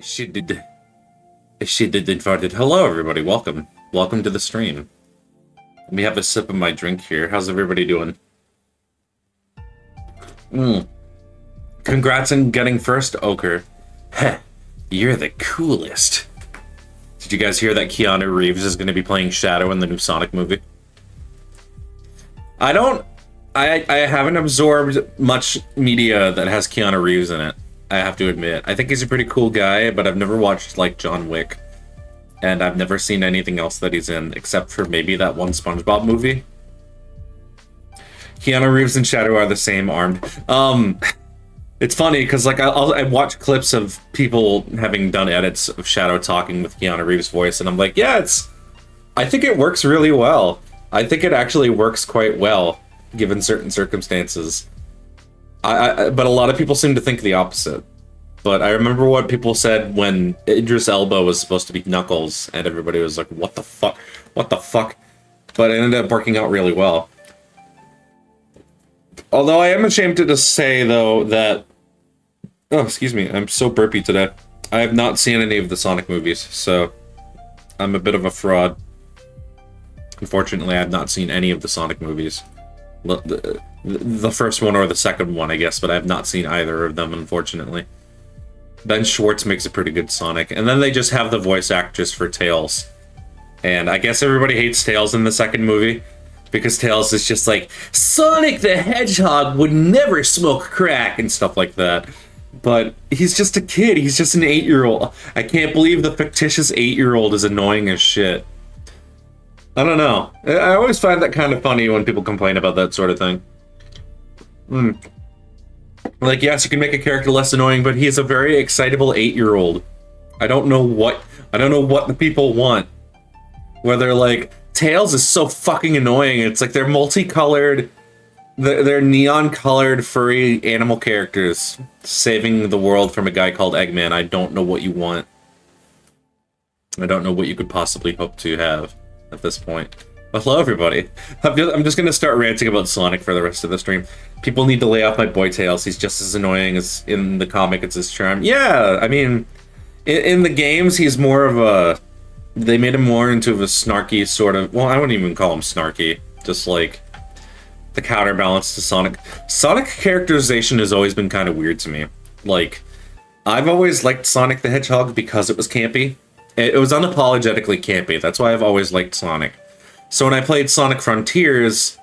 She did. She did farted. Hello, everybody. Welcome. Welcome to the stream. Let me have a sip of my drink here. How's everybody doing? Congrats on getting first, Oker. Heh, you're the coolest. Did you guys hear that Keanu Reeves is going to be playing Shadow in the new Sonic movie? I haven't absorbed much media that has Keanu Reeves in it, I have to admit. I think he's a pretty cool guy, but I've never watched, like, John Wick. And I've never seen anything else that he's in, except for maybe that one SpongeBob movie. Keanu Reeves and Shadow are the same armed. It's funny, because, like, I watch clips of people having done edits of Shadow talking with Keanu Reeves' voice, and I'm like, yeah, I think it works really well. I think it actually works quite well, given certain circumstances. But a lot of people seem to think the opposite. But I remember what people said when Idris Elba was supposed to be Knuckles, and everybody was like, what the fuck? What the fuck? But it ended up working out really well. Although I am ashamed to just say, though, that... Oh, excuse me, I'm so burpy today. I have not seen any of the Sonic movies, so I'm a bit of a fraud. Unfortunately, I have not seen any of the Sonic movies. The first one or the second one, I guess, but I have not seen either of them, unfortunately. Ben Schwartz makes a pretty good Sonic, and then they just have the voice actress for Tails. And I guess everybody hates Tails in the second movie, because Tails is just like, Sonic the Hedgehog would never smoke crack, and stuff like that. But he's just a kid, he's just an 8-year-old. I can't believe the fictitious 8-year-old is annoying as shit. I don't know. I always find that kind of funny when people complain about that sort of thing. Like, yes, you can make a character less annoying, but he is a very excitable 8-year-old. I don't know what the people want. Where they're like, Tails is so fucking annoying. It's like they're multicolored, they're neon-colored, furry animal characters saving the world from a guy called Eggman. I don't know what you want. I don't know what you could possibly hope to have at this point. But hello, everybody. I'm just gonna start ranting about Sonic for the rest of the stream. People need to lay off my boy Tails. He's just as annoying as in the comic. It's his charm. Yeah, I mean, in the games, he's more of a... They made him more into a snarky sort of... Well, I wouldn't even call him snarky. Just like the counterbalance to Sonic. Sonic characterization has always been kind of weird to me. Like, I've always liked Sonic the Hedgehog because it was campy. It was unapologetically campy. That's why I've always liked Sonic. So when I played Sonic Frontiers,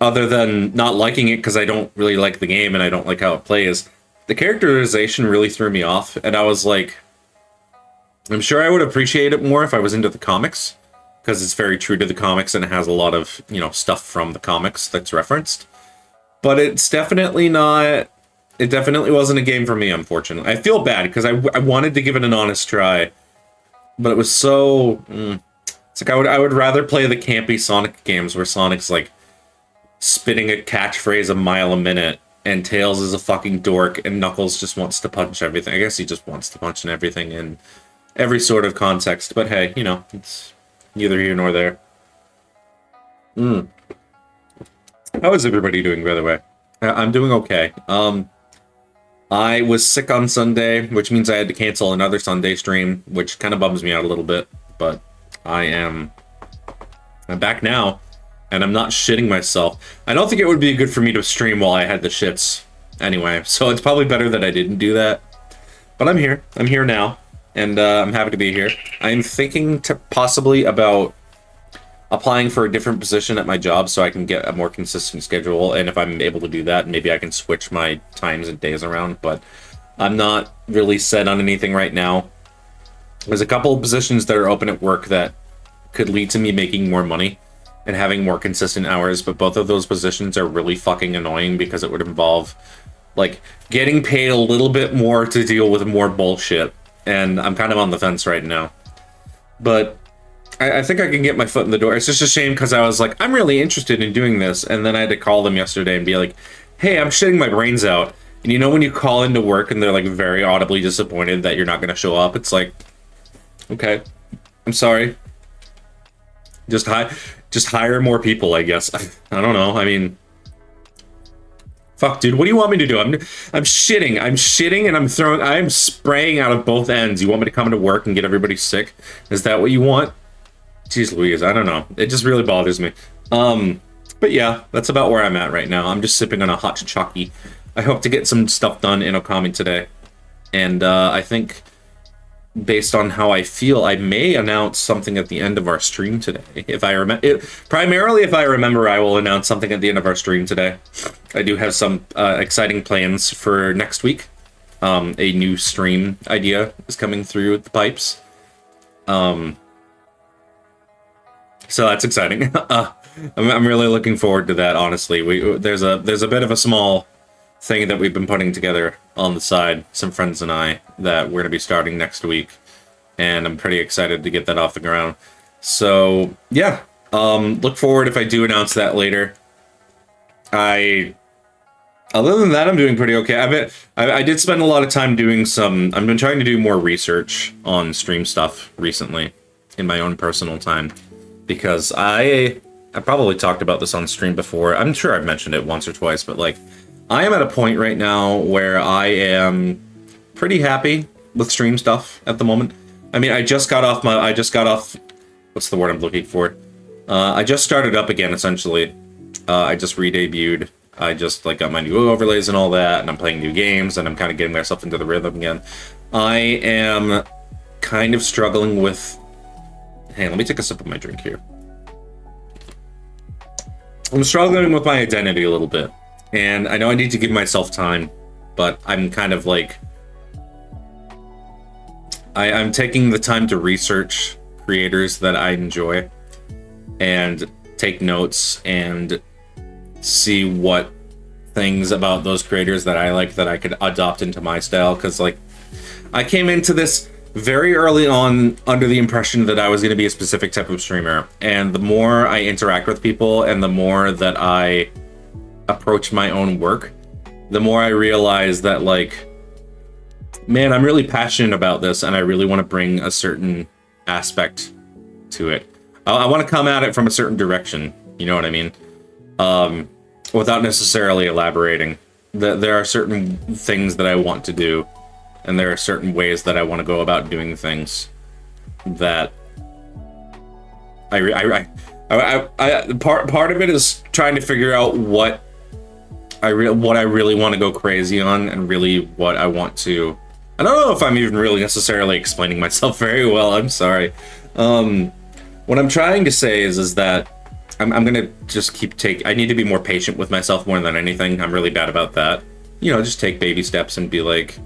other than not liking it because I don't really like the game and I don't like how it plays, the characterization really threw me off, and I was like, I'm sure I would appreciate it more if I was into the comics, because it's very true to the comics and it has a lot of, you know, stuff from the comics that's referenced. But it's definitely not... It definitely wasn't a game for me, unfortunately. I feel bad, because I wanted to give it an honest try, but it was so... It's like I would rather play the campy Sonic games where Sonic's like spitting a catchphrase a mile a minute, and Tails is a fucking dork, and Knuckles just wants to punch everything. I guess he just wants to punch and everything in every sort of context. But hey, you know, it's neither here nor there. How is everybody doing, by the way? I'm doing okay. I was sick on Sunday, which means I had to cancel another Sunday stream, which kind of bums me out a little bit, but I'm back now, and I'm not shitting myself. I don't think it would be good for me to stream while I had the shits anyway, so it's probably better that I didn't do that. But I'm here. I'm here now, and I'm happy to be here. I'm thinking to possibly about applying for a different position at my job so I can get a more consistent schedule, and if I'm able to do that, maybe I can switch my times and days around, but I'm not really set on anything right now. There's a couple of positions that are open at work that could lead to me making more money and having more consistent hours, but both of those positions are really fucking annoying because it would involve, like, getting paid a little bit more to deal with more bullshit, and I'm kind of on the fence right now. But I think I can get my foot in the door. It's just a shame because I was like, I'm really interested in doing this, and then I had to call them yesterday and be like, hey, I'm shitting my brains out. And you know when you call into work and they're like very audibly disappointed that you're not going to show up? It's like, okay, I'm sorry. Just hire more people, I guess. I don't know. I mean, Fuck, dude, what do you want me to do? I'm shitting. I'm shitting and I'm spraying out of both ends. You want me to come into work and get everybody sick? Is that what you want? Jeez Louise, I don't know. It just really bothers me. But yeah, that's about where I'm at right now. I'm just sipping on a hot chocolate. I hope to get some stuff done in OKAMI today. And I think, based on how I feel, I may announce something at the end of our stream today. If I remember, primarily if I remember, I will announce something at the end of our stream today. I do have some exciting plans for next week. A new stream idea is coming through the pipes. So that's exciting. I'm really looking forward to that. Honestly, there's a bit of a small thing that we've been putting together on the side, some friends and I, that we're gonna be starting next week, and I'm pretty excited to get that off the ground. So yeah, look forward if I do announce that later. Other than that, I'm doing pretty okay. I did spend a lot of time doing I've been trying to do more research on stream stuff recently in my own personal time, because I probably talked about this on stream before. I'm sure I've mentioned it once or twice, but like, I am at a point right now where I am pretty happy with stream stuff at the moment. I mean, I just got off, what's the word I'm looking for? I just started up again, essentially. I just re-debuted. I just like got my new overlays and all that, and I'm playing new games, and I'm kind of getting myself into the rhythm again. I am kind of struggling with, hey, let me take a sip of my drink here. I'm struggling with my identity a little bit. And I know I need to give myself time, but I'm kind of like, I'm taking the time to research creators that I enjoy and take notes and see what things about those creators that I like that I could adopt into my style. Because like, I came into this very early on under the impression that I was going to be a specific type of streamer. And the more I interact with people and the more that I approach my own work, the more I realize that, like, man, I'm really passionate about this and I really want to bring a certain aspect to it. I want to come at it from a certain direction, you know what I mean? Without necessarily elaborating. There are certain things that I want to do, and there are certain ways that I want to go about doing things that part of it is trying to figure out what I really want to go crazy on, and really what I want to. I don't know if I'm even really necessarily explaining myself very well. I'm sorry. What I'm trying to say is that I'm gonna just I need to be more patient with myself more than anything. I'm really bad about that. You know, just take baby steps and be like,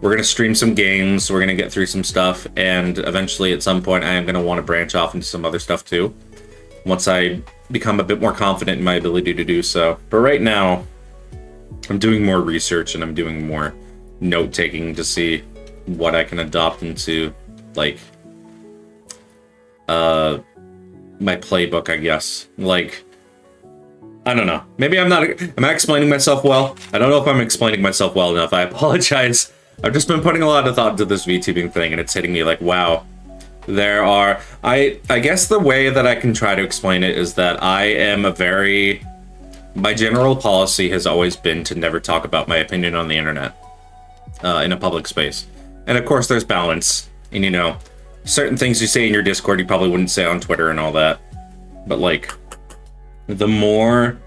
we're gonna stream some games, we're gonna get through some stuff, and eventually at some point I am gonna want to branch off into some other stuff too, once I become a bit more confident in my ability to do so. But right now, I'm doing more research and I'm doing more note-taking to see what I can adopt into, like, my playbook, I guess. Like, I don't know. Maybe am I explaining myself well? I don't know if I'm explaining myself well enough. I apologize. I've just been putting a lot of thought into this VTubing thing, and it's hitting me like, wow. There are... I guess the way that I can try to explain it is that I am my general policy has always been to never talk about my opinion on the internet in a public space. And of course there's balance, and you know, certain things you say in your Discord you probably wouldn't say on Twitter and all that. But like, the more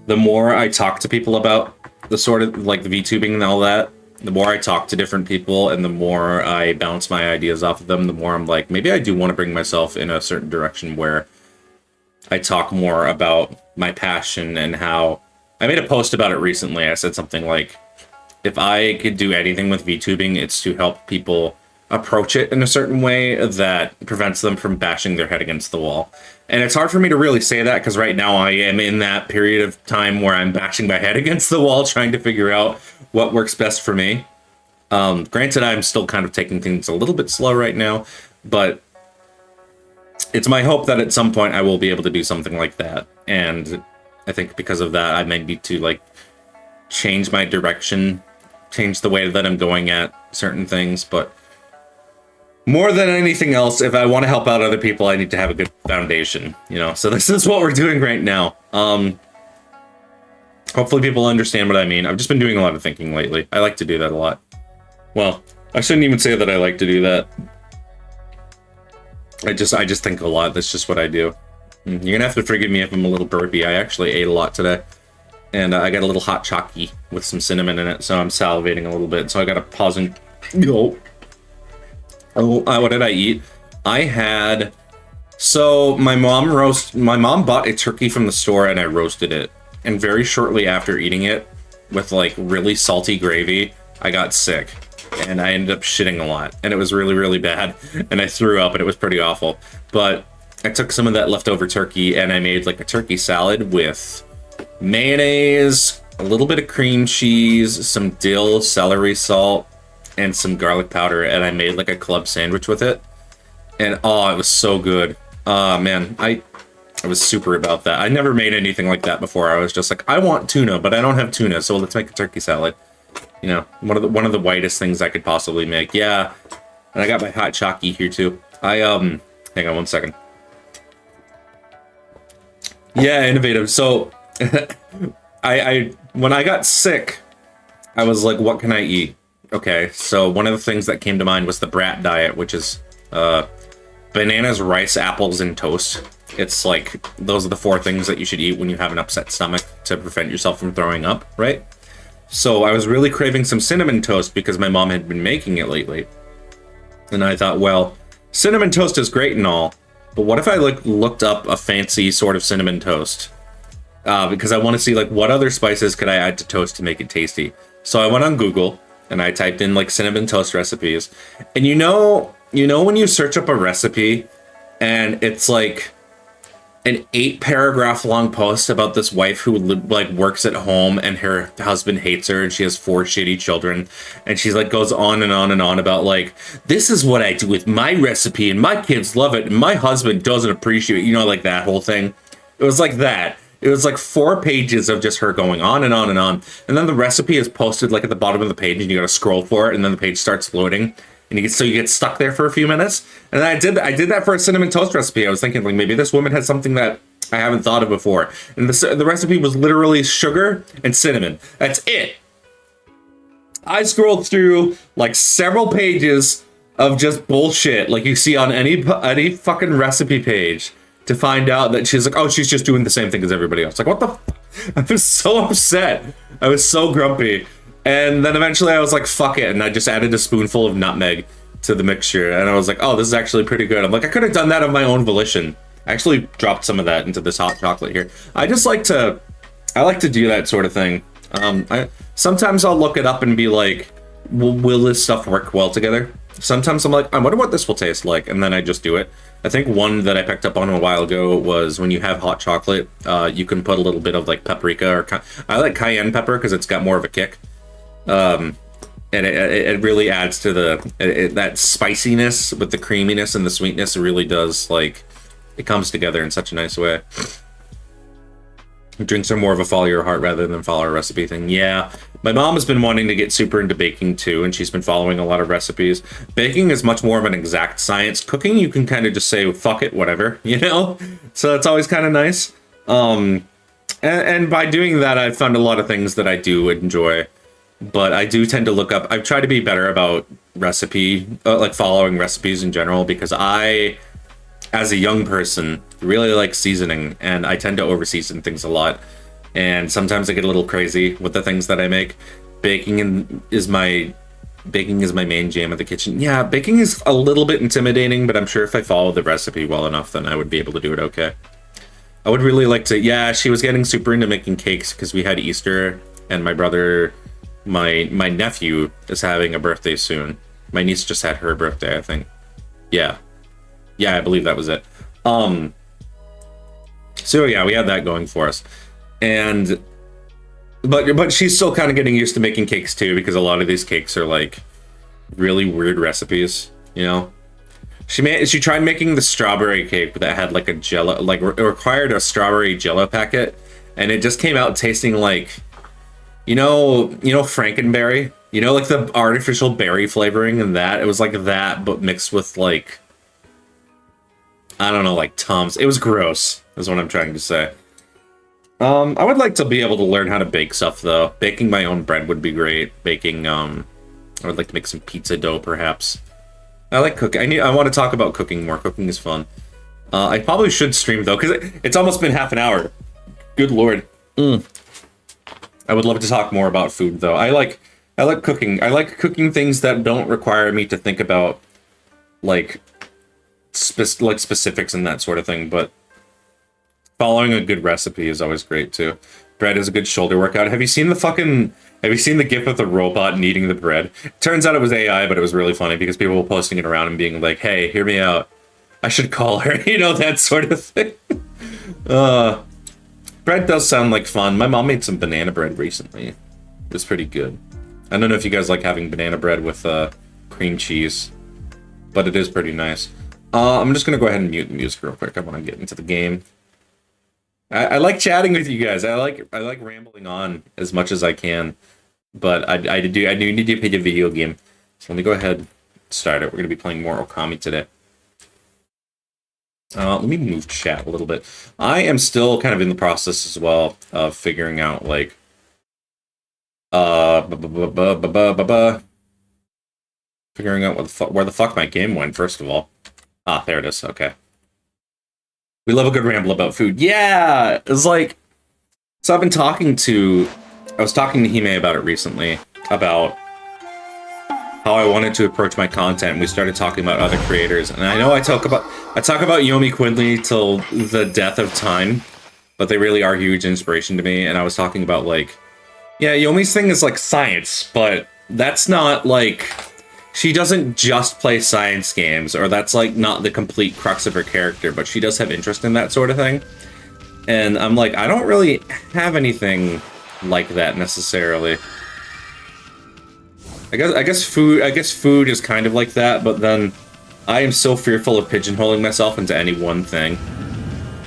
I talk to people about the sort of like the VTubing and all that, the more I talk to different people and the more I bounce my ideas off of them, the more I'm like, maybe I do want to bring myself in a certain direction where I talk more about my passion and how... I made a post about it recently. I said something like, if I could do anything with VTubing, it's to help people approach it in a certain way that prevents them from bashing their head against the wall. And it's hard for me to really say that because right now I am in that period of time where I'm bashing my head against the wall trying to figure out what works best for me. Granted, I'm still kind of taking things a little bit slow right now, but it's my hope that at some point I will be able to do something like that. And I think because of that, I may need to like change my direction, change the way that I'm going at certain things. But more than anything else, if I want to help out other people, I need to have a good foundation, you know? So this is what we're doing right now. Hopefully people understand what I mean. I've just been doing a lot of thinking lately. I like to do that a lot. Well, I shouldn't even say that I like to do that. I just think a lot. That's just what I do. You're gonna have to forgive me if I'm a little burpy. I actually ate a lot today. And I got a little hot chocky with some cinnamon in it, so I'm salivating a little bit. So I gotta pause and go. Oh, what did I eat? I had... So my mom bought a turkey from the store and I roasted it. And very shortly after eating it, with like really salty gravy, I got sick. And I ended up shitting a lot. And it was really, really bad. And I threw up and it was pretty awful. But I took some of that leftover turkey and I made like a turkey salad with mayonnaise, a little bit of cream cheese, some dill, celery salt, and some garlic powder. And I made like a club sandwich with it. And oh, it was so good. Man, I was super about that. I never made anything like that before. I was just like, I want tuna, but I don't have tuna, so let's make a turkey salad. You know, one of the whitest things I could possibly make. Yeah, and I got my hot chocky here too. Hang on one second. Yeah, innovative. So, when I got sick, I was like, what can I eat? Okay, so one of the things that came to mind was the brat diet, which is bananas, rice, apples, and toast. It's like, those are the 4 things that you should eat when you have an upset stomach to prevent yourself from throwing up, right? So I was really craving some cinnamon toast because my mom had been making it lately. And I thought, well, cinnamon toast is great and all, but what if I looked up a fancy sort of cinnamon toast? Because I want to see like what other spices could I add to toast to make it tasty. So I went on Google and I typed in like cinnamon toast recipes. And you know when you search up a recipe and it's like an 8-paragraph long post about this wife who like works at home and her husband hates her and she has 4 shitty children, and she's like goes on and on and on about like, this is what I do with my recipe and my kids love it and my husband doesn't appreciate it, you know, like that whole thing. It was like that. It was like 4 pages of just her going on and on and on, and then the recipe is posted like at the bottom of the page and you gotta scroll for it, and then the page starts loading. And you get stuck there for a few minutes. And I did that for a cinnamon toast recipe. I was thinking, like, maybe this woman has something that I haven't thought of before. And the recipe was literally sugar and cinnamon. That's it. I scrolled through, like, several pages of just bullshit, like you see on any fucking recipe page, to find out that she's like, oh, she's just doing the same thing as everybody else. Like, what the f-? I was so upset. I was so grumpy. And then eventually I was like, fuck it. And I just added a spoonful of nutmeg to the mixture. And I was like, oh, this is actually pretty good. I'm like, I could have done that of my own volition. I actually dropped some of that into this hot chocolate here. I like to do that sort of thing. Sometimes I'll look it up and be like, will this stuff work well together? Sometimes I'm like, I wonder what this will taste like. And then I just do it. I think one that I picked up on a while ago was when you have hot chocolate, you can put a little bit of like paprika or I like cayenne pepper because it's got more of a kick. And it really adds to that spiciness with the creaminess and the sweetness. It really does, like, it comes together in such a nice way. Drinks are more of a follow your heart rather than follow a recipe thing. Yeah, my mom has been wanting to get super into baking too, and she's been following a lot of recipes. Baking is much more of an exact science. Cooking, you can kind of just say, fuck it, whatever, you know? So that's always kind of nice. And by doing that, I've found a lot of things that I do enjoy. But I do tend to look up, I've tried to be better about like following recipes in general, because I, as a young person, really like seasoning, and I tend to over-season things a lot. And sometimes I get a little crazy with the things that I make. Baking is my main jam of the kitchen. Yeah, baking is a little bit intimidating, but I'm sure if I follow the recipe well enough, then I would be able to do it okay. I would really like to, yeah, she was getting super into making cakes because we had Easter, and my brother... My nephew is having a birthday soon. My niece just had her birthday, I think. Yeah, I believe that was it. So yeah, we had that going for us, and but she's still kind of getting used to making cakes too, because a lot of these cakes are like really weird recipes, you know. She tried making the strawberry cake that had like a Jello, like it required a strawberry Jello packet, and it just came out tasting like. You know Frankenberry? You know, like the artificial berry flavoring and that? It was like that, but mixed with like, I don't know, like Tums. It was gross, is what I'm trying to say. I would like to be able to learn how to bake stuff, though. Baking my own bread would be great. Baking, I would like to make some pizza dough, perhaps. I like cooking. I want to talk about cooking more. Cooking is fun. I probably should stream, though, because it's almost been half an hour. Good lord. I would love to talk more about food, though. I like cooking. I like cooking things that don't require me to think about, like specifics and that sort of thing, but following a good recipe is always great, too. Bread is a good shoulder workout. Have you seen the gif of the robot kneading the bread? Turns out it was AI, but it was really funny because people were posting it around and being like, hey, hear me out. I should call her, you know, that sort of thing. Bread does sound like fun. My mom made some banana bread recently. It was pretty good. I don't know if you guys like having banana bread with cream cheese, but it is pretty nice. I'm just going to go ahead and mute the music real quick. I want to get into the game. I like chatting with you guys. I like rambling on as much as I can, but I do need to play the video game. So let me go ahead and start it. We're going to be playing more OKAMI today. Let me move chat a little bit. I am still kind of in the process as well of figuring out, like, figuring out where the fuck my game went, first of all. Ah, there it is. Okay. We love a good ramble about food. Yeah! It's like... So I was talking to Hime about it recently, about how I wanted to approach my content. We started talking about other creators, and I know I talk about Yomi Quinley till the death of time, but they really are huge inspiration to me, and I was talking about, like, yeah, Yomi's thing is, like, science, but that's not, like... She doesn't just play science games, or that's, like, not the complete crux of her character, but she does have interest in that sort of thing. And I'm like, I don't really have anything like that, necessarily. I guess food is kind of like that, but then I am so fearful of pigeonholing myself into any one thing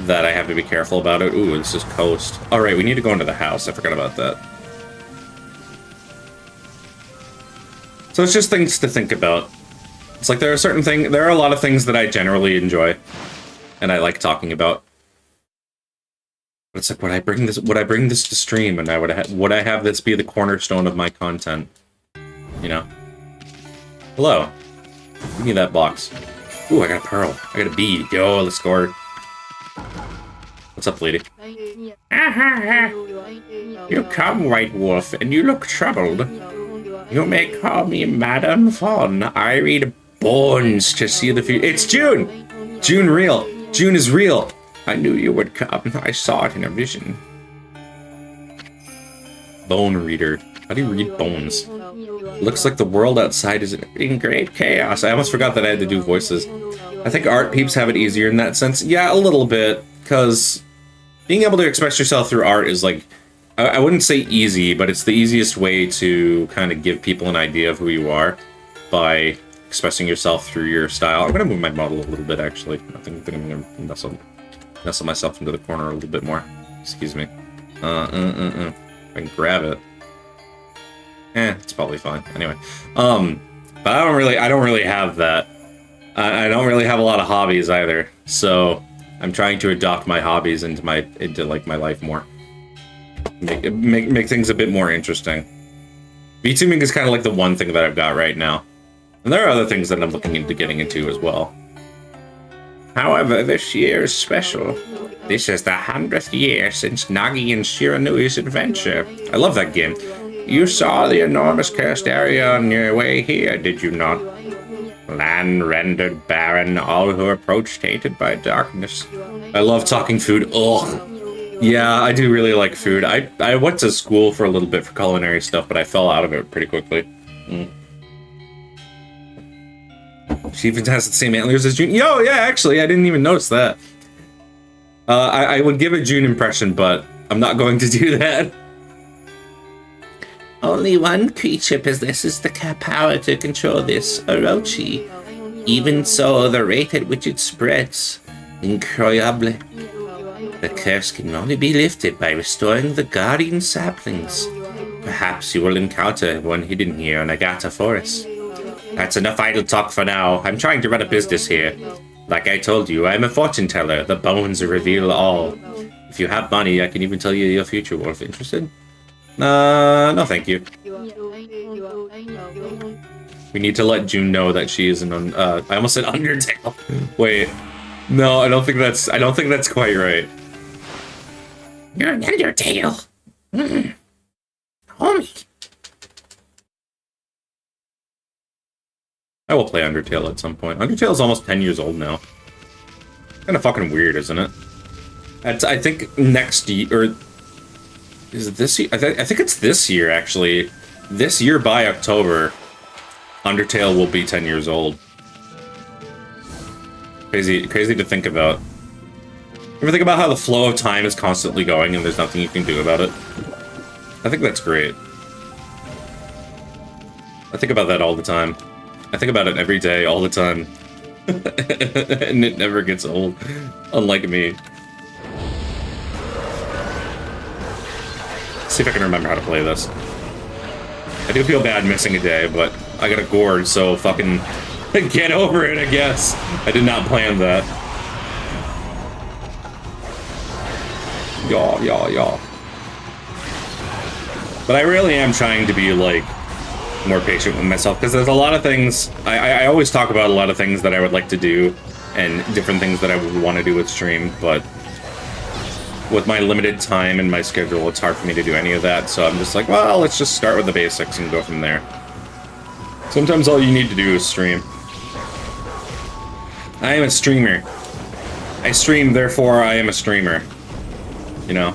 that I have to be careful about it. Ooh, this is coast. Alright, we need to go into the house. I forgot about that. So it's just things to think about. It's like there are a lot of things that I generally enjoy, and I like talking about. But it's like, would I bring this to stream, and would I have this be the cornerstone of my content? You know? Hello. Give me that box. Ooh, I got a pearl. I got a bead. Yo, let's score. What's up, lady? You come, White Wolf, and you look troubled. You may call me Madam Fawn. I read bones to see the future. It's June! June real. June is real. I knew you would come. I saw it in a vision. Bone reader. How do you read bones? Looks like the world outside is in great chaos. I almost forgot that I had to do voices. I think art peeps have it easier in that sense. Yeah, a little bit, because being able to express yourself through art is like... I wouldn't say easy, but it's the easiest way to kind of give people an idea of who you are by expressing yourself through your style. I'm going to move my model a little bit, actually. I think I'm going to nestle myself into the corner a little bit more. Excuse me. If I can grab it. It's probably fine. Anyway. But I don't really have that. I don't really have a lot of hobbies either. So I'm trying to adopt my hobbies into my life more. Make things a bit more interesting. VTubing is kind of like the one thing that I've got right now. And there are other things that I'm looking into getting into as well. However, this year is special. This is the 100th year since Nagi and Shiranui's adventure. I love that game. You saw the enormous cursed area on your way here, did you not? Land rendered barren, all who approach tainted by darkness. I love talking food. Ugh. Yeah, I do really like food. I went to school for a little bit for culinary stuff, but I fell out of it pretty quickly. She even has the same antlers as June. Yo, yeah, actually, I didn't even notice that. I would give a June impression, but I'm not going to do that. Only one creature possesses the power to control this, Orochi. Even so, the rate at which it spreads, incroyable. The curse can only be lifted by restoring the guardian saplings. Perhaps you will encounter one hidden here in Agata Forest. That's enough idle talk for now. I'm trying to run a business here. Like I told you, I'm a fortune teller. The bones reveal all. If you have money, I can even tell you your future. What if interested? No thank you. We need to let June know that she is an I almost said Undertale. Wait. No, I don't think that's quite right. You're an Undertale. Homie. I will play Undertale at some point. Undertale is almost 10 years old now. Kind of fucking weird, isn't it? I think next year, or is it this year? I think it's this year, actually. This year by October, Undertale will be 10 years old. Crazy to think about. You ever think about how the flow of time is constantly going and there's nothing you can do about it? I think that's great. I think about that all the time. I think about it every day, all the time. And it never gets old, unlike me. See if I can remember how to play this. I do feel bad missing a day, but I got a gourd, so fucking get over it, I guess. I did not plan that. Yaw. But I really am trying to be, like, more patient with myself, because there's a lot of things, I always talk about a lot of things that I would like to do, and different things that I would want to do with stream, but with my limited time and my schedule, it's hard for me to do any of that, so I'm just like, well, let's just start with the basics and go from there. Sometimes all you need to do is stream. I am a streamer. I stream, therefore I am a streamer. You know?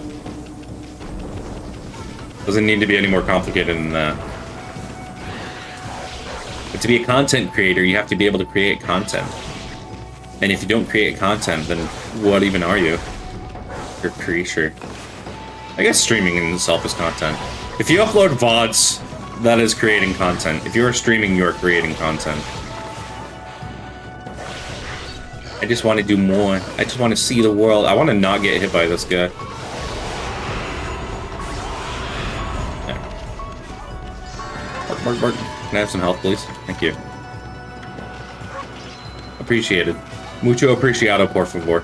Doesn't need to be any more complicated than that. But to be a content creator, you have to be able to create content. And if you don't create content, then what even are you? You're a creature. I guess streaming in itself is content. If you upload VODs, that is creating content. If you're streaming, you're creating content. I just want to do more. I just want to see the world. I want to not get hit by this guy. Yeah. Bark. Can I have some health, please? Thank you. Appreciated. Mucho apreciado, por favor.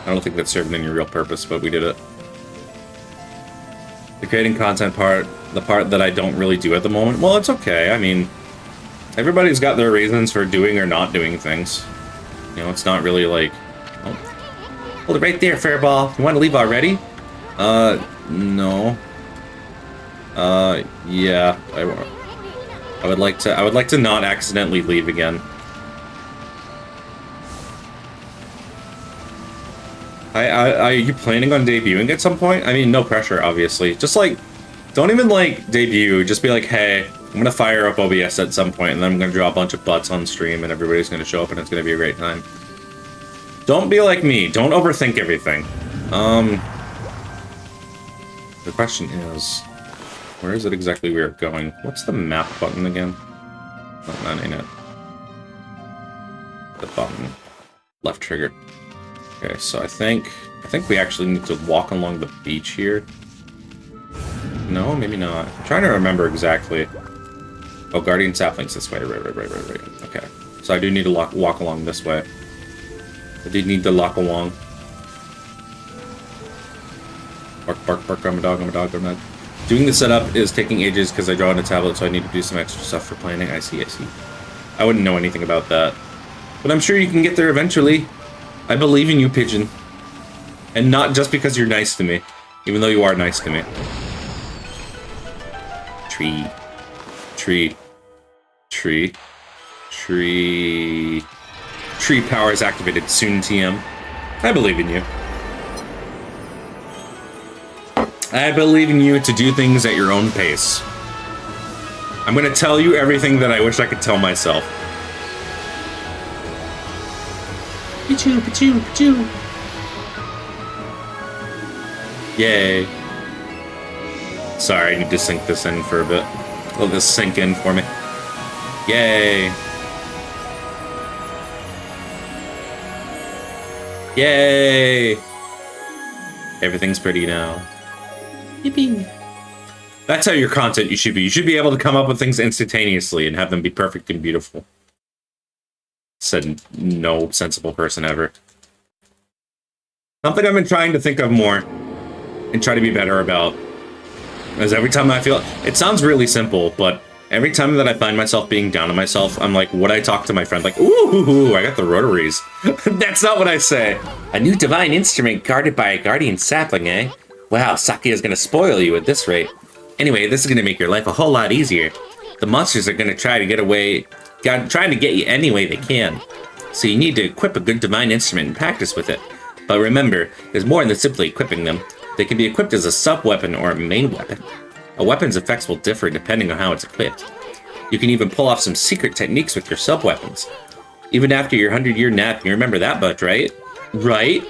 I don't think that served any real purpose, but we did it. The creating content part, the part that I don't really do at the moment, well, it's okay. I mean, everybody's got their reasons for doing or not doing things. You know, it's not really like... Oh. Hold it right there, Fairball. You want to leave already? No. Yeah. I would like to not accidentally leave again. Are you planning on debuting at some point? I mean, no pressure, obviously. Just, like, don't even, like, debut. Just be like, hey, I'm gonna fire up OBS at some point, and then I'm gonna draw a bunch of butts on stream, and everybody's gonna show up, and it's gonna be a great time. Don't be like me. Don't overthink everything. The question is, where is it exactly we're going? What's the map button again? Oh, that ain't it. The button. Left trigger. Okay, so I think we actually need to walk along the beach here. No, maybe not. I'm trying to remember exactly. Oh, Guardian Sapling's this way. Right. Okay. So I do need to walk along this way. I do need to walk along. Bark, I'm a dog, I'm not. Doing the setup is taking ages because I draw on a tablet, so I need to do some extra stuff for planning. I see. I wouldn't know anything about that. But I'm sure you can get there eventually. I believe in you, Pigeon. And not just because you're nice to me. Even though you are nice to me. Tree power is activated. Soon, TM. I believe in you. I believe in you to do things at your own pace. I'm gonna tell you everything that I wish I could tell myself. Pichu. Yay. Sorry, I need to sink this in for a bit. Let this sink in for me. Yay. Yay. Everything's pretty now. Yippee. That's how your content you should be. You should be able to come up with things instantaneously and have them be perfect and beautiful. Said no sensible person ever. Something I've been trying to think of more and try to be better about is every time I feel... It sounds really simple, but every time that I find myself being down on myself, I'm like, would I talk to my friend? Like, ooh, I got the rotaries. That's not what I say. A new divine instrument guarded by a guardian sapling, eh? Wow, Saki is gonna spoil you at this rate. Anyway, this is gonna make your life a whole lot easier. The monsters are gonna try to get away, trying to get you any way they can. So you need to equip a good divine instrument and practice with it. But remember, there's more than simply equipping them. They can be equipped as a sub-weapon or a main weapon. A weapon's effects will differ depending on how it's equipped. You can even pull off some secret techniques with your sub-weapons. Even after your 100-year nap, you remember that much, right? Right?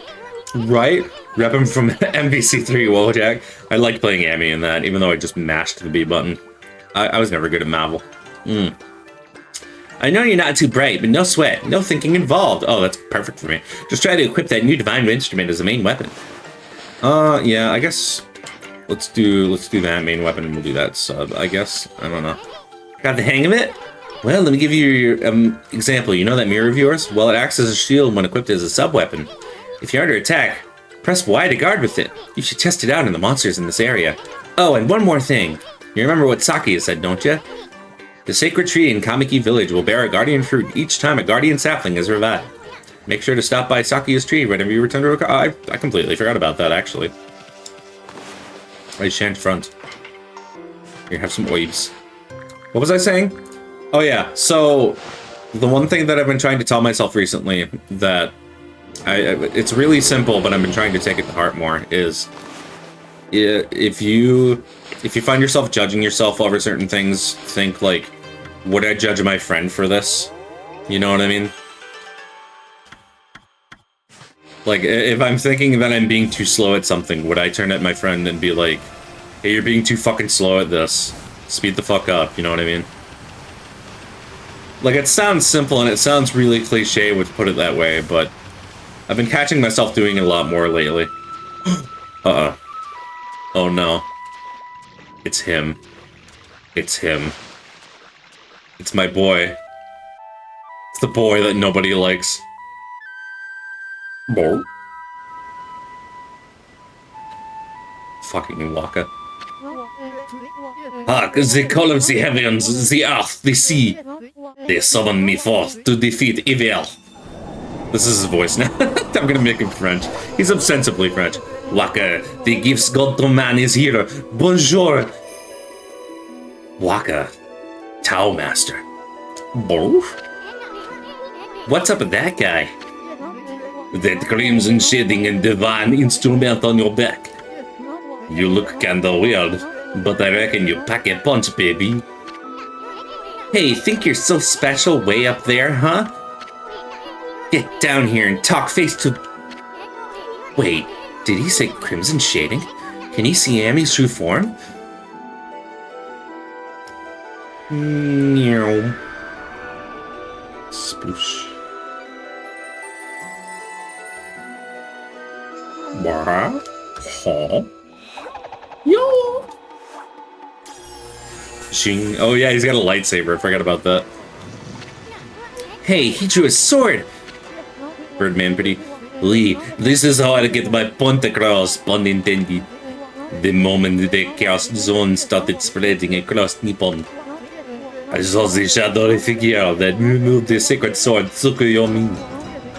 Rep him from MVC3, Wojak. I liked playing Amy in that, even though I just mashed the B button. I was never good at Marvel. I know you're not too bright, but no sweat, no thinking involved. Oh, that's perfect for me. Just try to equip that new divine instrument as a main weapon. Yeah, I guess let's do that main weapon and we'll do that sub, I guess. I don't know. Got the hang of it? Well, let me give you your example. You know that mirror of yours? Well, it acts as a shield when equipped as a sub weapon. If you're under attack, press Y to guard with it. You should test it out in the monsters in this area. Oh, and one more thing. You remember what Saki said, don't you? The sacred tree in Kamiki Village will bear a guardian fruit each time a guardian sapling is revived. Make sure to stop by Saki's tree whenever you return to OKAMI. I completely forgot about that, actually. Right, shan't front. Here, have some oibs. What was I saying? Oh yeah, so the one thing that I've been trying to tell myself recently that it's really simple, but I've been trying to take it to heart more is if you find yourself judging yourself over certain things, think like, would I judge my friend for this? You know what I mean? Like, if I'm thinking that I'm being too slow at something, would I turn at my friend and be like, hey, you're being too fucking slow at this. Speed the fuck up, you know what I mean? Like, it sounds simple and it sounds really cliche to put it that way, but I've been catching myself doing it a lot more lately. Uh-oh. Oh no. It's him. It's him. It's my boy. It's the boy that nobody likes. Bo. Fucking Waka. Hark, the call of the heavens, the earth, the sea. They summon me forth to defeat evil. This is his voice now. I'm gonna make him French. He's ostensibly French. Waka, the gifts God to man is here. Bonjour. Waka, Tao Master. Bo? What's up with that guy? That crimson shading and divine instrument on your back. You look kinda weird, but I reckon you pack a punch, baby. Hey, think you're so special way up there, huh? Get down here and talk face to... Wait, did he say crimson shading? Can he see Amy's true form? Meow. Sploosh. What? Huh? Yo! Shing. Oh yeah, he's got a lightsaber. I forgot about that. Hey, he drew a sword! Birdman pity. Lee, this is how I get my point across, pun intended. The moment the chaos zone started spreading across Nippon, I saw the shadowy figure that moved the sacred sword Tsukuyomi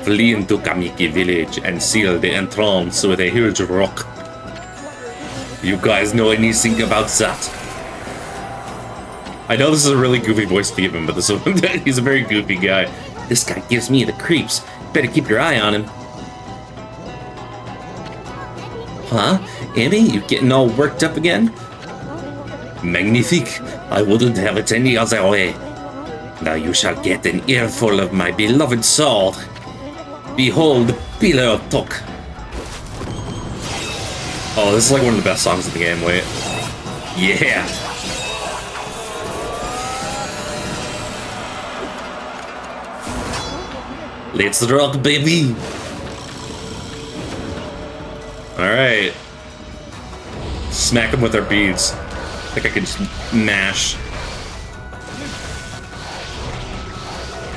flee into Kamiki village and seal the entrance with a huge rock. You guys know anything about that? I know this is a really goofy voice to give him, but he's a very goofy guy. This guy gives me the creeps. Better keep your eye on him. Huh? Amy, you getting all worked up again? Magnifique. I wouldn't have it any other way. Now you shall get an earful of my beloved sword. Behold, the Pillar of Tok. Oh, this is like one of the best songs in the game, wait. Yeah! Let's rock, baby! Alright. Smack him with our beads. I think I can just mash.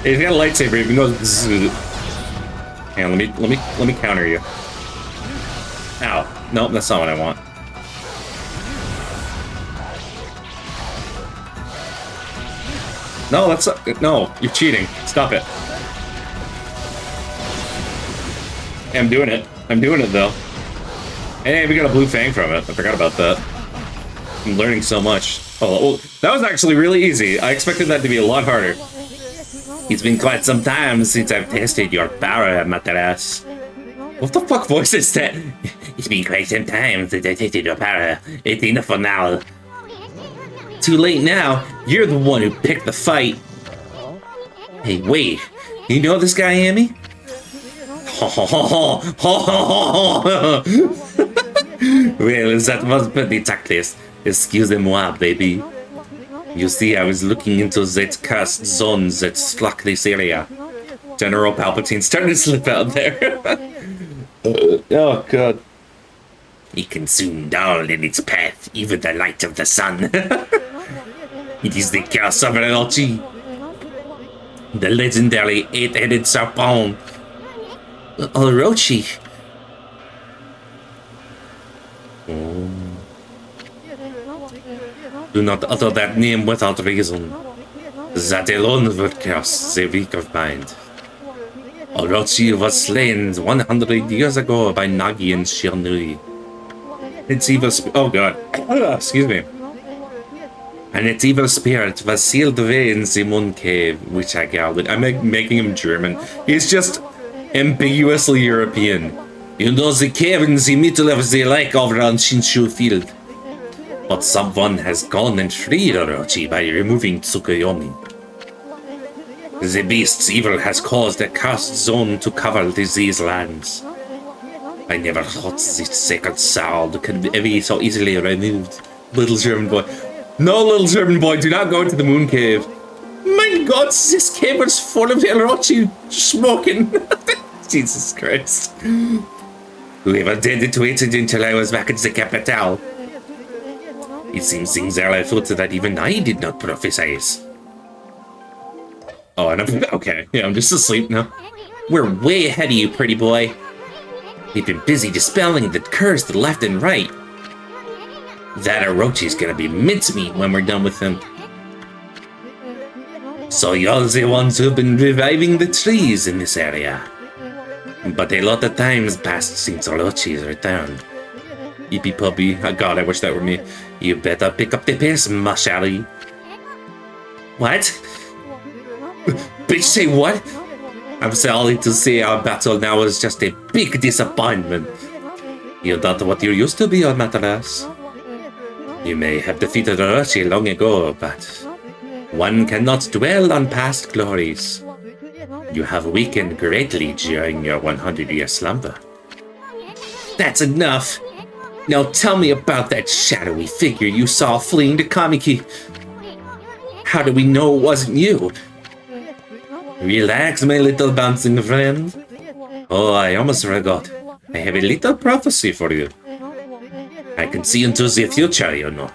Hey, he's got a lightsaber, even though this is... Hang on, let me counter you. Nope, that's not what I want. No, that's no, you're cheating. Stop it. Hey, I'm doing it. I'm doing it though. Hey, we got a blue fang from it. I forgot about that. I'm learning so much. Oh, well, that was actually really easy. I expected that to be a lot harder. It's been quite some time since I've tested your power, Matras. What the fuck voice is that? It's been quite some time since I tested your power. It's enough for now. Too late now. You're the one who picked the fight. Hey, wait. You know this guy, Amy? Well, that was pretty tactless. Excusez-moi, baby. You see, I was looking into that cursed zone that struck this area. General Palpatine starting to slip out there. Oh, God. It consumed all in its path, even the light of the sun. It is the curse of Orochi. The legendary eight-headed serpent. Orochi. Oh. Do not utter that name without reason. That alone would curse the weak of mind. Orochi was slain 100 years ago by Nagi and Shirnui. Its evil oh god. Excuse me. And its evil spirit was sealed away in the moon cave, which I guarded. I'm making him German. He's just ambiguously European. You know, the cave in the middle of the lake over on Shinshu Field. But someone has gone and freed Orochi by removing Tsukuyomi. The beast's evil has caused a cursed zone to cover these lands. I never thought this sacred sword could be so easily removed. Little German boy. No, little German boy, do not go into the moon cave. My god, this cave was full of Orochi smoking. Jesus Christ. Whoever did it waited until I was back at the capital. It seems things are afoot that even I did not prophesize. Oh, and I'm okay. Yeah, I'm just asleep now. We're way ahead of you, pretty boy. We've been busy dispelling the curse left and right. That Orochi's gonna be mincemeat when we're done with him. So you're the ones who've been reviving the trees in this area. But a lot of time's passed since Orochi's return. Yippee puppy. Oh god, I wish that were me. You better pick up the pace, Mashari. What? Bitch, say what? I'm sorry to say our battle now is just a big disappointment. You're not what you used to be, Matras. You may have defeated Orochi long ago, but one cannot dwell on past glories. You have weakened greatly during your 100-year slumber. That's enough! Now tell me about that shadowy figure you saw fleeing to Kamiki. How do we know it wasn't you? Relax, my little bouncing friend. Oh, I almost forgot. I have a little prophecy for you. I can see into the future, you know.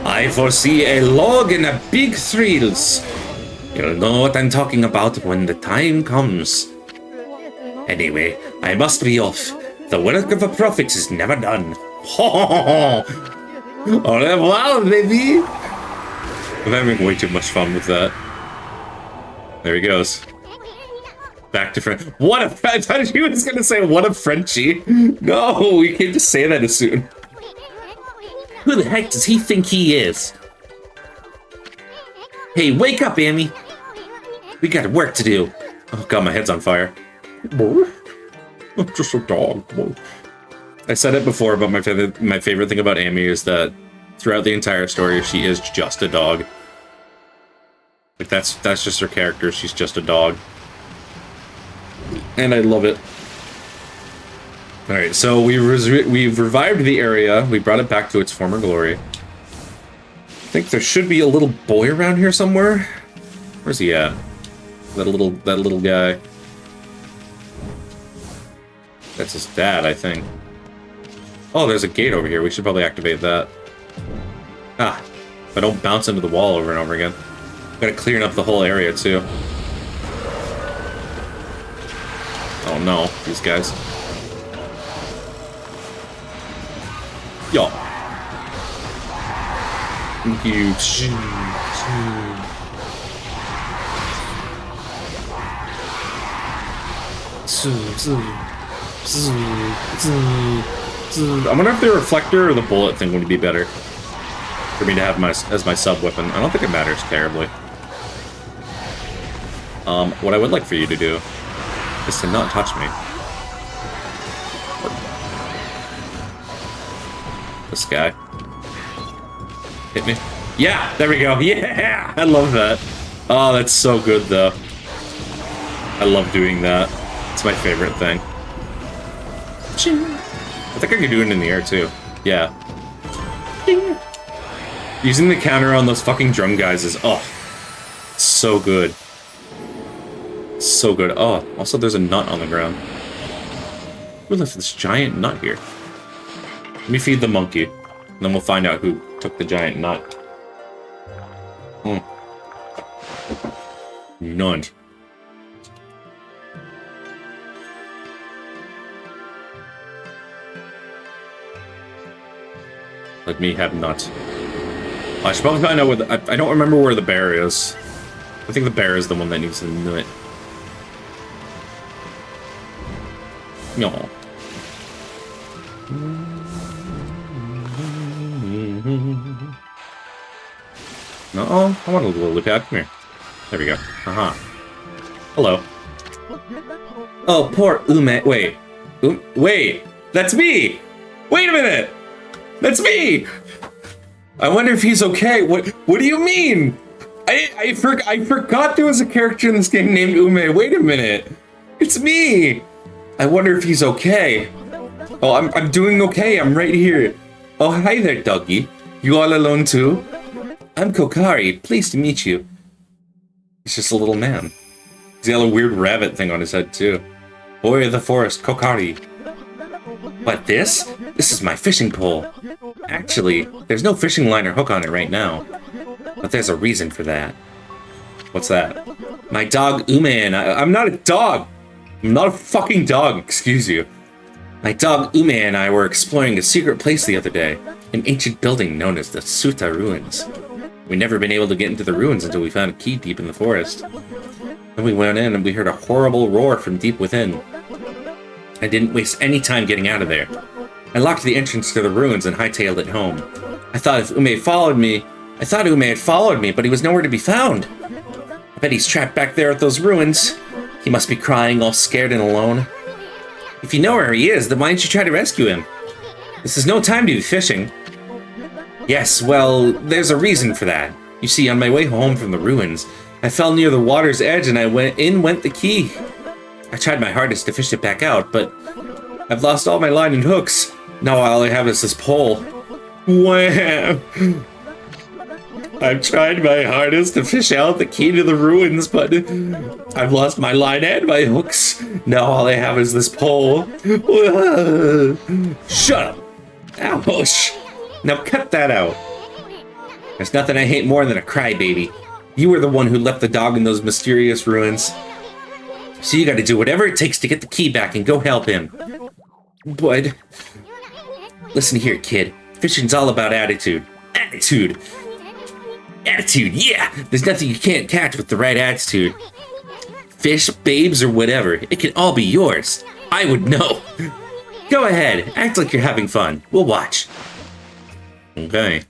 I foresee a log and a big thrills. You'll know what I'm talking about when the time comes. Anyway, I must be off. The work of a prophet is never done. Au revoir, baby! I'm having way too much fun with that. There he goes. Back to French. What a... I thought he was gonna say, what a Frenchie. No, we can't just say that as soon. Who the heck does he think he is? Hey, wake up, Amy. We got work to do. Oh god, my head's on fire. I'm just a dog. I said it before, but my favorite thing about Amy is that throughout the entire story, she is just a dog. Like that's just her character. She's just a dog, and I love it. All right, so we've revived the area. We brought it back to its former glory. I think there should be a little boy around here somewhere. Where's he at? That little guy. That's his dad, I think. Oh, there's a gate over here. We should probably activate that. Ah, if I don't bounce into the wall over and over again. Gotta clear up the whole area, too. Oh no, these guys. Yo. Thank you. I wonder if the reflector or the bullet thing would be better for me to have as my sub weapon. I don't think it matters terribly. What I would like for you to do is to not touch me. This guy. Hit me. Yeah, there we go. Yeah, I love that. Oh, that's so good, though. I love doing that. It's my favorite thing. I think I could do it in the air, too. Yeah. Using the counter on those fucking drum guys is, oh, so good. So good. Oh, also there's a nut on the ground. Who left this giant nut here? Let me feed the monkey, and then we'll find out who took the giant nut. None. Let me have nut. I should probably find out where the... I don't remember where the bear is. I think the bear is the one that needs the nut. No. No, I want a little look at. Come here. There we go. Hello. Oh, poor Ume. Wait. Wait. That's me. Wait a minute. That's me. I wonder if he's okay. What do you mean? I forgot there was a character in this game named Ume. Wait a minute. It's me. I wonder if he's okay. Oh, I'm doing okay. I'm right here. Oh, hi there, doggy. You all alone too? I'm Kokari. Pleased to meet you. He's just a little man. He's got a weird rabbit thing on his head too. Boy of the forest, Kokari. What, this? This is my fishing pole. Actually, there's no fishing line or hook on it right now. But there's a reason for that. What's that? My dog Ume and I'm not a dog! I'm not a fucking dog, excuse you. My dog Ume and I were exploring a secret place the other day. An ancient building known as the Suta Ruins. We'd never been able to get into the ruins until we found a key deep in the forest. Then we went in and we heard a horrible roar from deep within. I didn't waste any time getting out of there. I locked the entrance to the ruins and hightailed it home. I thought if Ume had followed me, but he was nowhere to be found. I bet he's trapped back there at those ruins. He must be crying, all scared and alone. If you know where he is, then why don't you try to rescue him? This is no time to be fishing. Yes, well, there's a reason for that. You see, on my way home from the ruins, I fell near the water's edge and went the key. I tried my hardest to fish it back out, but I've lost all my line and hooks. Now all I have is this pole. Wow. I've tried my hardest to fish out the key to the ruins, but I've lost my line and my hooks. Now all I have is this pole. Shut up. Ouch. Now cut that out. There's nothing I hate more than a crybaby. You were the one who left the dog in those mysterious ruins. So you gotta do whatever it takes to get the key back and go help him. But... listen here, kid. Fishing's all about attitude. Attitude! Attitude, yeah! There's nothing you can't catch with the right attitude. Fish, babes, or whatever. It can all be yours. I would know. Go ahead. Act like you're having fun. We'll watch. Okay.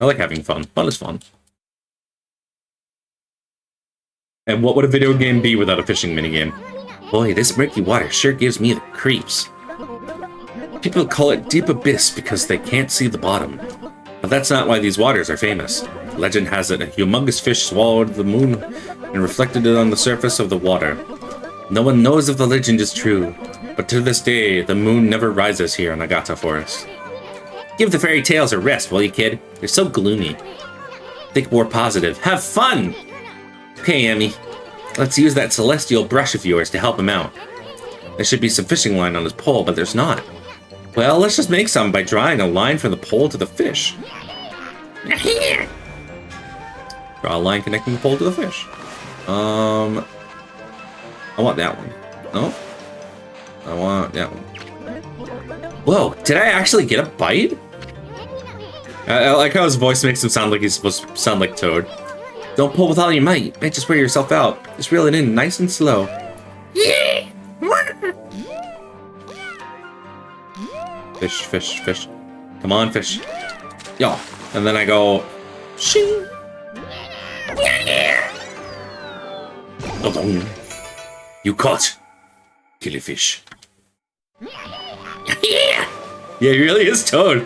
I like having fun. Fun is fun. And what would a video game be without a fishing minigame? Boy, this murky water sure gives me the creeps. People call it Deep Abyss because they can't see the bottom. But that's not why these waters are famous. Legend has it a humongous fish swallowed the moon and reflected it on the surface of the water. No one knows if the legend is true, but to this day, the moon never rises here in Nagata Forest. Give the fairy tales a rest, will you, kid? They're so gloomy. Think more positive. Have fun! Okay, Emmy. Let's use that celestial brush of yours to help him out. There should be some fishing line on his pole, but there's not. Well, let's just make some by drawing a line from the pole to the fish. Draw a line connecting the pole to the fish. I want that one. No? I want that one. Whoa, did I actually get a bite? I like how his voice makes him sound like he's supposed to sound like Toad. Don't pull with all your might. Might just wear yourself out. Just reel it in nice and slow. Yeah. Fish, fish, fish. Come on, fish. Yo. And then I go... Shing. You caught. Killifish. Yeah. Yeah, he really is Toad.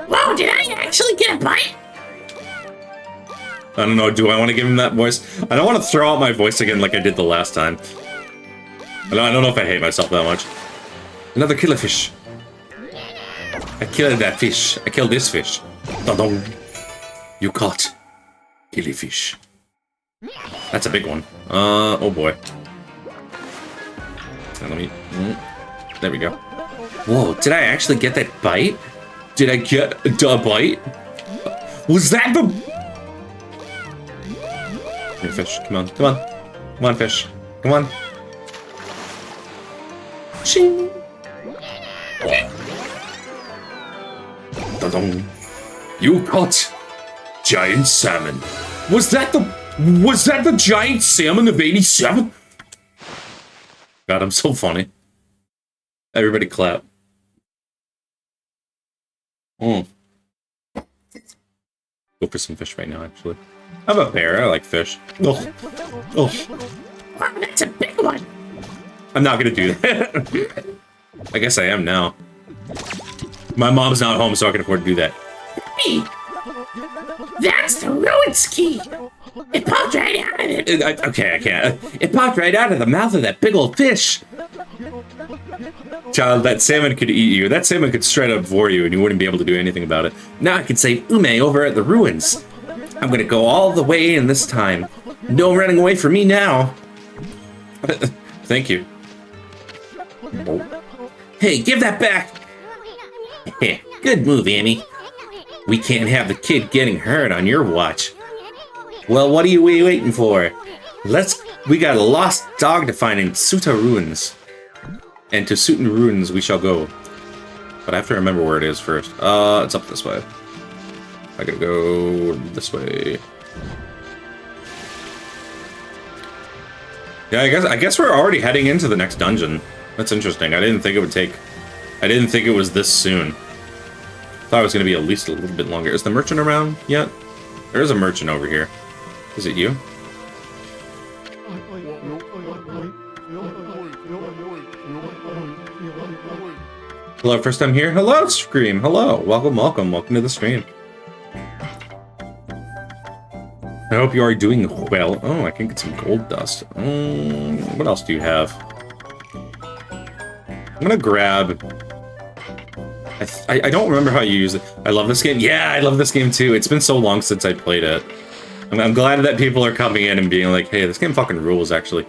Whoa, did I actually get a bite? I don't know, do I want to give him that voice? I don't want to throw out my voice again like I did the last time. I don't know if I hate myself that much. Another killifish. I killed that fish. I killed this fish. Dong. You caught. Killifish. That's a big one. Oh boy. Let me... There we go. Whoa, did I actually get that bite? Did I get a bite? Was that the... Come here, fish. Come on, come on. Come on, fish. Come on. Ching. Da-dong. You caught giant salmon. Was that the giant salmon of 87? God, I'm so funny. Everybody clap. Go for some fish right now, actually. I'm a bear. I like fish. Oh. Wow, that's a big one. I'm not gonna do that. I guess I am now. My mom's not home, so I can afford to do that. Hey, that's the ruins key. It popped right out of it. Okay, I can't. It popped right out of the mouth of that big old fish. Child, that salmon could eat you. That salmon could straight up vor you, and you wouldn't be able to do anything about it. Now I can save Ume over at the ruins. I'm gonna go all the way in this time. No running away from me now. Thank you. Hey, give that back. Good move, Amy. We can't have the kid getting hurt on your watch. Well, what are you waiting for? We got a lost dog to find in Suta Ruins. And to Suta Ruins we shall go. But I have to remember where it is first. It's up this way. I gotta go this way. Yeah, I guess we're already heading into the next dungeon. That's interesting. I didn't think it was this soon. Thought it was gonna be at least a little bit longer. Is the merchant around yet? There's a merchant over here. Is it you? Hello, first time here? Hello, Scream. Hello. Welcome, welcome. Welcome to the stream. I hope you are doing well. Oh, I can get some gold dust. What else do you have? I'm gonna grab... I don't remember how you use it. I love this game. Yeah, I love this game too. It's been so long since I played it. I'm glad that people are coming in and being like, hey, this game fucking rules, actually.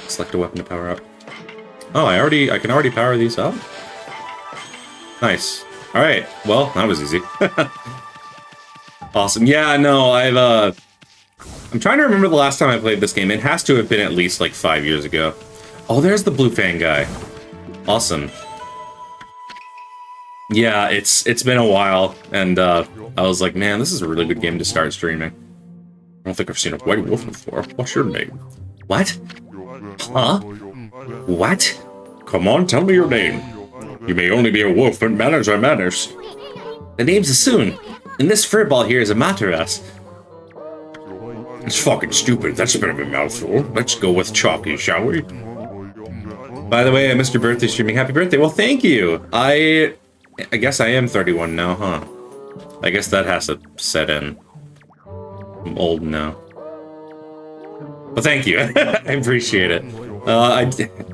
Select a weapon to power up. Oh, I can already power these up? Nice. Alright, well, that was easy. Awesome. Yeah, no, I'm trying to remember the last time I played this game. It has to have been at least like 5 years ago. Oh, there's the Blue Fang guy. Awesome. Yeah, it's been a while, and I was like, man, this is a really good game to start streaming. I don't think I've seen a white wolf before. What's your name? What? Huh? What? Come on, tell me your name. You may only be a wolf, but manners are manners. The name's Asun, and this furball here is a Materas. It's fucking stupid. That's a bit of a mouthful. Let's go with Chalky, shall we? By the way, I missed your birthday streaming. Happy birthday. Well, thank you. I guess I am 31 now, huh? I guess that has to set in. I'm old now. But thank you. I appreciate it. I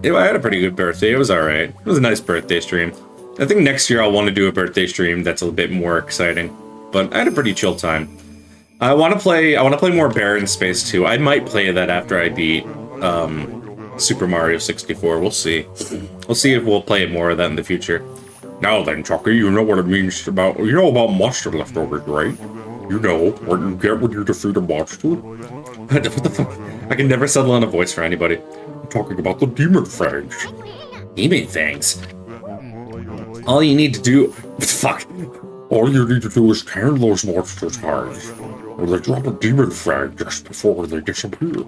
had a pretty good birthday. It was alright. It was a nice birthday stream. I think next year I'll want to do a birthday stream that's a bit more exciting. But I had a pretty chill time. I want to play more Barren Space 2. I might play that after I beat Super Mario 64. We'll see. We'll see if we'll play more of that in the future. Now then, Chucky, you know what it means about monster leftovers, right? You know what you get when you defeat a monster. What the fuck? I can never settle on a voice for anybody. I'm talking about the demon fangs. Demon fangs? All you need to do... Fuck. All you need to do is can those monsters hard. Or they drop a demon flag just before they disappear.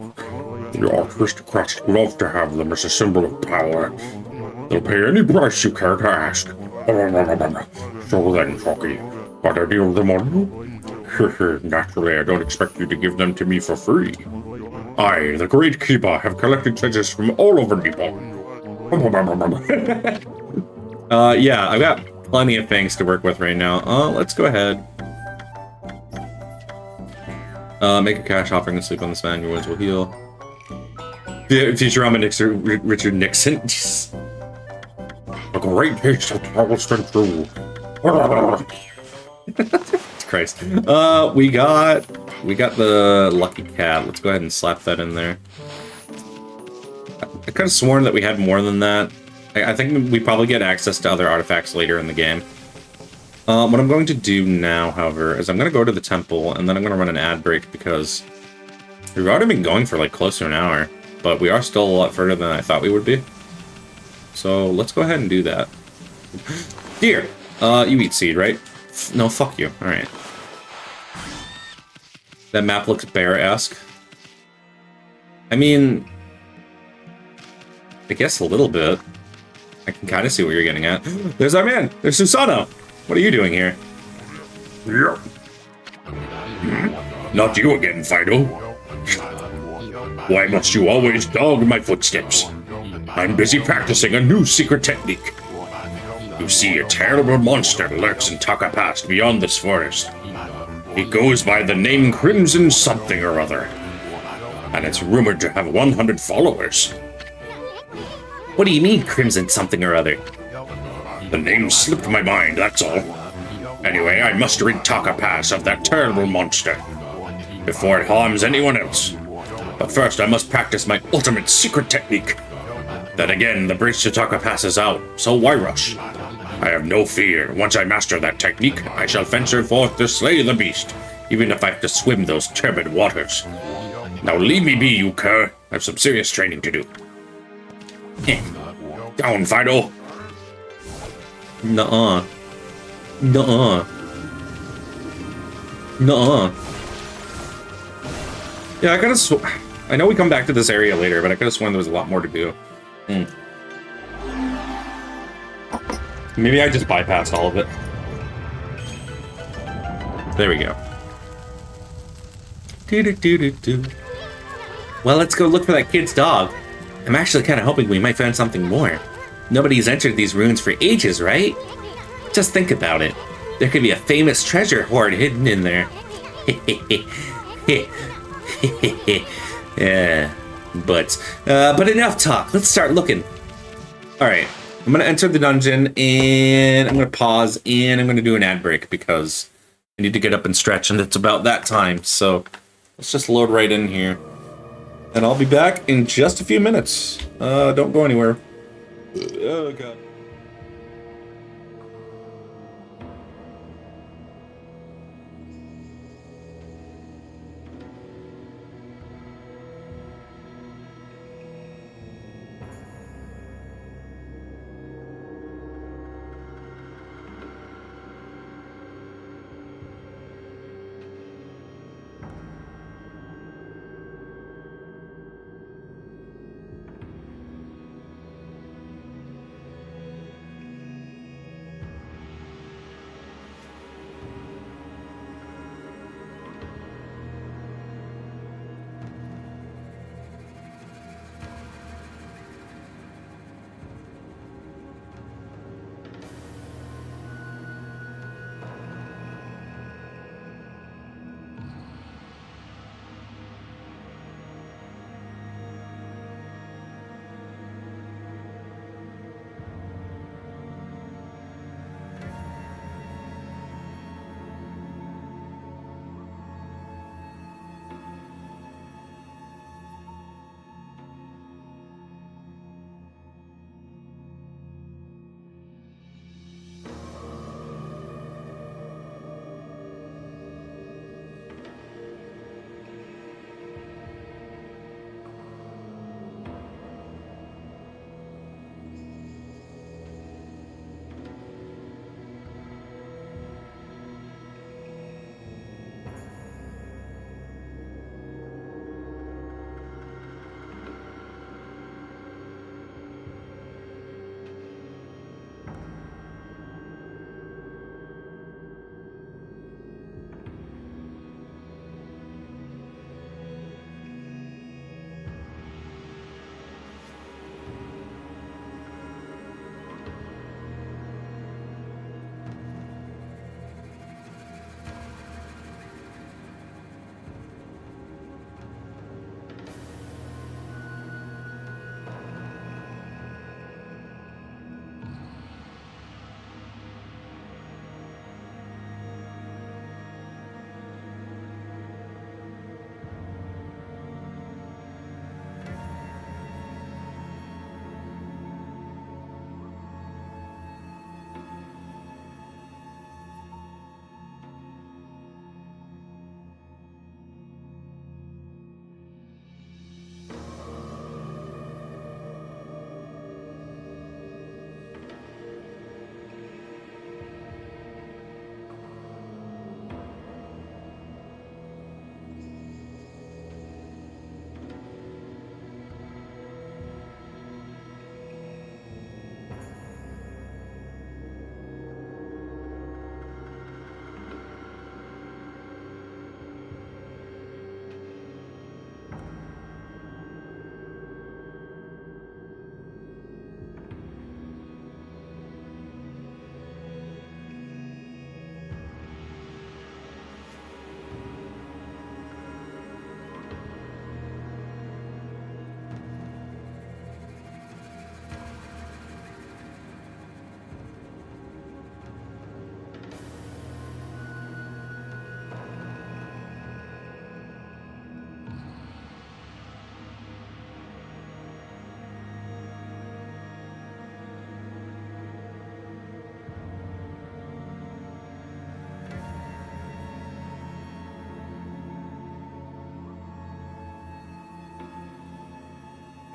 The aristocrats love to have them as a symbol of power. They'll pay any price you care to ask. So then, Cocky, got a deal with them on you? Naturally, I don't expect you to give them to me for free. I, the Great Keeper, have collected treasures from all over Nippon. Yeah, I've got plenty of things to work with right now. Let's go ahead. Make a cash offering to sleep on this man. Your wounds will heal. Futurama Richard Nixon. A great taste of Charleston too. Christ. We got the lucky cat. Let's go ahead and slap that in there. I could have sworn that we had more than that. I think we probably get access to other artifacts later in the game. What I'm going to do now, however, is I'm going to go to the temple, and then I'm going to run an ad break, because we've already been going for like close to an hour, but we are still a lot further than I thought we would be. So let's go ahead and do that. Deer! You eat seed, right? No, fuck you. Alright. That map looks bear-esque. I mean... I guess a little bit. I can kind of see what you're getting at. There's our man! There's Susano! What are you doing here? Yep. Not you again, Fido. Why must you always dog my footsteps? I'm busy practicing a new secret technique. You see, a terrible monster lurks in Taka Pass beyond this forest. He goes by the name Crimson something or other. And it's rumored to have 100 followers. What do you mean, Crimson something or other? The name slipped my mind, that's all. Anyway, I must rid Taka Pass of that terrible monster before it harms anyone else. But first, I must practice my ultimate secret technique. Then again, the bridge to Taka Pass is out, so why rush? I have no fear. Once I master that technique, I shall venture forth to slay the beast, even if I have to swim those turbid waters. Now leave me be, you cur. I have some serious training to do. Down, Fido. Nuh-uh. Nuh-uh. Nuh-uh. Yeah, I could've I know we come back to this area later, but I could've sworn there was a lot more to do. Maybe I just bypassed all of it. There we go. Do-do-do-do-do. Well, let's go look for that kid's dog. I'm actually kind of hoping we might find something more. Nobody's entered these ruins for ages, right? Just think about it. There could be a famous treasure hoard hidden in there. Yeah, but enough talk. Let's start looking. All right, I'm gonna enter the dungeon, and I'm gonna pause, and I'm gonna do an ad break because I need to get up and stretch, and it's about that time. So let's just load right in here, and I'll be back in just a few minutes. Don't go anywhere. Oh god.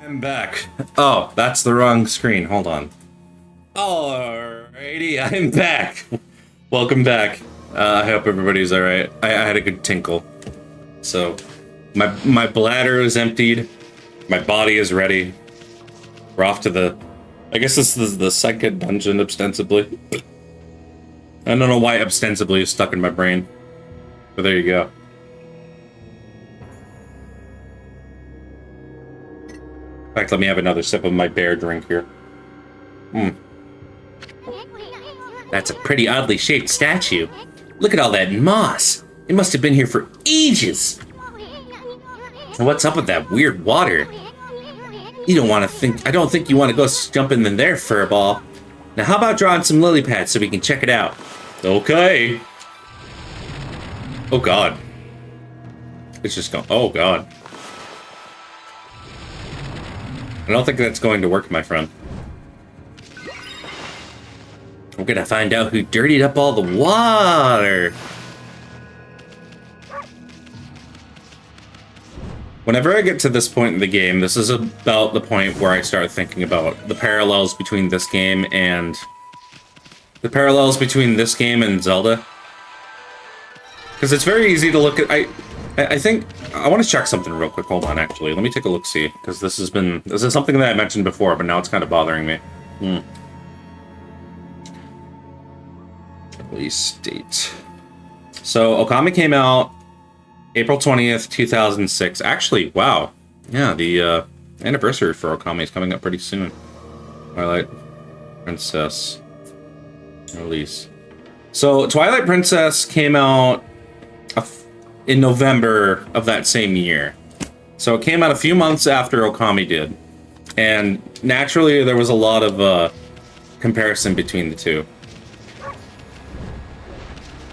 I'm back. Oh, that's the wrong screen. Hold on. Alrighty, I'm back. Welcome back. I hope everybody's alright. I had a good tinkle. So, my bladder is emptied. My body is ready. We're off to the... I guess this is the second dungeon, ostensibly. I don't know why ostensibly is stuck in my brain. But there you go. In fact, let me have another sip of my bear drink here. That's a pretty oddly shaped statue. Look at all that moss. It must have been here for ages. And what's up with that weird water? You don't want to think... I don't think you want to go jumping in there, furball. Now, how about drawing some lily pads so we can check it out? Okay. Oh, God. It's just going... Oh, God. I don't think that's going to work, my friend. We're gonna find out who dirtied up all the water. Whenever I get to this point in the game, this is about the point where I start thinking about the parallels between this game and... Zelda. Because it's very easy to look at... I think... I want to check something real quick. Hold on, actually. Let me take a look-see. Because this is something that I mentioned before, but now it's kind of bothering me. Release date. So, OKAMI came out April 20th, 2006. Actually, wow. Yeah, the anniversary for OKAMI is coming up pretty soon. Twilight Princess release. So, Twilight Princess came out in November of that same year. So, it came out a few months after OKAMI did. And naturally, there was a lot of comparison between the two.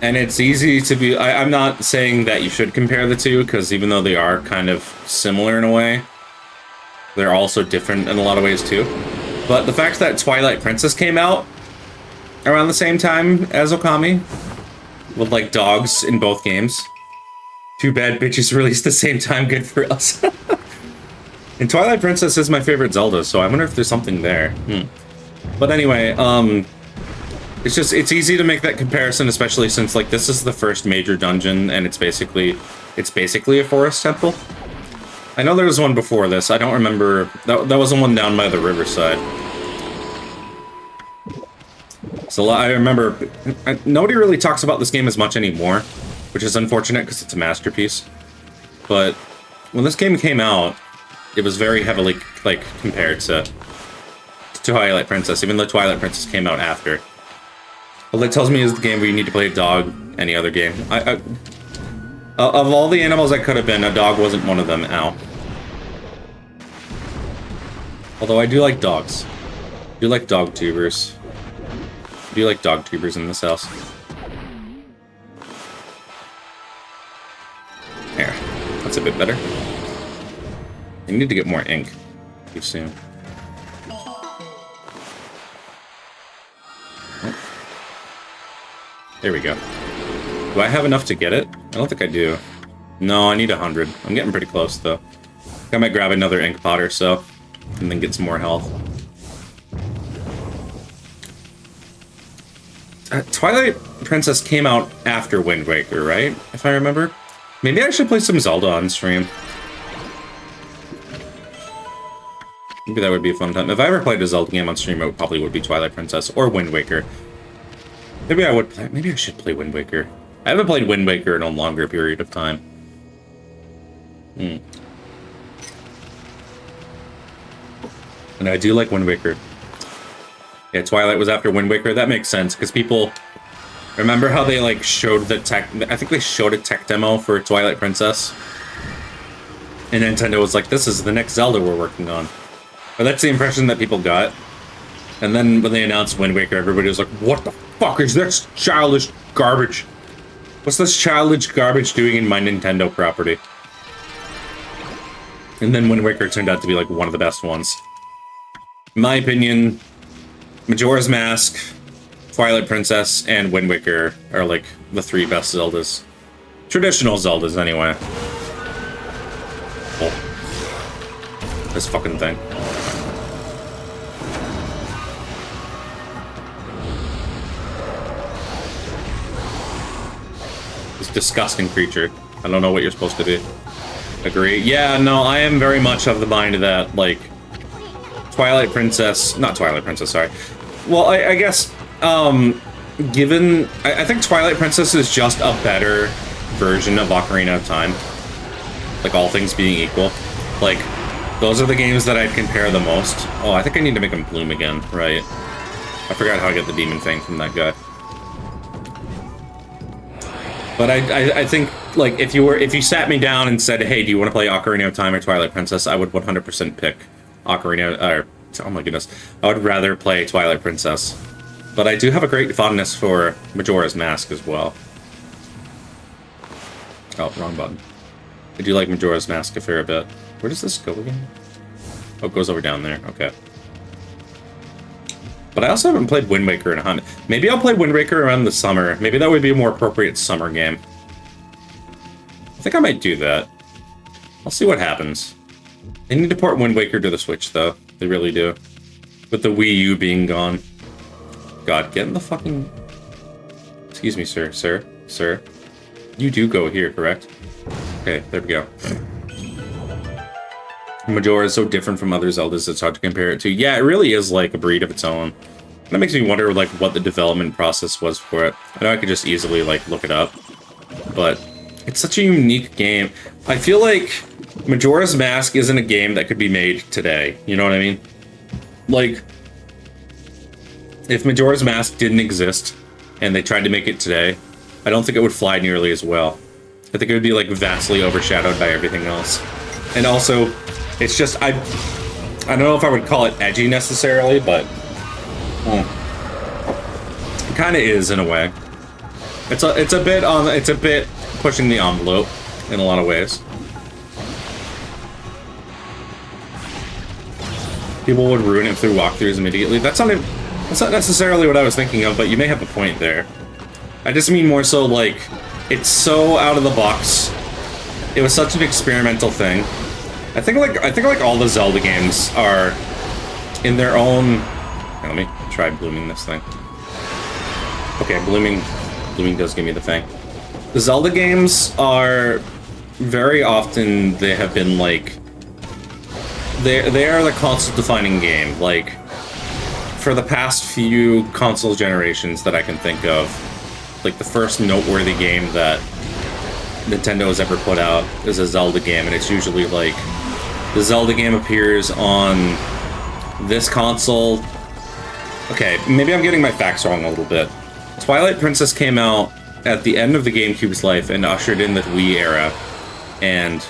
And it's easy to be... I'm not saying that you should compare the two, because even though they are kind of similar in a way, they're also different in a lot of ways too. But the fact that Twilight Princess came out around the same time as OKAMI, with like dogs in both games. Too bad bitches released the same time, good for us. And Twilight Princess is my favorite Zelda, so I wonder if there's something there. But anyway, it's easy to make that comparison, especially since like this is the first major dungeon and it's basically a forest temple. I know there was one before this. I don't remember. That was the one down by the riverside. So I remember nobody really talks about this game as much anymore, which is unfortunate because it's a masterpiece. But when this game came out, it was very heavily like compared to Twilight Princess, even though Twilight Princess came out after. Well, that tells me is the game where you need to play a dog, any other game. Of all the animals I could have been, a dog wasn't one of them, ow. Although I do like dogs. I do like dog tubers. I do like dog tubers in this house. There. That's a bit better. I need to get more ink. Too soon. There we go. Do I have enough to get it? I don't think I do. No, I need 100. I'm getting pretty close, though. I might grab another ink pot or so, and then get some more health. Twilight Princess came out after Wind Waker, right? If I remember. Maybe I should play some Zelda on stream. Maybe that would be a fun time. If I ever played a Zelda game on stream, it probably would be Twilight Princess or Wind Waker. Maybe I would play. Maybe I should play Wind Waker. I haven't played Wind Waker in a longer period of time. And I do like Wind Waker. Yeah, Twilight was after Wind Waker. That makes sense because people remember how they like showed the tech. I think they showed a tech demo for Twilight Princess, and Nintendo was like, "This is the next Zelda we're working on." But that's the impression that people got. And then when they announced Wind Waker, everybody was like, "What the fuck is this childish garbage? What's this childish garbage doing in my Nintendo property?" And then Wind Waker turned out to be like one of the best ones. In my opinion, Majora's Mask, Twilight Princess, and Wind Waker are like the three best Zeldas. Traditional Zeldas, anyway. Oh. this fucking thing. This disgusting creature. I don't know what you're supposed to do. Agree? Yeah, no, I am very much of the mind that, like, Twilight Princess... Not Twilight Princess, sorry. Well, I guess, given... I think Twilight Princess is just a better version of Ocarina of Time. Like, all things being equal. Like, those are the games that I'd compare the most. Oh, I think I need to make him bloom again, right? I forgot how I get the demon thing from that guy. But I think, like, if you sat me down and said, hey, do you want to play Ocarina of Time or Twilight Princess, I would 100% pick Ocarina, or, oh my goodness, I would rather play Twilight Princess. But I do have a great fondness for Majora's Mask as well. Oh, wrong button. I do like Majora's Mask a fair bit. Where does this go again? Oh, it goes over down there, okay. But I also haven't played Wind Waker in a hunt. Maybe I'll play Wind Waker around the summer. Maybe that would be a more appropriate summer game. I think I might do that. I'll see what happens. They need to port Wind Waker to the Switch, though. They really do. With the Wii U being gone. God, get in the fucking... Excuse me, sir. Sir. You do go here, correct? Okay, there we go. Majora is so different from other Zeldas, it's hard to compare it to. Yeah, it really is like a breed of its own. That makes me wonder, like, what the development process was for it. I know I could just easily, like, look it up. But it's such a unique game. I feel like Majora's Mask isn't a game that could be made today. You know what I mean? Like, if Majora's Mask didn't exist and they tried to make it today, I don't think it would fly nearly as well. I think it would be, like, vastly overshadowed by everything else. And also, it's just, I don't know if I would call it edgy necessarily, but it kind of is in a way. It's a bit pushing the envelope in a lot of ways. People would ruin it through walkthroughs immediately. That's not necessarily what I was thinking of, but you may have a point there. I just mean more so like, it's so out of the box. It was such an experimental thing. I think like all the Zelda games are in their own... Let me try blooming this thing. Okay, blooming does give me the thing. The Zelda games are very often, they have been like... They are the console-defining game. Like, for the past few console generations that I can think of, like the first noteworthy game that Nintendo has ever put out is a Zelda game, and it's usually like the Zelda game appears on this console. Okay, maybe I'm getting my facts wrong a little bit. Twilight Princess came out at the end of the GameCube's life and ushered in the Wii era, and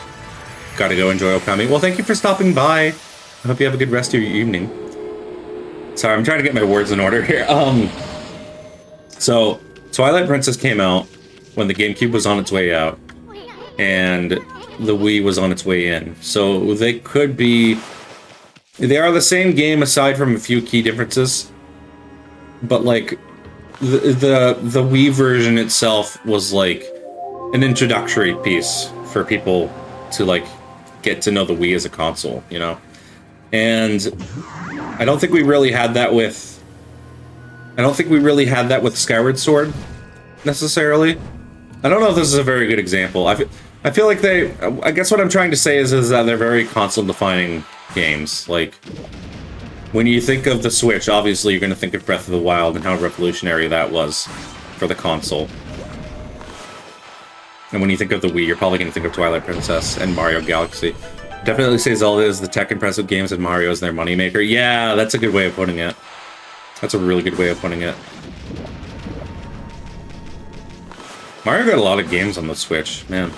gotta go enjoy Okami. Well, thank you for stopping by. I hope you have a good rest of your evening. Sorry, I'm trying to get my words in order here. So Twilight Princess came out when the GameCube was on its way out, and the Wii was on its way in. So they could be... They are the same game aside from a few key differences, but like the Wii version itself was like an introductory piece for people to like get to know the Wii as a console, you know? And I don't think we really had that with... Skyward Sword, necessarily. I don't know if this is a very good example. I feel like they... I guess what I'm trying to say is that they're very console-defining games. Like, when you think of the Switch, obviously you're going to think of Breath of the Wild and how revolutionary that was for the console. And when you think of the Wii, you're probably going to think of Twilight Princess and Mario Galaxy. Definitely say Zelda is the tech-impressive games and Mario is their moneymaker. Yeah, that's a good way of putting it. That's a really good way of putting it. Mario got a lot of games on the Switch, man.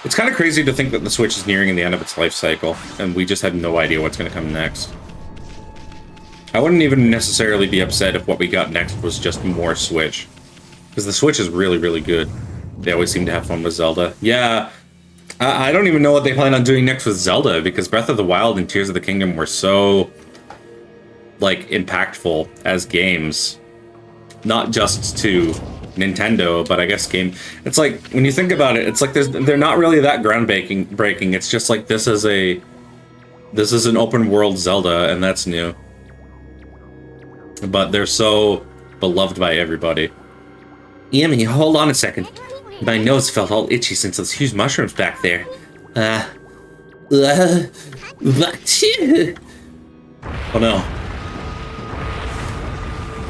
It's kind of crazy to think that the Switch is nearing the end of its life cycle, and we just have no idea what's going to come next. I wouldn't even necessarily be upset if what we got next was just more Switch. Because the Switch is really, really good. They always seem to have fun with Zelda. Yeah, I don't even know what they plan on doing next with Zelda, because Breath of the Wild and Tears of the Kingdom were so, like, impactful as games. Not just to Nintendo, but I guess game... It's like, when you think about it, it's like they're not really that groundbreaking. It's just like this is a This is an open world Zelda, and that's new. But they're so beloved by everybody. Yummy, hold on a second. My nose felt all itchy since those huge mushrooms back there. Oh no.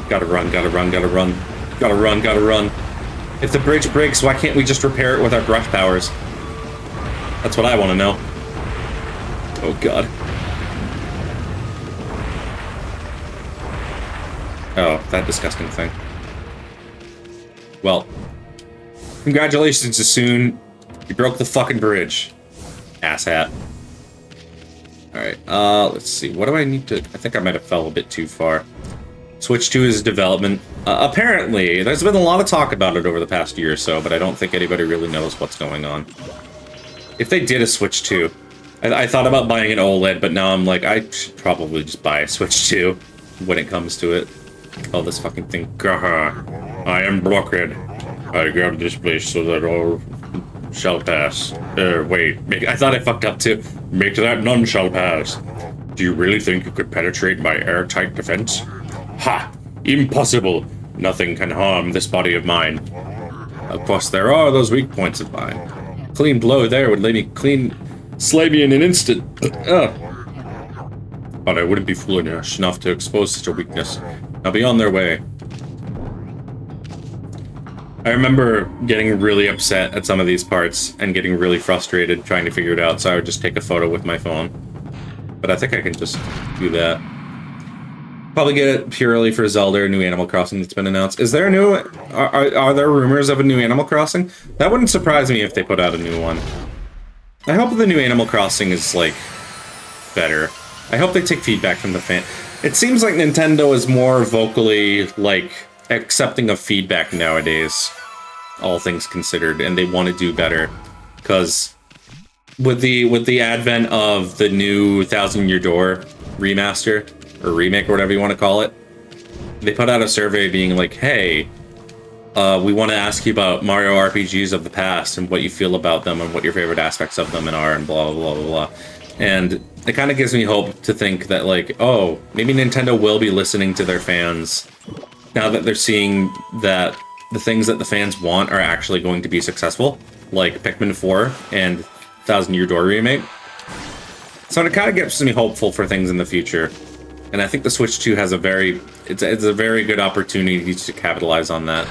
Gotta run, gotta run, gotta run. Gotta run, gotta run. If the bridge breaks, why can't we just repair it with our brush powers? That's what I want to know. Oh god. Oh, that disgusting thing. Well, congratulations, Sassoon. You broke the fucking bridge. Asshat. Alright, let's see. What do I need to... I think I might have fell a bit too far. Switch 2 is development. Apparently, there's been a lot of talk about it over the past year or so, but I don't think anybody really knows what's going on. If they did a Switch 2, I thought about buying an OLED, but now I'm like, I should probably just buy a Switch 2 when it comes to it. Oh, this fucking thing. Gaha. I am Blockhead. I grabbed this place so that all shall pass. Wait. I thought I fucked up too. Make that none shall pass. Do you really think you could penetrate my airtight defense? Ha! Impossible! Nothing can harm this body of mine. Of course, there are those weak points of mine. Clean blow there would let me slay me in an instant. But I wouldn't be foolish enough to expose such a weakness. Now be on their way. I remember getting really upset at some of these parts and getting really frustrated trying to figure it out, so I would just take a photo with my phone. But I think I can just do that. Probably get it purely for Zelda, a new Animal Crossing that's been announced. Is there a new... Are there rumors of a new Animal Crossing? That wouldn't surprise me if they put out a new one. I hope the new Animal Crossing is, like, better. I hope they take feedback from the fan. It seems like Nintendo is more vocally, like, accepting of feedback nowadays, all things considered, and they want to do better. Because with the advent of the new Thousand Year Door remaster, or remake, or whatever you want to call it, they put out a survey being like, hey, we want to ask you about Mario RPGs of the past and what you feel about them and what your favorite aspects of them are and blah, blah, blah, blah. And it kind of gives me hope to think that, like, oh, maybe Nintendo will be listening to their fans now that they're seeing that the things that the fans want are actually going to be successful, like Pikmin 4 and Thousand Year Door remake. So it kind of gets me hopeful for things in the future. And I think the Switch 2 has it's a very good opportunity to capitalize on that.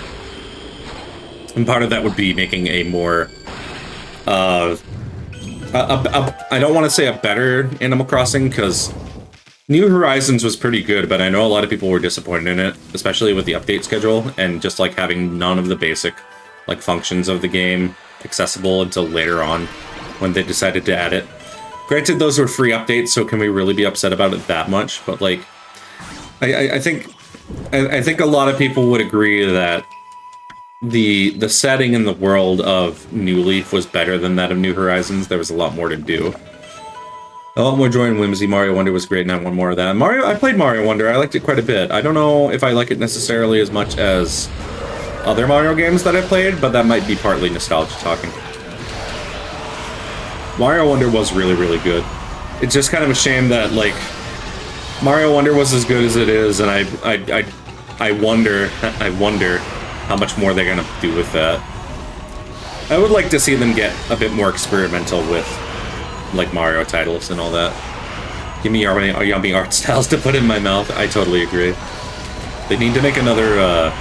And part of that would be making a more, I don't want to say a better Animal Crossing, because New Horizons was pretty good, but I know a lot of people were disappointed in it, especially with the update schedule, and just like having none of the basic like functions of the game accessible until later on when they decided to add it. Granted, those were free updates, so can we really be upset about it that much? But like, I think a lot of people would agree that the setting in the world of New Leaf was better than that of New Horizons. There was a lot more to do. A lot more joy and whimsy. Mario Wonder was great, and I want more of that. I played Mario Wonder. I liked it quite a bit. I don't know if I like it necessarily as much as other Mario games that I played, but that might be partly nostalgia talking. Mario Wonder was really, really good. It's just kind of a shame that, like, Mario Wonder was as good as it is, and I wonder how much more they're gonna do with that. I would like to see them get a bit more experimental with, like, Mario titles and all that. Give me yummy art styles to put in my mouth. I totally agree. They need to make another,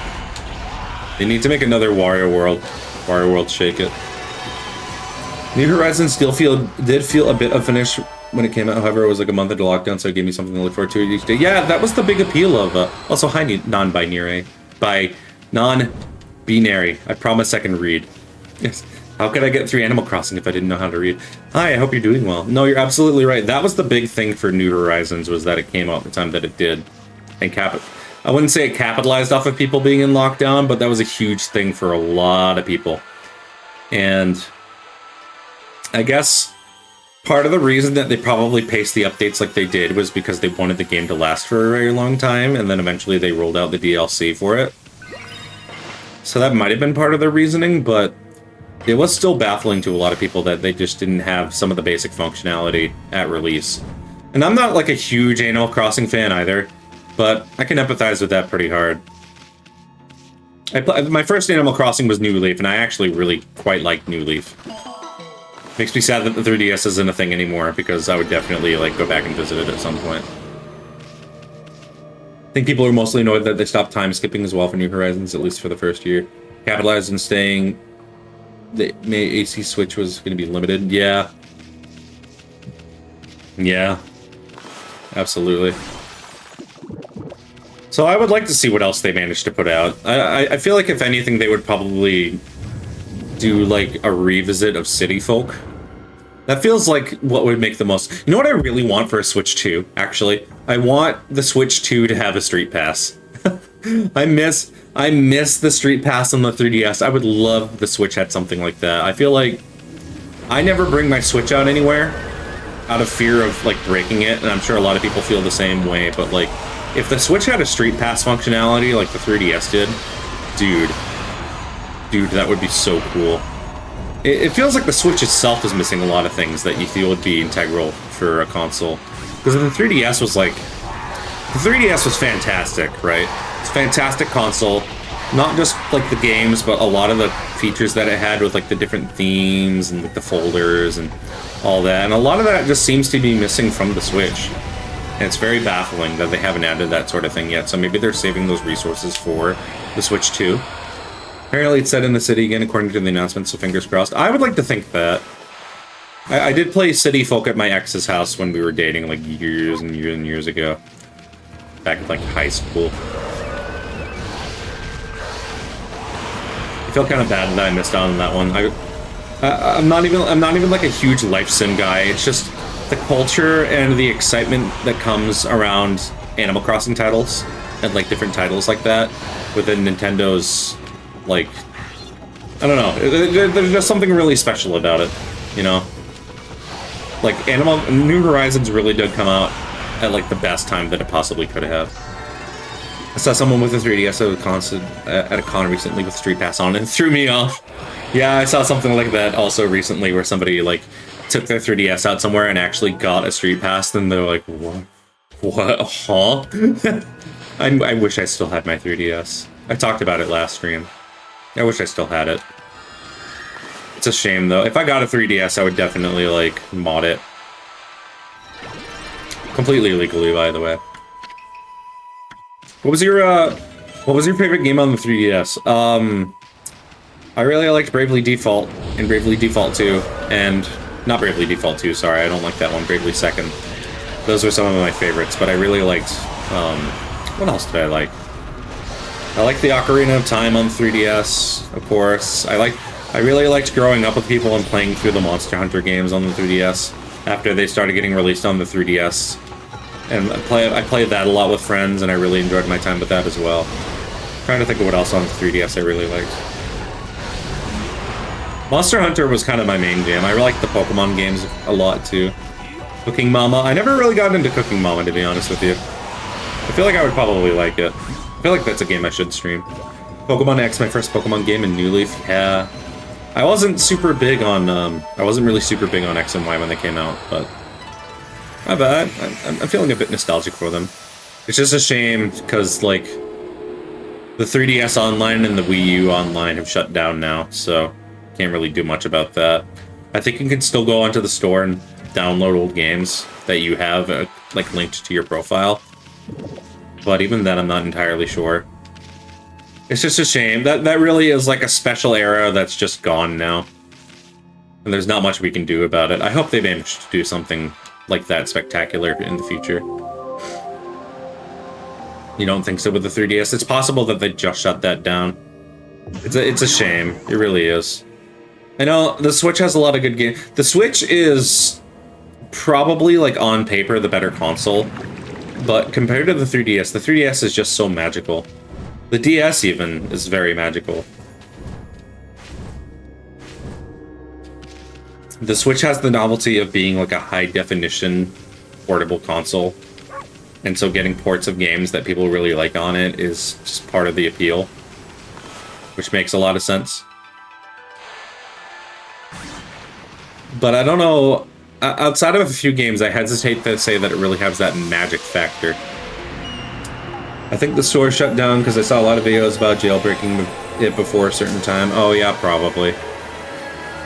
Wario World. Wario World Shake It. New Horizons did feel a bit unfinished when it came out. However, it was like a month into lockdown, so it gave me something to look forward to each day. Yeah, that was the big appeal of... also, hi, non-binary. Non-binary. I promise I can read. Yes. How could I get through Animal Crossing if I didn't know how to read? Hi, I hope you're doing well. No, you're absolutely right. That was the big thing for New Horizons, was that it came out the time that it did. And I wouldn't say it capitalized off of people being in lockdown, but that was a huge thing for a lot of people. And I guess part of the reason that they probably paced the updates like they did was because they wanted the game to last for a very long time, and then eventually they rolled out the DLC for it. So that might have been part of their reasoning, but it was still baffling to a lot of people that they just didn't have some of the basic functionality at release. And I'm not like a huge Animal Crossing fan either, but I can empathize with that pretty hard. My first Animal Crossing was New Leaf, and I actually really quite liked New Leaf. Makes me sad that the 3DS isn't a thing anymore, because I would definitely like go back and visit it at some point. I think people are mostly annoyed that they stopped time skipping as well for New Horizons, at least for the first year. Capitalized on staying... The AC Switch was going to be limited. Yeah. Yeah. Absolutely. So I would like to see what else they managed to put out. I feel like if anything, they would probably do like a revisit of City Folk. That feels like what would make the most... You know what I really want for a Switch 2, actually? I want the Switch 2 to have a Street Pass. I miss the Street Pass on the 3DS. I would love the Switch had something like that. I feel like I never bring my Switch out anywhere out of fear of like breaking it, and I'm sure a lot of people feel the same way, but like if the Switch had a Street Pass functionality like the 3DS did, dude, that would be so cool. It feels like the Switch itself is missing a lot of things that you feel would be integral for a console. Because the 3DS was like... The 3DS was fantastic, right? It's a fantastic console. Not just like the games, but a lot of the features that it had with like the different themes and like the folders and all that. And a lot of that just seems to be missing from the Switch. And it's very baffling that they haven't added that sort of thing yet. So maybe they're saving those resources for the Switch 2. Apparently it's set in the city again, according to the announcement, so fingers crossed. I would like to think that. I did play City Folk at my ex's house when we were dating, like years and years and years ago. Back in like high school. I feel kind of bad that I missed out on that one. I'm not even like a huge life sim guy. It's just the culture and the excitement that comes around Animal Crossing titles and like different titles like that within Nintendo's, like, I don't know. There's just something really special about it, you know? Like, New Horizons really did come out at like the best time that it possibly could have. I saw someone with a 3DS at a con recently with Street Pass on and it threw me off. Yeah, I saw something like that also recently where somebody like took their 3DS out somewhere and actually got a Street Pass, and they're like, what? Huh? I wish I still had my 3DS. I talked about it last stream. I wish I still had it. It's a shame though. If I got a 3DS, I would definitely like mod it. Completely legally, by the way. What was your favorite game on the 3DS? I really liked Bravely Default and Bravely Default 2, and not Bravely Default 2, sorry, I don't like that one, Bravely Second. Those were some of my favorites, but I really liked, what else did I like? I liked the Ocarina of Time on 3DS, of course. I really liked growing up with people and playing through the Monster Hunter games on the 3DS after they started getting released on the 3DS. And I played that a lot with friends, and I really enjoyed my time with that as well. I'm trying to think of what else on the 3DS I really liked. Monster Hunter was kind of my main jam. I liked the Pokemon games a lot too. Cooking Mama. I never really got into Cooking Mama, to be honest with you. I feel like I would probably like it. I feel like that's a game I should stream. Pokemon X, my first Pokemon game in New Leaf. Yeah. I wasn't really super big on X and Y when they came out, but I'm feeling a bit nostalgic for them. It's just a shame because like the 3DS Online and the Wii U Online have shut down now, so can't really do much about that. I think you can still go onto the store and download old games that you have like linked to your profile, but even then I'm not entirely sure. It's just a shame. That really is like a special era that's just gone now. And there's not much we can do about it. I hope they manage to do something like that spectacular in the future. You don't think so with the 3DS? It's possible that they just shut that down. It's a shame. It really is. I know the Switch has a lot of good games. The Switch is probably, like, on paper, the better console. But compared to the 3DS is just so magical. The DS, even, is very magical. The Switch has the novelty of being, like, a high-definition portable console. And so getting ports of games that people really like on it is just part of the appeal. Which makes a lot of sense. But I don't know outside of a few games, I hesitate to say that it really has that magic factor. I think the store shut down because I saw a lot of videos about jailbreaking it before a certain time. Oh yeah, probably.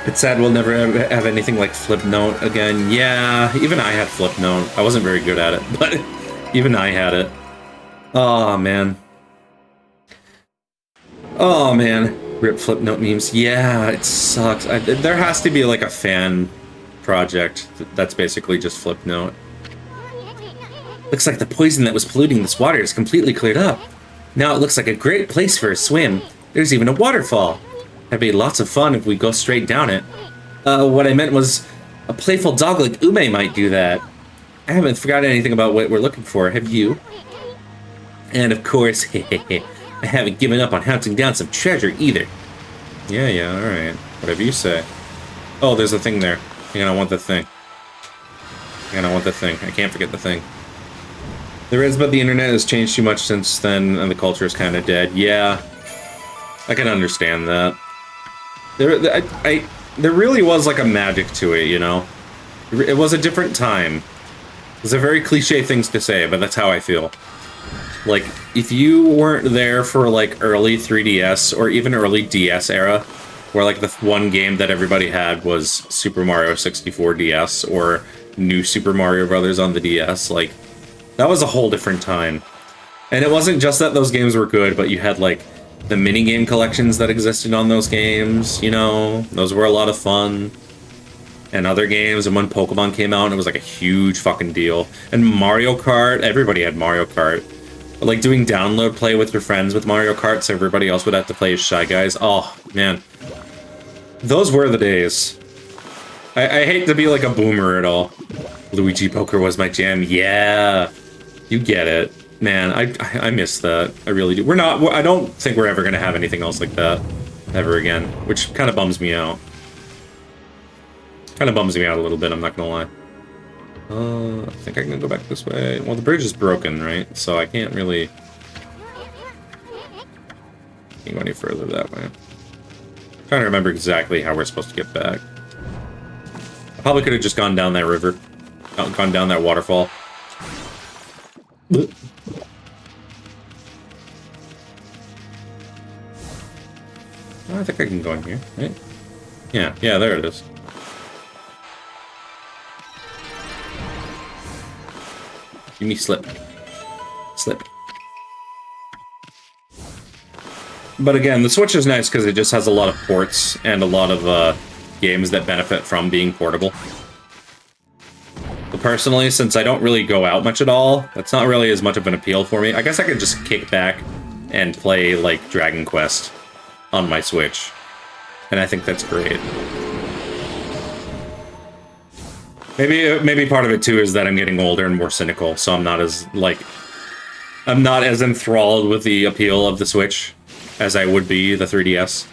It's sad we'll never have anything like Flipnote again. Yeah, even I had Flipnote. I wasn't very good at it, but even I had it. Oh man. Oh man. Rip Flipnote memes. Yeah, it sucks. There has to be like a fan project that's basically just Flipnote. Looks like the poison that was polluting this water is completely cleared up. Now it looks like a great place for a swim. There's even a waterfall. That'd be lots of fun if we go straight down it. What I meant was a playful dog like Ume might do that. I haven't forgotten anything about what we're looking for, have you? And of course, I haven't given up on hunting down some treasure either. Yeah, alright. Whatever you say. Oh, there's a thing there. You're gonna want the thing. You're gonna want the thing. I can't forget the thing. There is, but the internet has changed too much since then, and the culture is kind of dead. Yeah, I can understand that. There really was like a magic to it, you know? It was a different time. It's a very cliche things to say, but that's how I feel. Like, if you weren't there for like early 3DS or even early DS era, where like the one game that everybody had was Super Mario 64 DS or New Super Mario Brothers on the DS, like, that was a whole different time. And it wasn't just that those games were good, but you had like the minigame collections that existed on those games, you know? Those were a lot of fun. And other games, and when Pokemon came out, it was like a huge fucking deal. And Mario Kart, everybody had Mario Kart. But like doing download play with your friends with Mario Kart, so everybody else would have to play as Shy Guys. Oh, man. Those were the days. I hate to be like a boomer at all. Luigi Poker was my jam. Yeah. You get it. Man, I miss that. I really do. I don't think we're ever going to have anything else like that ever again, which kind of bums me out. Kind of bums me out a little bit, I'm not going to lie. I think I can go back this way. Well, the bridge is broken, right? So I can't really go any further that way. I'm trying to remember exactly how we're supposed to get back. I probably could have just gone down that river. Gone down that waterfall. I think I can go in here, right? Yeah, there it is. Give me slip. Slip. But again, the Switch is nice because it just has a lot of ports and a lot of games that benefit from being portable. But personally, since I don't really go out much at all, that's not really as much of an appeal for me. I guess I could just kick back and play, like, Dragon Quest on my Switch. And I think that's great. Maybe part of it, too, is that I'm getting older and more cynical, so I'm not as, like... I'm not as enthralled with the appeal of the Switch as I would be the 3DS.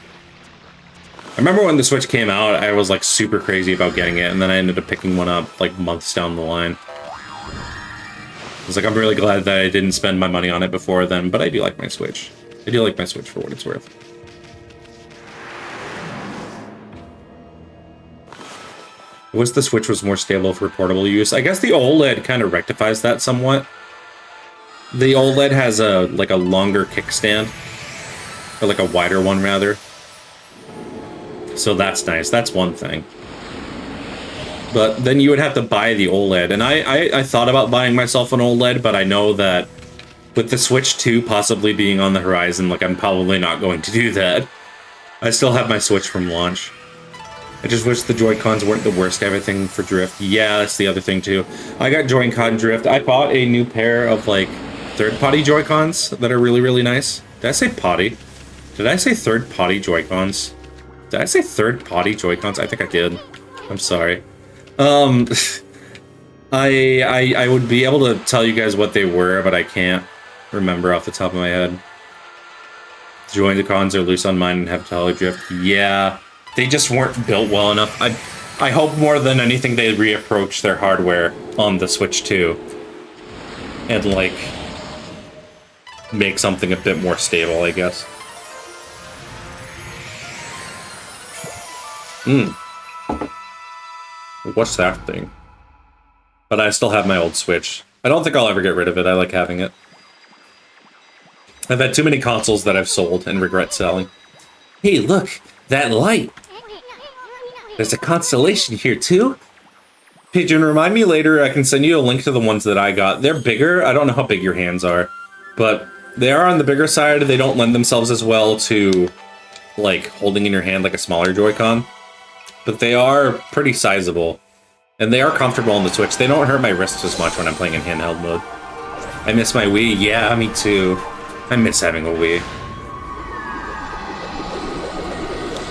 I remember when the Switch came out, I was, like, super crazy about getting it, and then I ended up picking one up, like, months down the line. I was like, I'm really glad that I didn't spend my money on it before then, but I do like my Switch. I do like my Switch for what it's worth. I wish the Switch was more stable for portable use. I guess the OLED kind of rectifies that somewhat. The OLED has a longer kickstand. Or like a wider one, rather. So that's nice. That's one thing. But then you would have to buy the OLED. And I thought about buying myself an OLED, but I know that with the Switch 2 possibly being on the horizon, like, I'm probably not going to do that. I still have my Switch from launch. I just wish the Joy-Cons weren't the worst everything for drift. Yeah, that's the other thing, too. I got Joy-Con drift. I bought a new pair of, like, third-potty Joy-Cons that are really, really nice. Did I say potty? Did I say third-potty Joy-Cons? Did I say third-potty Joy-Cons? I think I did. I'm sorry. I would be able to tell you guys what they were, but I can't remember off the top of my head. Joy-Cons are loose on mine and have tele drift. Yeah. They just weren't built well enough. I hope more than anything they reapproach their hardware on the Switch 2. And, like, make something a bit more stable, I guess. What's that thing? But I still have my old Switch. I don't think I'll ever get rid of it. I like having it. I've had too many consoles that I've sold and regret selling. Hey, look! That light! There's a constellation here, too? Pigeon, remind me later. I can send you a link to the ones that I got. They're bigger. I don't know how big your hands are. But they are on the bigger side. They don't lend themselves as well to, like, holding in your hand like a smaller Joy-Con. But they are pretty sizable. And they are comfortable on the Switch. They don't hurt my wrists as much when I'm playing in handheld mode. I miss my Wii. Yeah, me too. I miss having a Wii.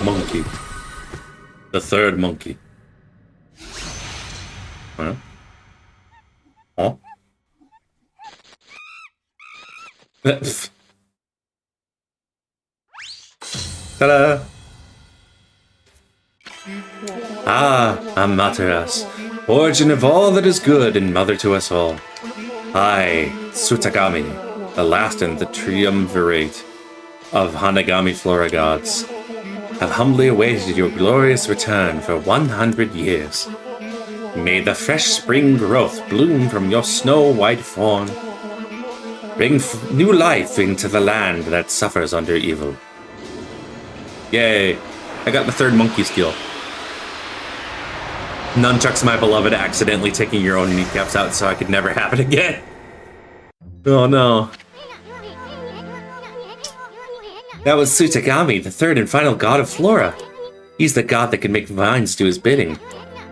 Monkey. The third monkey. Huh? Huh? Ta-da! Ah, Amaterasu, origin of all that is good and mother to us all. I, Tsutagami, the last in the triumvirate of Hanagami Flora gods, have humbly awaited your glorious return for 100 years. May the fresh spring growth bloom from your snow-white fawn. Bring new life into the land that suffers under evil. Yay, I got the third monkey skill. Nunchucks, my beloved, accidentally taking your own kneecaps out so I could never have it again. Oh no. That was Tsutagami, the third and final god of Flora. He's the god that can make vines do his bidding.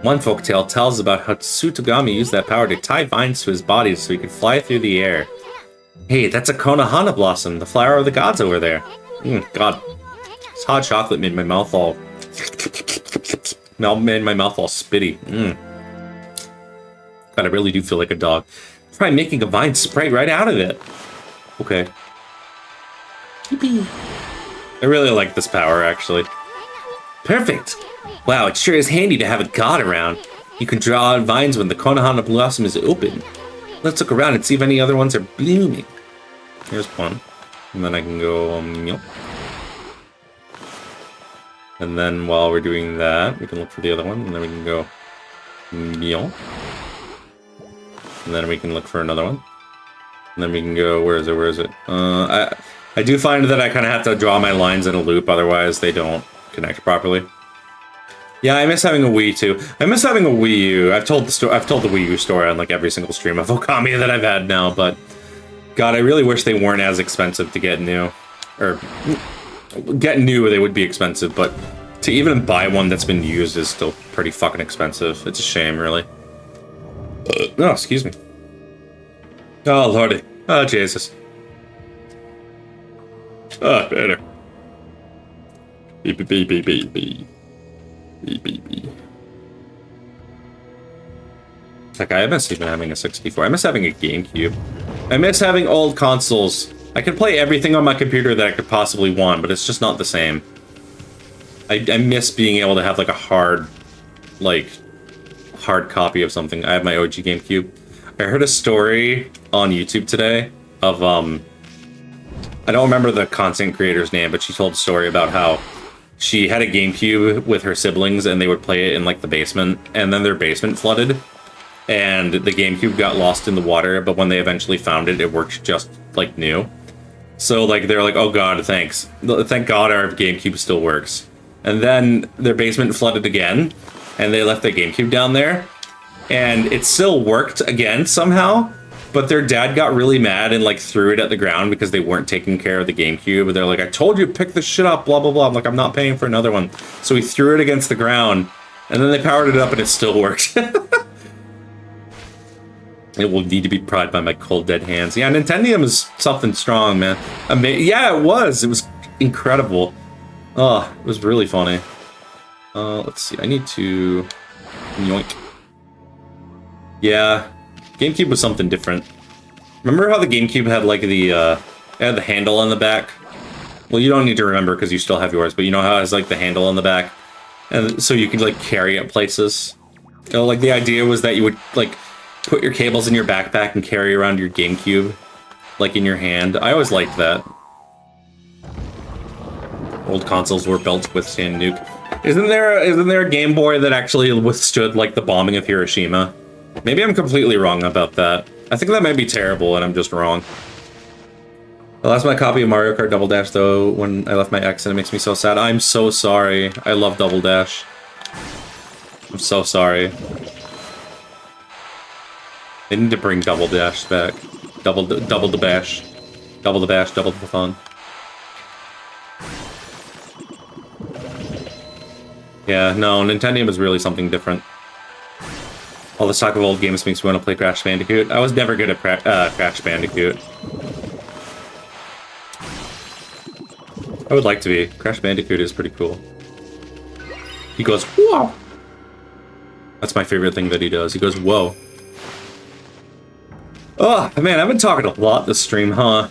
One folktale tells about how Tsutagami used that power to tie vines to his body so he could fly through the air. Hey, that's a Konohana blossom, the flower of the gods over there. God. This hot chocolate made my mouth all... made my mouth all spitty. God, I really do feel like a dog. Try making a vine spray right out of it. Okay. I really like this power, actually. Perfect! Wow, it sure is handy to have a god around. You can draw out vines when the Konohana blossom is open. Let's look around and see if any other ones are blooming. Here's one. And then I can go... And then while we're doing that, we can look for the other one, and then we can go... And then we can look for another one. And then we can go... Where is it? I do find that I kind of have to draw my lines in a loop, otherwise they don't connect properly. Yeah, I miss having a Wii too. I miss having a Wii U. I've told the Wii U story on like every single stream of OKAMI that I've had now, but God, I really wish they weren't as expensive to get new. Or get new, they would be expensive, but to even buy one that's been used is still pretty fucking expensive. It's a shame, really. Oh, excuse me. Oh, lordy. Oh, Jesus. Ah, better. Beep, beep, beep, beep, beep, beep. Beep, beep, beep. Like, I miss even having a 64. I miss having a GameCube. I miss having old consoles. I could play everything on my computer that I could possibly want, but it's just not the same. I miss being able to have, like, a hard copy of something. I have my OG GameCube. I heard a story on YouTube today of, I don't remember the content creator's name, but she told a story about how she had a GameCube with her siblings and they would play it in like the basement, and then their basement flooded and the GameCube got lost in the water, but when they eventually found it, it worked just like new. So like they're like, oh God, thanks. Thank God our GameCube still works. And then their basement flooded again and they left their GameCube down there and it still worked again somehow. But their dad got really mad and, like, threw it at the ground because they weren't taking care of the GameCube. They're like, I told you, pick this shit up, blah, blah, blah. I'm like, I'm not paying for another one. So he threw it against the ground, and then they powered it up, and it still worked. It will need to be pried by my cold, dead hands. Yeah, Nintendium is something strong, man. Yeah, it was. It was incredible. Oh, it was really funny. Let's see. I need to... Yoink. Yeah. GameCube was something different. Remember how the GameCube had like the it had the handle on the back? Well, you don't need to remember because you still have yours, but you know how it has like the handle on the back? And so you can like carry it places. You know, like the idea was that you would like put your cables in your backpack and carry around your GameCube like in your hand. I always liked that. Old consoles were built to withstand nuke. Isn't there a Game Boy that actually withstood like the bombing of Hiroshima? Maybe I'm completely wrong about that. I think that might be terrible and I'm just wrong. I lost my copy of Mario Kart Double Dash though when I left my ex and it makes me so sad. I'm so sorry. I love Double Dash. I'm so sorry. They need to bring Double Dash back. Double the bash. Double the bash, double the fun. Yeah, no, Nintendo was really something different. All this talk of old games makes me want to play Crash Bandicoot. I was never good at Crash Bandicoot. I would like to be. Crash Bandicoot is pretty cool. He goes, whoa! That's my favorite thing that he does. He goes, whoa. Oh, man, I've been talking a lot this stream, huh?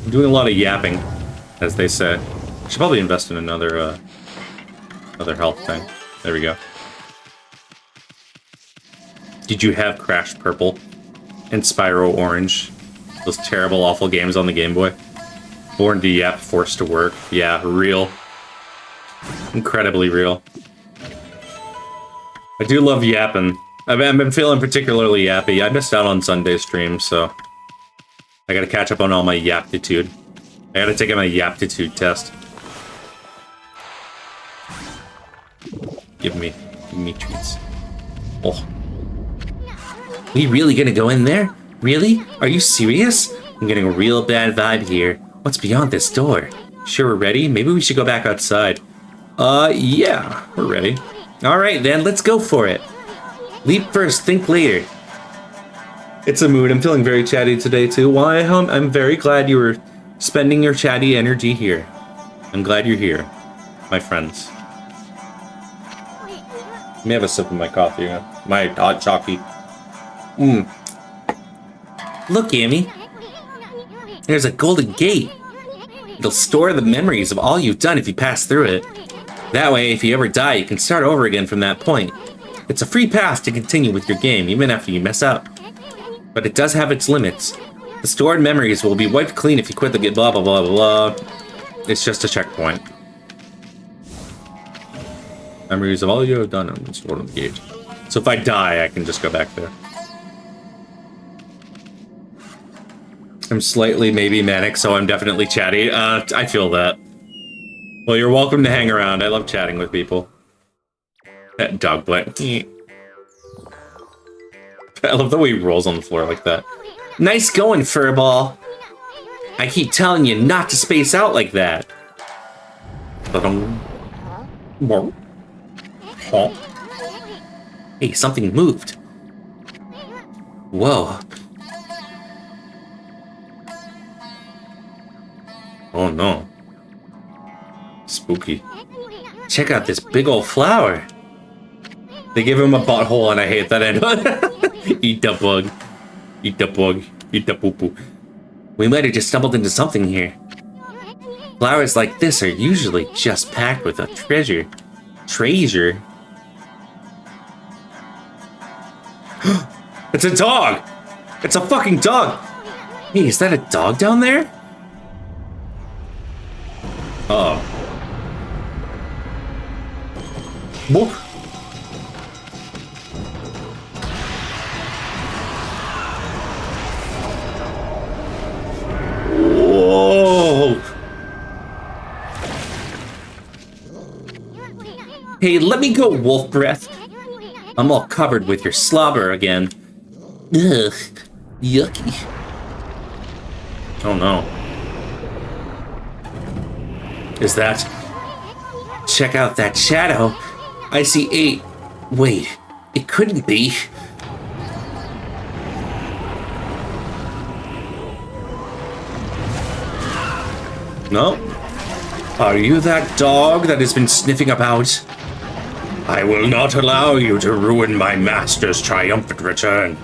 I'm doing a lot of yapping, as they say. I should probably invest in another health thing. There we go. Did you have Crash Purple and Spyro Orange? Those terrible, awful games on the Game Boy? Born to Yap, Forced to Work. Yeah, real. Incredibly real. I do love yapping. I've been feeling particularly yappy. I missed out on Sunday streams, so I gotta catch up on all my yaptitude. I gotta take my yaptitude test. Give me treats. Oh. We really gonna go in there? Really? Are you serious? I'm getting a real bad vibe here. What's beyond this door? Sure we're ready? Maybe we should go back outside. Yeah, we're ready. Alright then, let's go for it. Leap first, think later. It's a mood. I'm feeling very chatty today too. Why? I'm very glad you were spending your chatty energy here. I'm glad you're here, my friends. Let me have a sip of my coffee, my hot chocolate. Look, Amy. There's a golden gate. It'll store the memories of all you've done if you pass through it. That way, if you ever die, you can start over again from that point. It's a free pass to continue with your game, even after you mess up. But it does have its limits. The stored memories will be wiped clean if you quit the game, blah, blah, blah, blah, blah. It's just a checkpoint. Memories of all you have done and stored on the gate. So if I die, I can just go back there. I'm slightly maybe manic, so I'm definitely chatty. I feel that. Well, you're welcome to hang around. I love chatting with people. That dog blank. I love the way he rolls on the floor like that. Nice going, Furball. I keep telling you not to space out like that. Hey, something moved. Whoa. Oh no. Spooky. Check out this big old flower. They give him a butthole and I hate that end. Eat the bug. Eat the bug. Eat the poo-poo. We might have just stumbled into something here. Flowers like this are usually just packed with a treasure. Treasure? It's a dog! It's a fucking dog! Hey, is that a dog down there? Oh. Whoop. Whoa. Hey, let me go, wolf breath. I'm all covered with your slobber again. Ugh. Yucky. Oh no. Is that... Check out that shadow. I see 8. Wait, it couldn't be. No? Are you that dog that has been sniffing about? I will not allow you to ruin my master's triumphant return.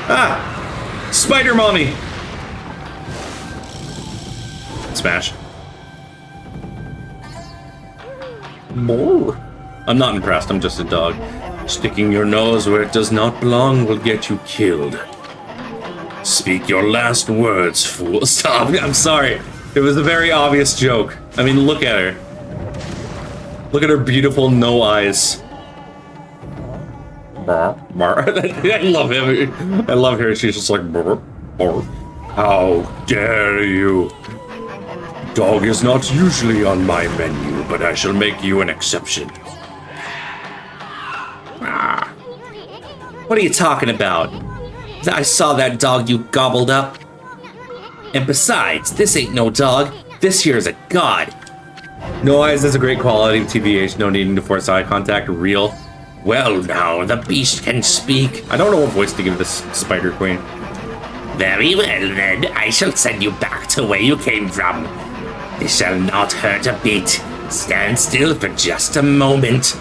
Ah! Spider Mommy! Smash. More? I'm not impressed, I'm just a dog. Sticking your nose where it does not belong will get you killed. Speak your last words, fool. Stop, I'm sorry. It was a very obvious joke. I mean, look at her. Look at her beautiful no eyes. I love him. I love her. She's just like, how dare you? Dog is not usually on my menu, but I shall make you an exception. What are you talking about? I saw that dog you gobbled up. And besides, this ain't no dog. This here is a god. No eyes is a great quality, TBH, no needing to force eye contact, real. Well now, the beast can speak. I don't know what voice to give this Spider Queen. Very well then, I shall send you back to where you came from. This shall not hurt a bit. Stand still for just a moment.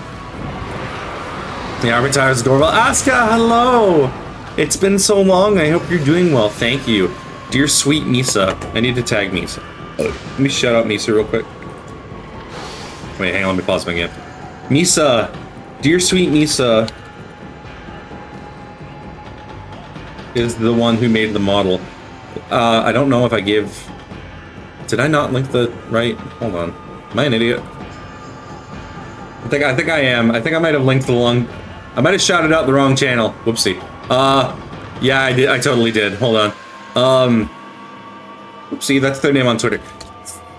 The avatar is adorable. Asuka, hello! It's been so long, I hope you're doing well, thank you. Dear sweet Misa. I need to tag Misa. Let me shout out Misa real quick. Wait, hang on, let me pause my game. Misa! Dear sweet Misa is the one who made the model. I don't know if I gave... Did I not link the right... Hold on. Am I an idiot? I think I am. I think I might have linked the wrong... I might have shouted out the wrong channel. Whoopsie. Yeah, I did. I totally did. Hold on. Whoopsie, that's their name on Twitter.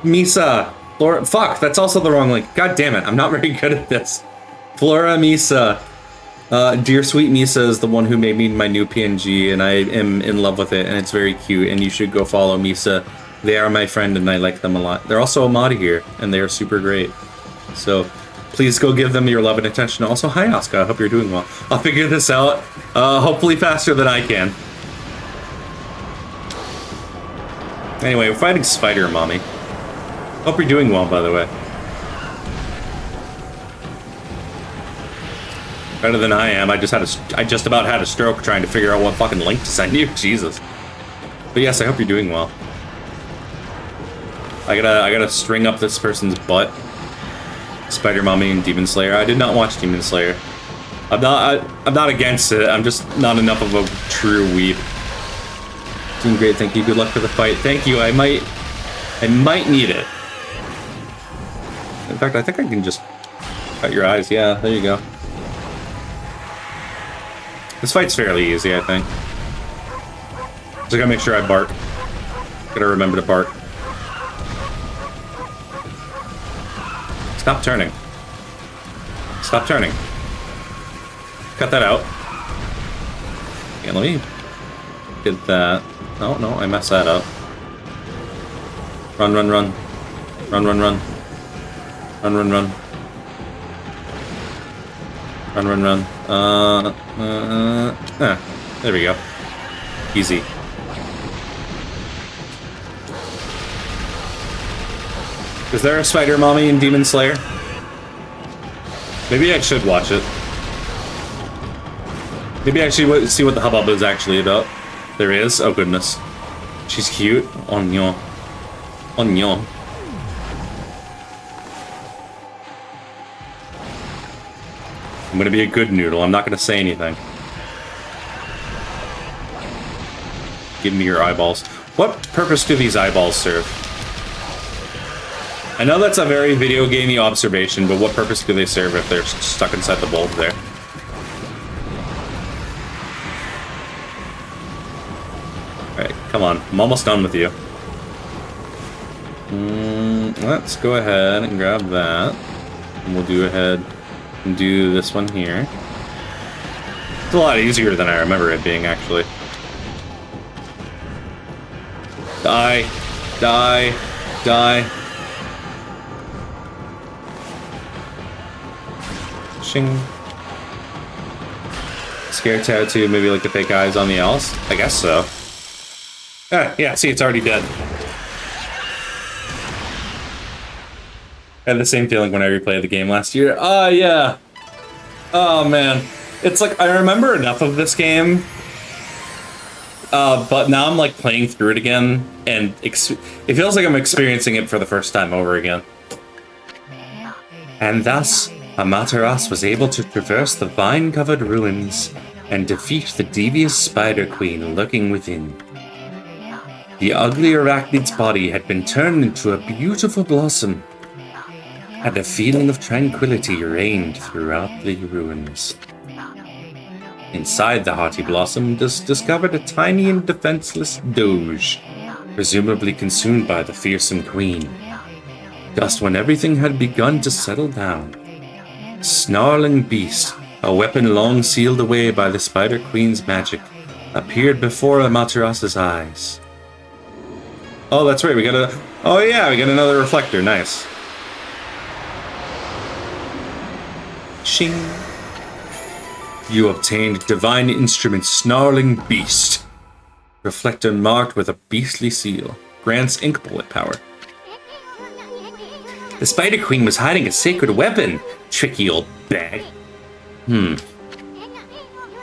Misa. Flora... Fuck, that's also the wrong link. God damn it, I'm not very good at this. Flora Misa. Dear sweet Misa is the one who made me my new PNG, and I am in love with it, and it's very cute, and you should go follow Misa. They are my friend, and I like them a lot. They're also a mod here, and they are super great. So, please go give them your love and attention. Also, hi Asuka, I hope you're doing well. I'll figure this out, hopefully faster than I can. Anyway, we're fighting Spider Mommy. Hope you're doing well, by the way. Better than I am. I just about had a stroke trying to figure out what fucking link to send you. Jesus. But yes, I hope you're doing well. I gotta string up this person's butt. Spider Mommy and Demon Slayer. I did not watch Demon Slayer. I'm not against it. I'm just not enough of a true weeb. Doing great, thank you. Good luck for the fight. Thank you. I might need it. In fact, I think I can just cut your eyes. Yeah, there you go. This fight's fairly easy, I think. Just gotta make sure I bark. Gotta remember to bark. Stop turning. Stop turning. Cut that out. Yeah, let me get that. No, no, I messed that up. Run, run, run. Run, run, run. Run, run, run. Run, run, run. There we go. Easy. Is there a Spider Mommy in Demon Slayer? Maybe I should watch it. Maybe I should see what the hubbub is actually about. There is? Oh goodness. She's cute. Oh no. Oh no. I'm gonna be a good noodle. I'm not gonna say anything. Give me your eyeballs. What purpose do these eyeballs serve? I know that's a very video gamey observation, but what purpose do they serve if they're stuck inside the bulb there? Alright, come on. I'm almost done with you. Let's go ahead and grab that. And we'll do ahead and do this one here. It's a lot easier than I remember it being, actually. Die. Die. Die. Shing. Scare tattoo, maybe like the fake eyes on the else? I guess so. Ah, yeah, see, it's already dead. I had the same feeling when I replayed the game last year. Oh, yeah. Oh, man. It's like, I remember enough of this game, but now I'm like playing through it again, and it feels like I'm experiencing it for the first time over again. And thus, Amaterasu was able to traverse the vine-covered ruins and defeat the devious Spider Queen lurking within. The ugly arachnide's body had been turned into a beautiful blossom, and a feeling of tranquility reigned throughout the ruins. Inside the haughty blossom discovered a tiny and defenseless doge, presumably consumed by the fearsome queen. Just when everything had begun to settle down, snarling beast, a weapon long sealed away by the Spider Queen's magic, appeared before Amateras's eyes. Oh, that's right, we got a... Oh yeah, we got another reflector, nice. Shing. You obtained Divine Instrument Snarling Beast. Reflector marked with a beastly seal. Grants ink bullet power. The Spider Queen was hiding a sacred weapon. Tricky old bag.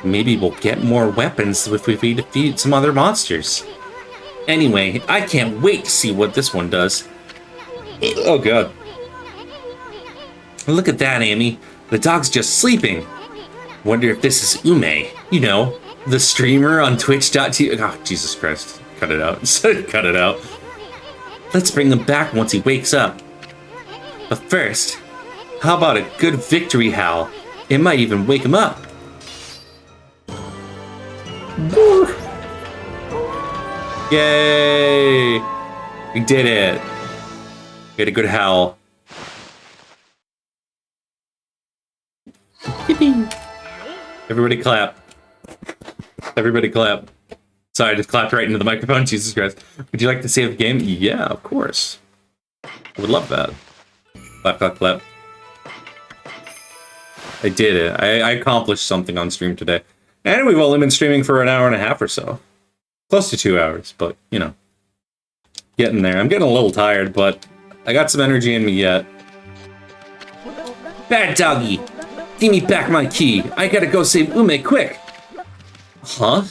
Maybe we'll get more weapons if we defeat some other monsters. Anyway, I can't wait to see what this one does. Oh god. Look at that, Amy. The dog's just sleeping. Wonder if this is Ume. You know, the streamer on Twitch.tv. Oh, Jesus Christ. Cut it out. Cut it out. Let's bring him back once he wakes up. But first, how about a good victory howl? It might even wake him up. Yay! We did it. We had a good howl. Yippee! Everybody clap. Everybody clap. Sorry, I just clapped right into the microphone. Jesus Christ. Would you like to save the game? Yeah, of course. I would love that. Clap, clap, clap. I did it. I accomplished something on stream today. And we've only been streaming for an hour and a half or so. Close to 2 hours, but, you know. Getting there. I'm getting a little tired, but I got some energy in me yet. Bad doggy! Give me back my key. I gotta go save Ume quick. Huh?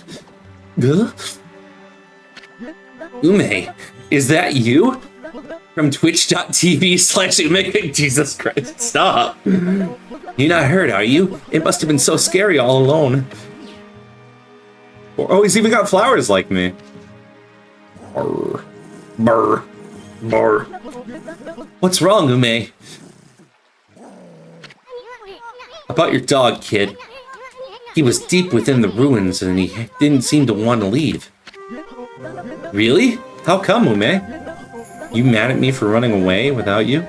Ume, is that you? From twitch.tv/Ume. Jesus Christ, stop. You're not hurt, are you? It must have been so scary all alone. Oh, he's even got flowers like me. Brr. Brr. Brr. What's wrong, Ume? About your dog, kid. He was deep within the ruins and he didn't seem to want to leave. Really? How come, Ume? You mad at me for running away without you?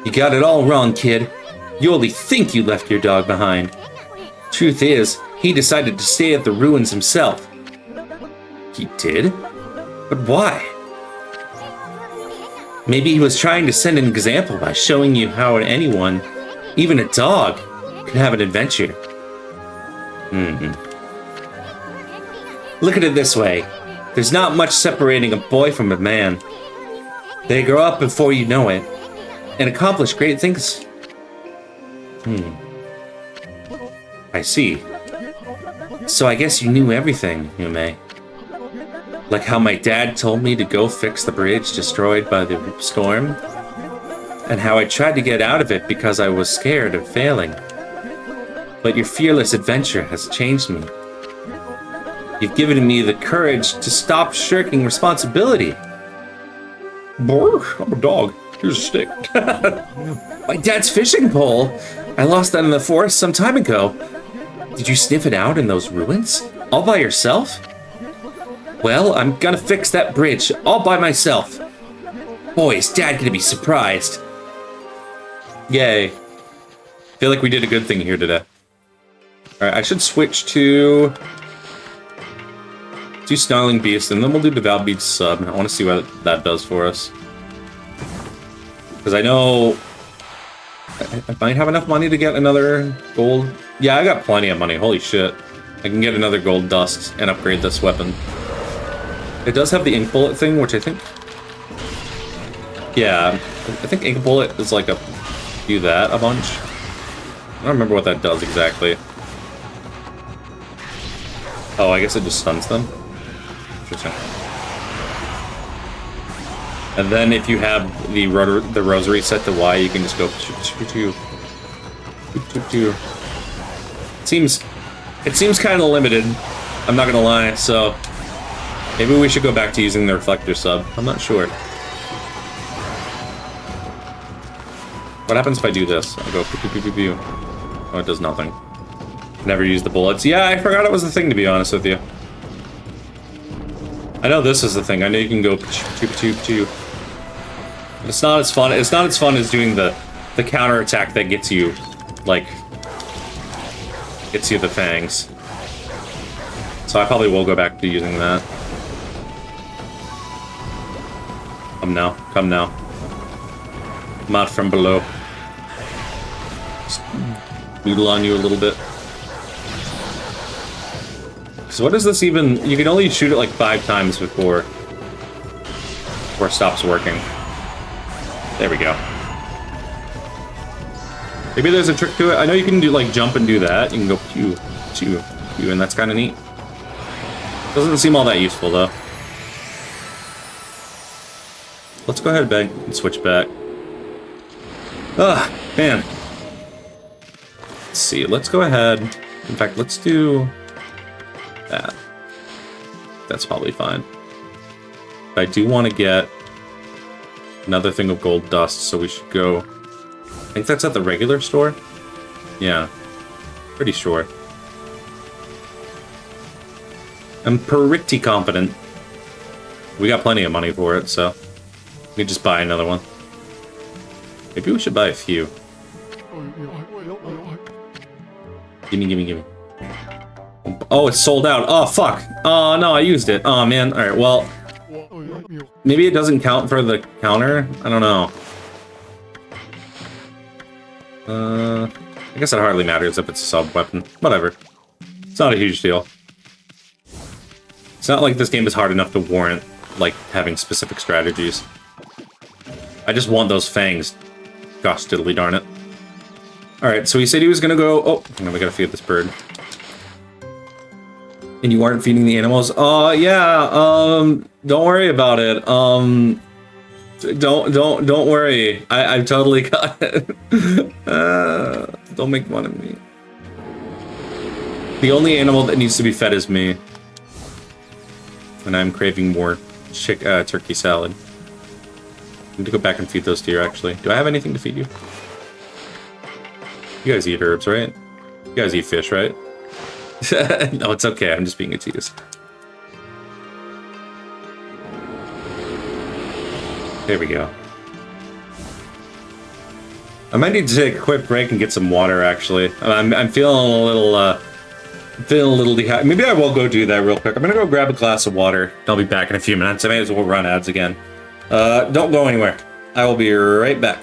You got it all wrong, kid. You only think you left your dog behind. Truth is, he decided to stay at the ruins himself. He did? But why? Maybe he was trying to send an example by showing you how anyone, even a dog, can have an adventure. Look at it this way. There's not much separating a boy from a man. They grow up before you know it, and accomplish great things. I see. So I guess you knew everything, Yume. Like how my dad told me to go fix the bridge destroyed by the storm, and how I tried to get out of it because I was scared of failing. But your fearless adventure has changed me. You've given me the courage to stop shirking responsibility. Brr, I'm a dog. Here's a stick. My dad's fishing pole. I lost that in the forest some time ago. Did you sniff it out in those ruins? All by yourself? Well, I'm gonna fix that bridge all by myself. Boy, is Dad gonna be surprised. Yay. Feel like we did a good thing here today. Alright, I should switch to Snarling Beast, and then we'll do Devout Beast Sub. I want to see what that does for us. Because I know I might have enough money to get another gold. Yeah, I got plenty of money. Holy shit. I can get another gold dust and upgrade this weapon. It does have the ink bullet thing, which I think... Yeah, I think ink bullet is like a... Do that a bunch. I don't remember what that does exactly. Oh, I guess it just stuns them. Interesting. And then if you have the rosary set to Y, you can just go... It seems kind of limited. I'm not gonna lie, so... Maybe we should go back to using the reflector sub. I'm not sure. What happens if I do this? I go pew pew pew pew pew. Oh, it does nothing. Never use the bullets. Yeah, I forgot it was a thing, to be honest with you. I know this is the thing. I know you can go pew pew pew. It's not as fun. It's not as fun as doing the counter attack that gets you, like, gets you the fangs. So I probably will go back to using that. Come now. Come now. Come out from below. Just noodle on you a little bit. So what is this even? You can only shoot it like 5 times before it stops working. There we go. Maybe there's a trick to it. I know you can do like jump and do that. You can go pew, pew, pew, and that's kind of neat. Doesn't seem all that useful though. Let's go ahead and switch back. Ah, man. Let's see. Let's go ahead. In fact, let's do that. That's probably fine. But I do want to get another thing of gold dust, so we should go. I think that's at the regular store. Yeah, pretty sure. I'm pretty confident. We got plenty of money for it, so we can just buy another one. Maybe we should buy a few. Gimme, gimme, gimme. Oh, it's sold out. Oh, fuck. Oh, no, I used it. Oh, man. Alright, well, maybe it doesn't count for the counter? I don't know. I guess it hardly matters if it's a sub-weapon. Whatever. It's not a huge deal. It's not like this game is hard enough to warrant, like, having specific strategies. I just want those fangs. Gosh, diddly darn it. Alright, so he said he was gonna go... Oh, hang on, we gotta feed this bird. And you aren't feeding the animals? Yeah, don't worry about it. Don't worry. I've totally got it. Don't make fun of me. The only animal that needs to be fed is me. And I'm craving more turkey salad. I need to go back and feed those deer, actually. Do I have anything to feed you? You guys eat herbs, right? You guys eat fish, right? No, it's okay. I'm just being a tease. There we go. I might need to take a quick break and get some water, actually. I'm feeling a little dehydrated. Maybe I will go do that real quick. I'm gonna go grab a glass of water. I'll be back in a few minutes. I may as well run ads again. Don't go anywhere. I will be right back.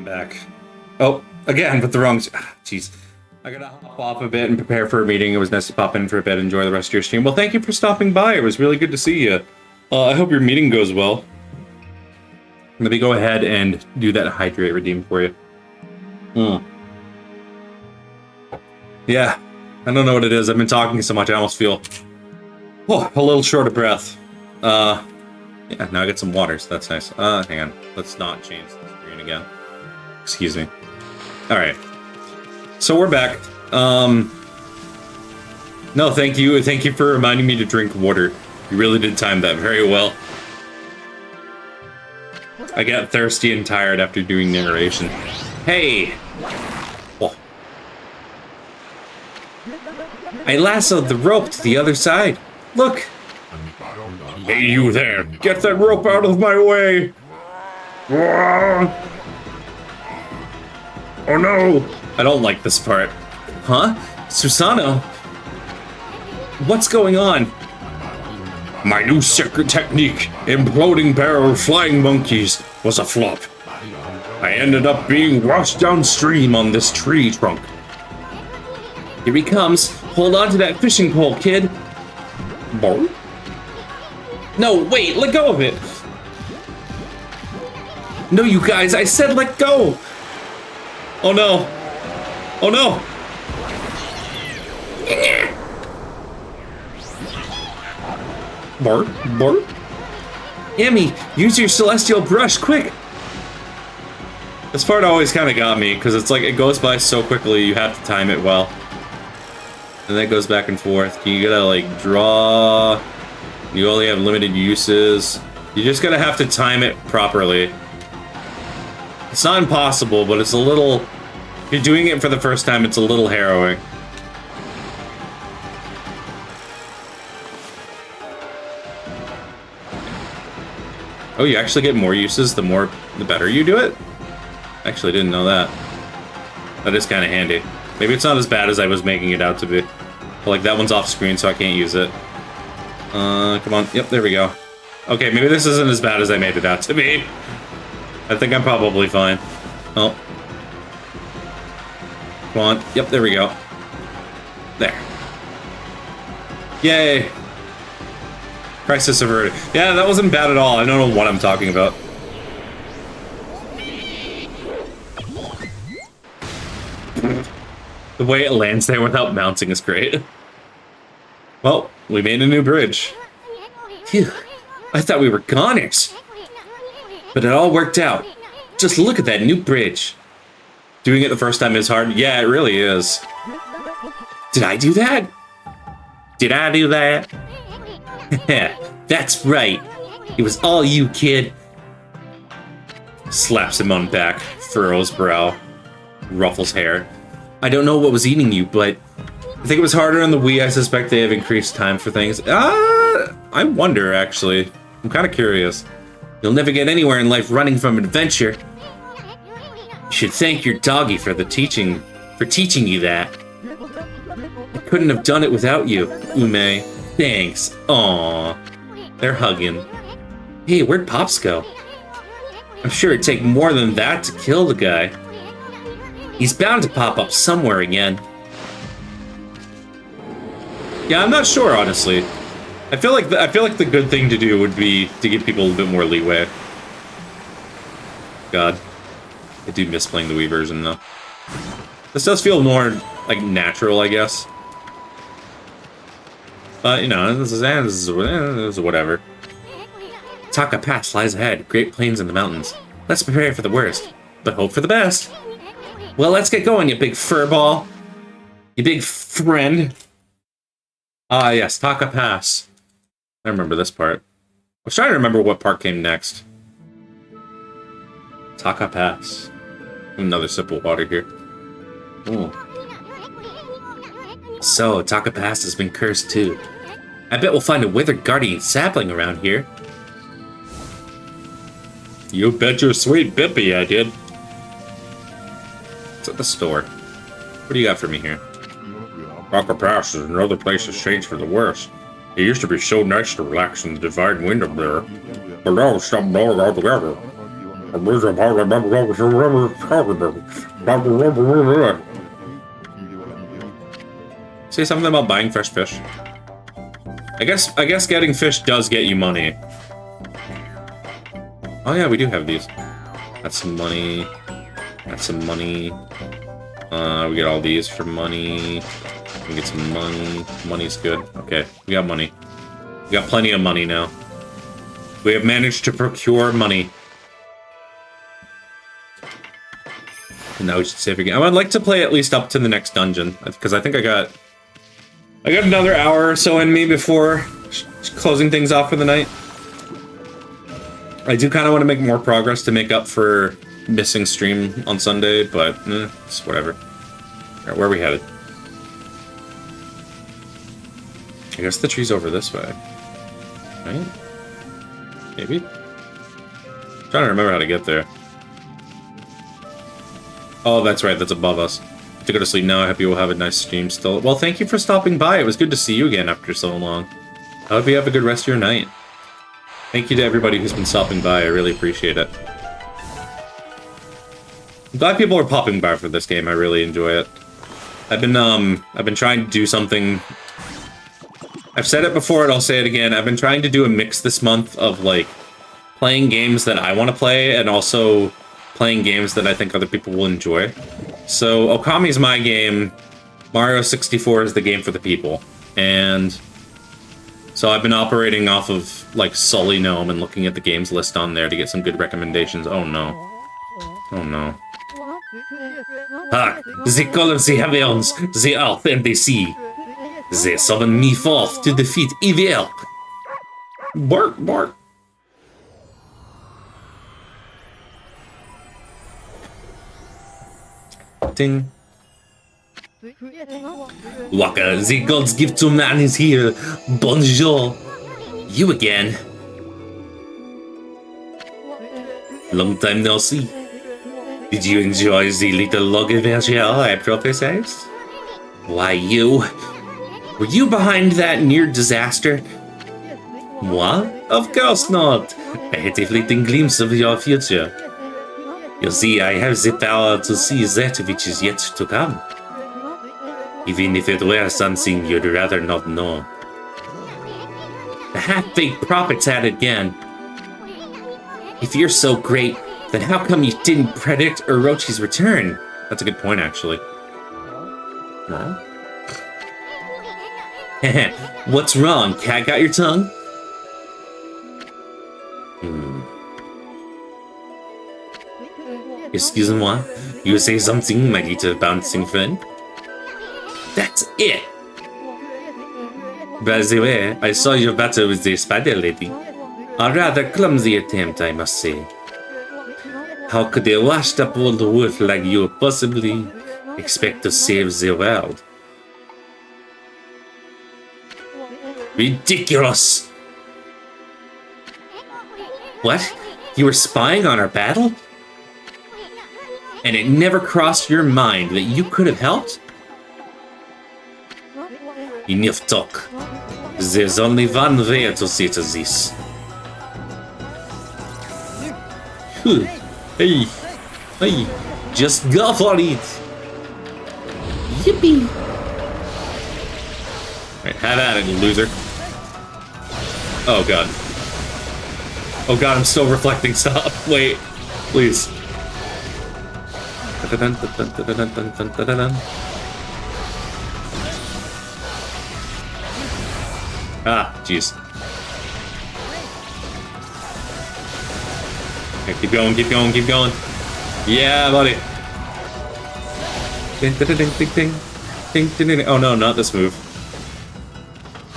I'm back. Oh, again, with the wrong... Jeez. I gotta hop off a bit and prepare for a meeting. It was nice to pop in for a bit, enjoy the rest of your stream. Well, thank you for stopping by. It was really good to see you. I hope your meeting goes well. Let me go ahead and do that hydrate redeem for you. Yeah, I don't know what it is. I've been talking so much, I almost feel a little short of breath. Yeah, now I get some water, so that's nice. Hang on. Let's not change the screen again. Excuse me. Alright. So we're back. No, thank you. Thank you for reminding me to drink water. You really did time that very well. I got thirsty and tired after doing narration. Hey! Oh. I lassoed the rope to the other side. Look! Hey, you there! Get that rope out of my way! Oh no! I don't like this part. Huh? Susano? What's going on? My new secret technique, imploding barrel flying monkeys, was a flop. I ended up being washed downstream on this tree trunk. Here he comes. Hold on to that fishing pole, kid. Boy? No, wait, let go of it. No, you guys, I said let go. Oh no. Oh no. Bart? Bart? Amy, use your celestial brush, quick. This part always kind of got me, because it's like it goes by so quickly, you have to time it well. And then it goes back and forth. You gotta like draw. You only have limited uses. You just gotta have to time it properly. It's not impossible, but it's a little... If you're doing it for the first time, it's a little harrowing. Oh, you actually get more uses the better you do it? Actually, didn't know that. That is kind of handy. Maybe it's not as bad as I was making it out to be. But, like, that one's off screen, so I can't use it. Come on. Yep, there we go. Okay, maybe this isn't as bad as I made it out to be. I think I'm probably fine. Oh. Come on. Yep, there we go. There. Yay! Crisis averted. Yeah, that wasn't bad at all. I don't know what I'm talking about. The way it lands there without bouncing is great. Well, we made a new bridge. Phew. I thought we were goners. But it all worked out. Just look at that new bridge. Doing it the first time is hard. Yeah, it really is. Did I do that? Did I do that? That's right. It was all you, kid. Slaps him on back, furrows brow, ruffles hair. I don't know what was eating you, but I think it was harder on the Wii. I suspect they have increased time for things. I wonder, actually. I'm kind of curious. You'll never get anywhere in life running from adventure. You should thank your doggy for teaching you that. I couldn't have done it without you, Ume. Thanks. Aww. They're hugging. Hey, where'd Pops go? I'm sure it'd take more than that to kill the guy. He's bound to pop up somewhere again. Yeah, I'm not sure, honestly. I feel like the good thing to do would be to give people a little bit more leeway. God, I do miss playing the Wii version though. This does feel more like natural, I guess. But you know, this is whatever. Taka Pass lies ahead. Great plains in the mountains. Let's prepare for the worst, but hope for the best. Well, let's get going, you big furball. You big friend. Ah, yes, Taka Pass. I remember this part. I was trying to remember what part came next. Taka Pass. Another sip of water here. Ooh. So, Taka Pass has been cursed too. I bet we'll find a withered guardian sapling around here. You bet your sweet bippy I did. It's at the store. What do you got for me here? Taka Pass is another place that's changed for the worse. It used to be so nice to relax in the divine wind up there, but now it's stopped blowing altogether. Say something about buying fresh fish. I guess getting fish does get you money. Oh yeah, we do have these. That's some money. That's some money. We get all these for money. We get some money. Money's good. Okay, we got money. We got plenty of money now. We have managed to procure money. And now we should save again. I would like to play at least up to the next dungeon, because I think I got another hour or so in me before closing things off for the night. I do kind of want to make more progress to make up for missing stream on Sunday, but it's whatever. Alright, where are we headed? I guess the tree's over this way. Right? Maybe? I'm trying to remember how to get there. Oh, that's right, that's above us. I have to go to sleep now. I hope you will have a nice stream still. Well, thank you for stopping by. It was good to see you again after so long. I hope you have a good rest of your night. Thank you to everybody who's been stopping by. I really appreciate it. I'm glad people are popping by for this game. I really enjoy it. I've been trying to do something. I've said it before and I'll say it again. I've been trying to do a mix this month of, like, playing games that I want to play and also playing games that I think other people will enjoy. So, OKAMI is my game. Mario 64 is the game for the people. And so I've been operating off of, like, Sully Gnome and looking at the games list on there to get some good recommendations. Oh, no. Oh, no. Hark! The call of the heavens, the earth, and the sea. They summon me forth to defeat evil. Bark, bark. Ding. Waka, the God's gift to man is here. Bonjour. You again. Long time no see. Did you enjoy the little log adventure I prophesied? Why, you? Were you behind that near disaster? What? Of course not. I had a fleeting glimpse of your future. You see, I have the power to see that which is yet to come. Even if it were something you'd rather not know. The half-baked prophet's at it again. If you're so great, then how come you didn't predict Orochi's return? That's a good point, actually. Huh? What's wrong? Cat got your tongue? Excuse-moi, you say something, my little bouncing friend? That's it! By the way, I saw your battle with the spider lady. A rather clumsy attempt, I must say. How could a washed-up old wolf like you possibly expect to save the world? Ridiculous! What? You were spying on our battle? And it never crossed your mind that you could have helped? Enough talk. There's only one way to see to this. Hey, hey, just go for it. Yippee! Alright, have at it, loser. Oh god. Oh god, I'm still reflecting. Stop. Wait, please. Ah, jeez. Okay, keep going, keep going, keep going. Yeah, buddy. Ding, ding, ding, ding, ding. Ding, ding, ding. Oh no, not this move.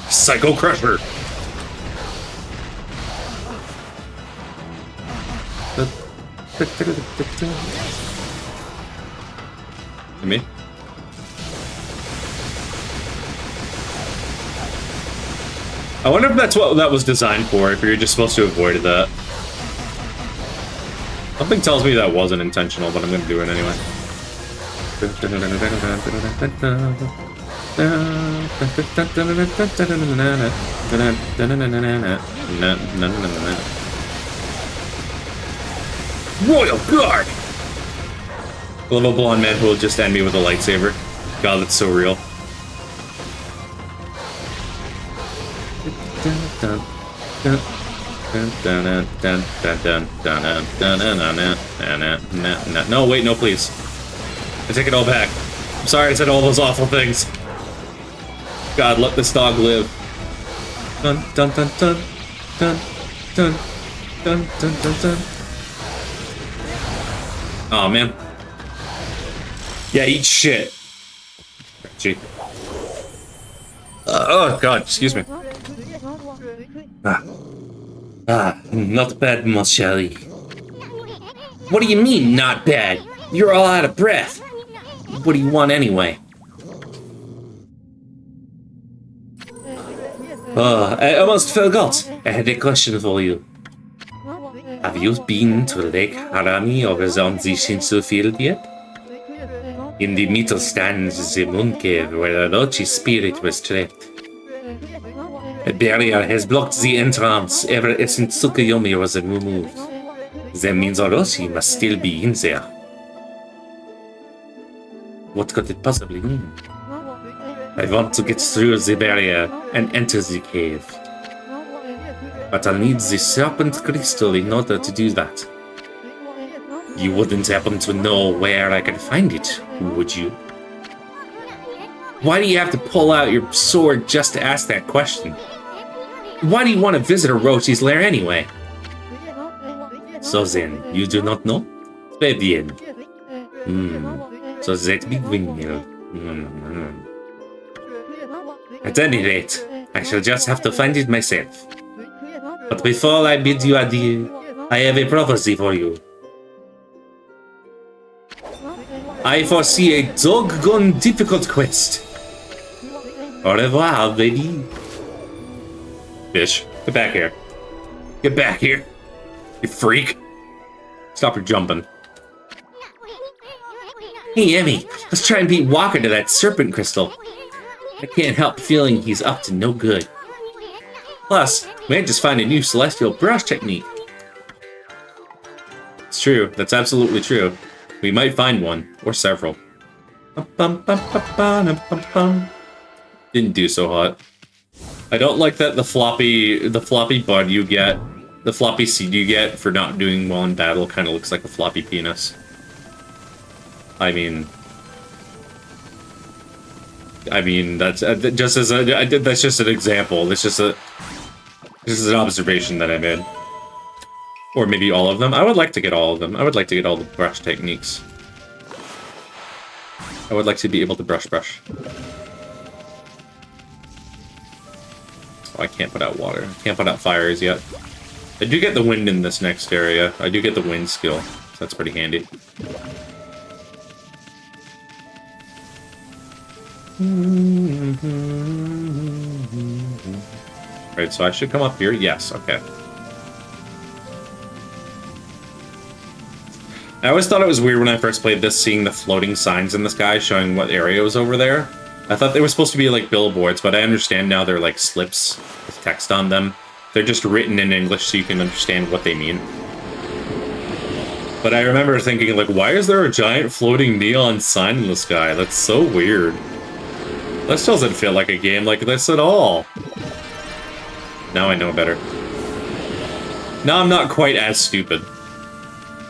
Psycho Crusher. Me? I wonder if that's what that was designed for, if you're just supposed to avoid that. Something tells me that wasn't intentional, but I'm gonna do it anyway. Royal Guard! I love a blonde man who will just end me with a lightsaber. God, that's so real. No, wait, no, please. I take it all back. I'm sorry I said all those awful things. God, let this dog live. Dun dun dun dun dun dun dun dun dun dun. Oh man. Yeah, eat shit. Gee. Oh god, excuse me. Not bad, mon chéri. What do you mean, not bad? You're all out of breath. What do you want anyway? Oh, I almost forgot. I had a question for you. Have you been to Lake Harami over on the Shinsu field yet? In the middle stands the moon cave where the Orochi spirit was trapped. A barrier has blocked the entrance ever since Tsukuyomi was removed. That means Orochi must still be in there. What could it possibly mean? I want to get through the barrier and enter the cave. But I'll need the serpent crystal in order to do that. You wouldn't happen to know where I could find it, would you? Why do you have to pull out your sword just to ask that question? Why do you want to visit Orochi's lair anyway? So then, you do not know? Très bien. So that big windmill. At any rate, I shall just have to find it myself. But before I bid you adieu, I have a prophecy for you. I foresee a doggone difficult quest. Au revoir, baby. Bitch, get back here. Get back here, you freak. Stop your jumping. Hey, Emmy, let's try and beat Walker to that serpent crystal. I can't help feeling he's up to no good. Plus, we might just find a new celestial brush technique. It's true, that's absolutely true. We might find one, or several. Didn't do so hot. I don't like that the floppy bud you get, the floppy seed you get for not doing well in battle kind of looks like a floppy penis. I mean, that's just as that's just an example. This is an observation that I made. Or maybe all of them. I would like to get all of them. I would like to get all the brush techniques. I would like to be able to brush. Oh, I can't put out water. I can't put out fires yet. I do get the wind in this next area. I do get the wind skill. So that's pretty handy. Right, so I should come up here. Yes, okay. I always thought it was weird when I first played this, seeing the floating signs in the sky showing what area was over there. I thought they were supposed to be like billboards, but I understand now they're like slips with text on them. They're just written in English so you can understand what they mean. But I remember thinking, like, why is there a giant floating neon sign in the sky? That's so weird. This doesn't feel like a game like this at all. Now I know better. Now I'm not quite as stupid.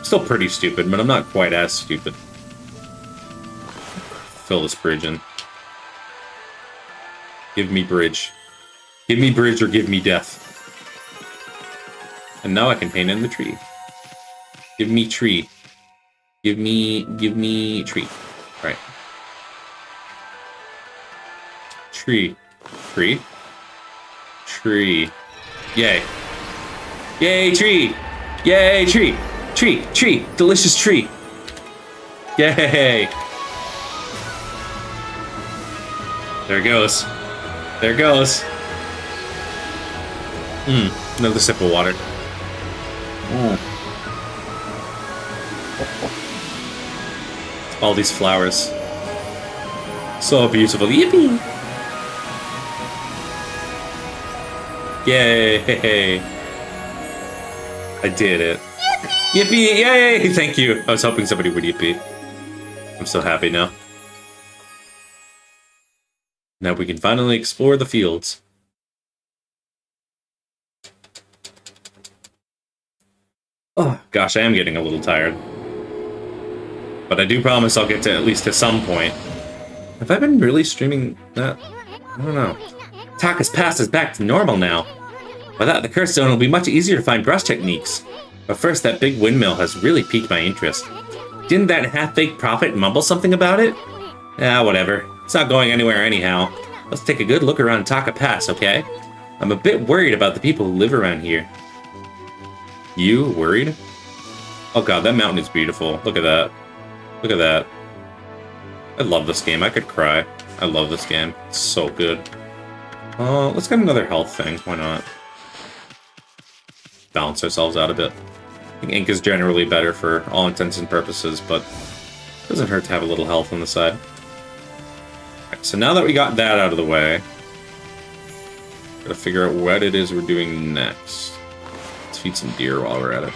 Still pretty stupid, but I'm not quite as stupid. Fill this bridge in. Give me bridge. Give me bridge or give me death. And now I can paint in the tree. Give me tree. Give me tree. Right. Tree. Tree. Tree. Yay. Yay, tree! Yay, tree! Tree! Delicious tree! Yay! There it goes. There it goes. Another sip of water. All these flowers. So beautiful. Yippee! Yay! I did it. Yippee! Yay! Thank you. I was hoping somebody would yippee. I'm so happy now. Now we can finally explore the fields. Oh, gosh, I am getting a little tired. But I do promise I'll get to at least to some point. Have I been really streaming that? I don't know. Taka's Pass is back to normal now. Without the curse zone, it'll be much easier to find brush techniques. But first, that big windmill has really piqued my interest. Didn't that half-baked prophet mumble something about it? Ah, whatever. It's not going anywhere anyhow. Let's take a good look around Taka Pass, okay? I'm a bit worried about the people who live around here. You worried? Oh god, that mountain is beautiful. Look at that. Look at that. I love this game. I could cry. I love this game. It's so good. Let's get another health thing. Why not? Balance ourselves out a bit. I think ink is generally better for all intents and purposes, but it doesn't hurt to have a little health on the side. Right, so now that we got that out of the way, gotta figure out what it is we're doing next. Let's feed some deer while we're at it.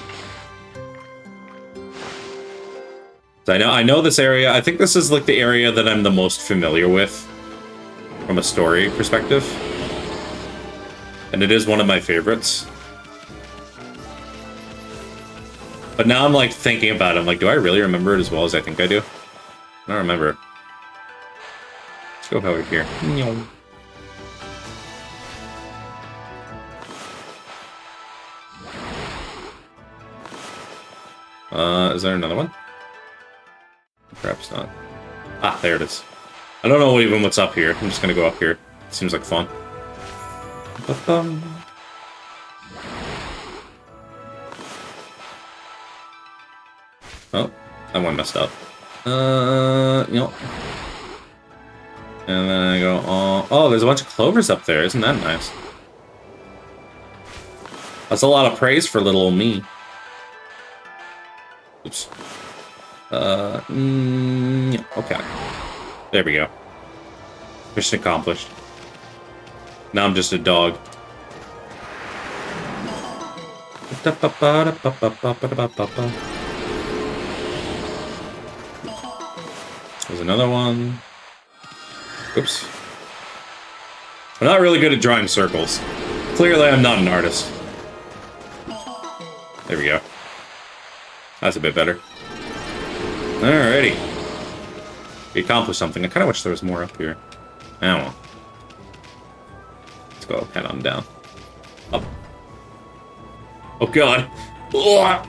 So I know this area. I think this is like the area that I'm the most familiar with from a story perspective. And it is one of my favorites. But now I'm like thinking about it. I'm like, do I really remember it as well as I think I do? I don't remember. Let's go over here. Is there another one? Perhaps not. Ah, there it is. I don't know even what's up here. I'm just gonna go up here. It seems like fun. Ba-bum. Oh, that one messed up. Yep. And then I go, oh, there's a bunch of clovers up there. Isn't that nice? That's a lot of praise for little old me. Oops. Okay. There we go. Mission accomplished. Now I'm just a dog. There's another one. Oops. I'm not really good at drawing circles. Clearly, I'm not an artist. There we go. That's a bit better. Alrighty. We accomplished something. I kind of wish there was more up here. I don't know. Let's go head on down. Up. Oh god. I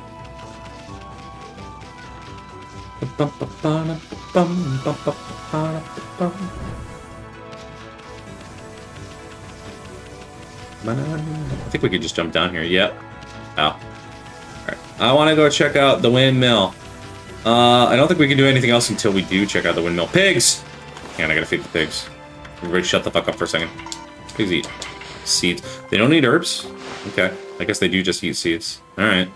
think we could just jump down here. Yep. Oh. Alright. I want to go check out the windmill. I don't think we can do anything else until we do check out the windmill. Pigs! Man, I gotta feed the pigs. Everybody shut the fuck up for a second. Pigs eat seeds. They don't eat herbs? Okay. I guess they do just eat seeds. Alright.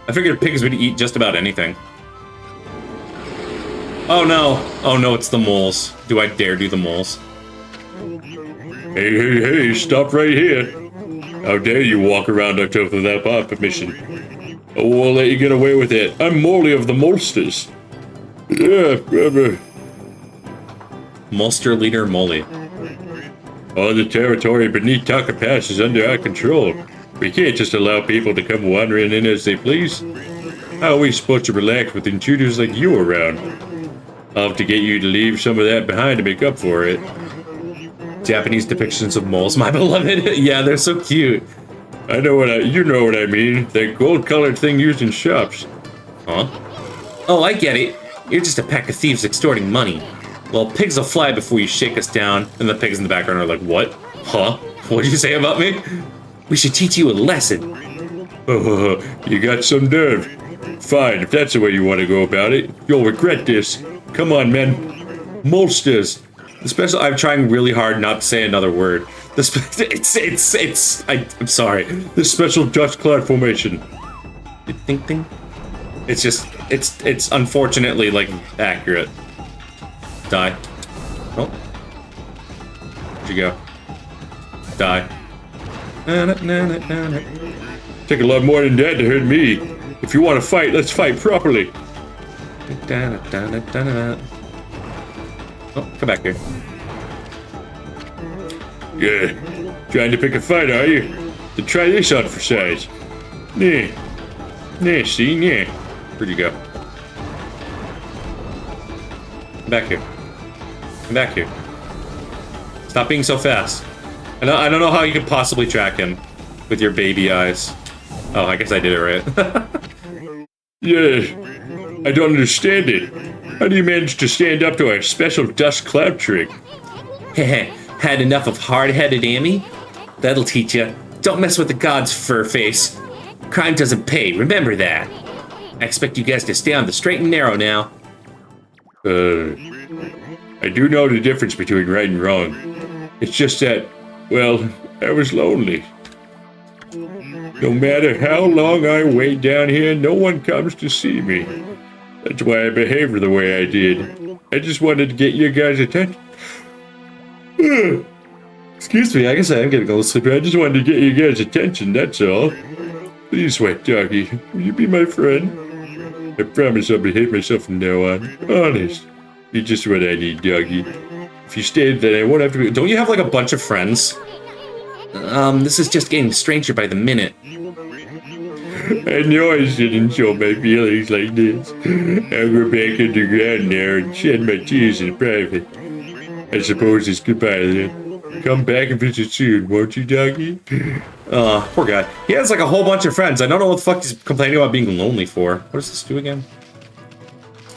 I figured pigs would eat just about anything. Oh no! Oh no, it's the moles. Do I dare do the moles? Hey, stop right here. How dare you walk around our turf without my permission? I won't let you get away with it. I'm Molly of the Molsters. Yeah, brother. Molster leader Molly. All the territory beneath Taka Pass is under our control. We can't just allow people to come wandering in as they please. How are we supposed to relax with intruders like you around? I'll have to get you to leave some of that behind to make up for it. Japanese depictions of moles, my beloved. Yeah, they're so cute. You know what I mean. That gold-colored thing used in shops. Huh? Oh, I get it. You're just a pack of thieves extorting money. Well, pigs will fly before you shake us down. And the pigs in the background are like, what? Huh? What'd you say about me? We should teach you a lesson. Oh, you got some nerve. Fine, if that's the way you want to go about it, you'll regret this. Come on, men. Molsters. I'm trying really hard not to say another word. I'm sorry. The special dust cloud formation. Ding, ding. It's unfortunately, like, accurate. Die. Oh. Where'd you go? Die. Take a lot more than that to hurt me. If you want to fight, let's fight properly. Oh, come back here. Yeah, trying to pick a fight, are you? Then try this on for size. Nah. Nah, see, nah. Where'd you go? Come back here. Come back here. Stop being so fast. I don't know how you could possibly track him with your baby eyes. Oh, I guess I did it right. Yeah, I don't understand it. How do you manage to stand up to our special dust cloud trick? Heh, had enough of hard-headed Amy? That'll teach you. Don't mess with the gods, fur face. Crime doesn't pay, remember that. I expect you guys to stay on the straight and narrow now. I do know the difference between right and wrong. It's just that, well, I was lonely. No matter how long I wait down here, no one comes to see me. That's why I behaved the way I did. I just wanted to get you guys' attention. Excuse me, I guess I am getting a little sleepy. I just wanted to get you guys' attention, that's all. Please, White Doggy, will you be my friend? I promise I'll behave myself from now on. Honest. You're just what I need, Doggy. If you stay, then I won't have to be— Don't you have like a bunch of friends? This is just getting stranger by the minute. I know I shouldn't show my feelings like this. I'll go back underground now and shed my tears in private. I suppose it's goodbye then. Come back and visit soon, won't you, Doggy? Poor guy. He has like a whole bunch of friends. I don't know what the fuck he's complaining about being lonely for. What does this do again?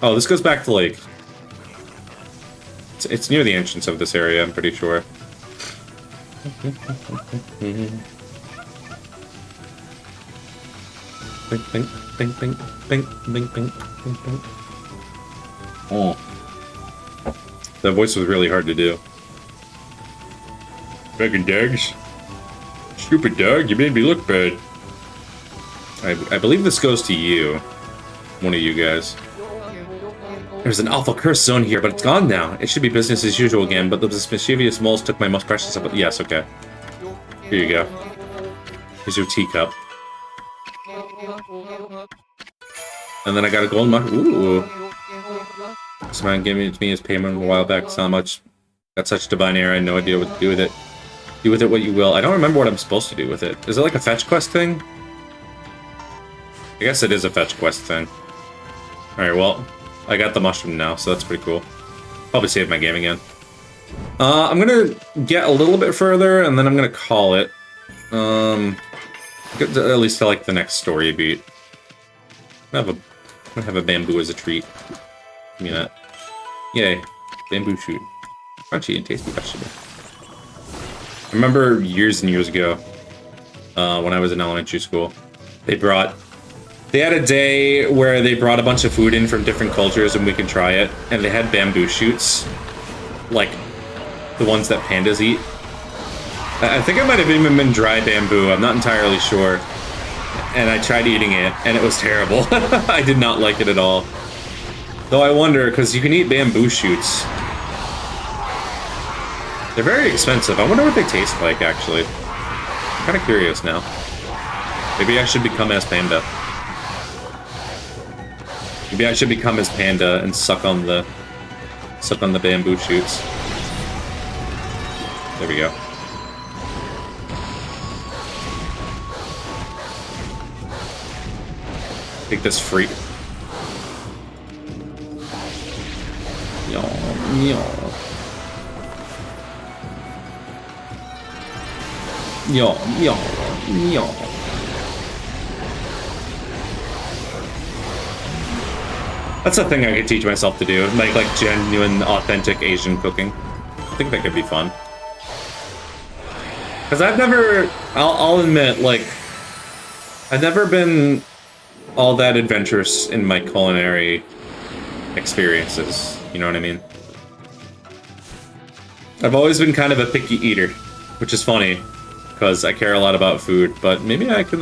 Oh, this goes back to like... It's near the entrance of this area, I'm pretty sure. Bing, bing, bing, bing, bing, bing, bing, bing, bing. Oh. That voice was really hard to do. Fucking dogs. Stupid dog, you made me look bad. I believe this goes to you. One of you guys. There's an awful curse zone here, but it's gone now. It should be business as usual again, but those mischievous moles took my most precious... Yes, okay. Here you go. Here's your teacup. And then I got a gold mushroom. Ooh. This man gave it to me as payment a while back. It's not much. Got such divine air, I had no idea what to do with it. Do with it what you will. I don't remember what I'm supposed to do with it. Is it like a fetch quest thing? I guess it is a fetch quest thing. Alright, well, I got the mushroom now, so that's pretty cool. Probably save my game again. I'm gonna get a little bit further, and then I'm gonna call it. Get to, at least to like the next story beat. I'm gonna have a bamboo as a treat. Give me that. Yay. Bamboo shoot. Crunchy and tasty vegetable. I remember years and years ago, when I was in elementary school, they had a day where they brought a bunch of food in from different cultures and we could try it, and they had bamboo shoots, like the ones that pandas eat. I think it might have even been dry bamboo, I'm not entirely sure. And I tried eating it, and it was terrible. I did not like it at all. Though I wonder, because you can eat bamboo shoots. They're very expensive. I wonder what they taste like, actually. I'm kind of curious now. Maybe I should become as Panda. Maybe I should become as Panda and suck on the bamboo shoots. There we go. Take this freak. Yo. That's a thing I could teach myself to do, like genuine, authentic Asian cooking. I think that could be fun. Because I'll admit, like, I've never been all that adventurous in my culinary experiences, you know what I mean? I've always been kind of a picky eater, which is funny, because I care a lot about food, but maybe I could,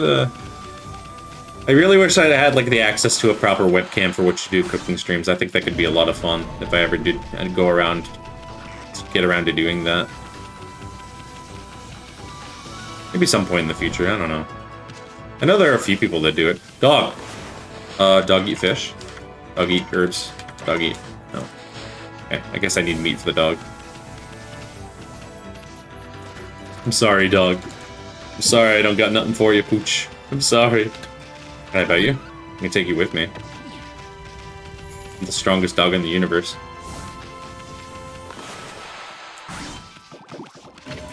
I really wish I had, like, the access to a proper webcam for which to do cooking streams. I think that could be a lot of fun if I ever did get around to doing that. Maybe some point in the future, I don't know. I know there are a few people that do it. Dog! Dog eat fish. Dog eat herbs. Dog eat... No. Okay, I guess I need meat for the dog. I'm sorry, dog. I'm sorry I don't got nothing for you, Pooch. I'm sorry. Can I bet you? I can take you with me. I'm the strongest dog in the universe.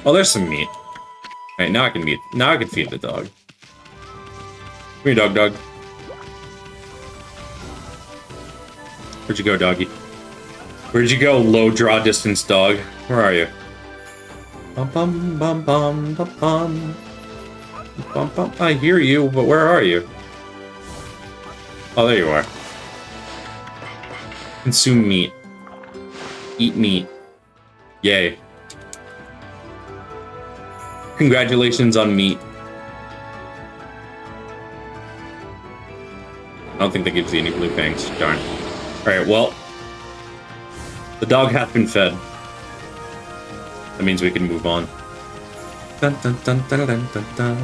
Oh, there's some meat. Alright, now I can feed the dog. Come here, dog. Where'd you go, doggy? Where'd you go, low draw distance dog? Where are you? Bum bum bum bum bum bum. Bum bum. I hear you, but where are you? Oh, there you are. Consume meat. Eat meat. Yay. Congratulations on meat. I don't think that gives you any blue fangs. Darn. Alright, well. The dog hath been fed. That means we can move on. Dun, dun, dun, dun, dun, dun, dun.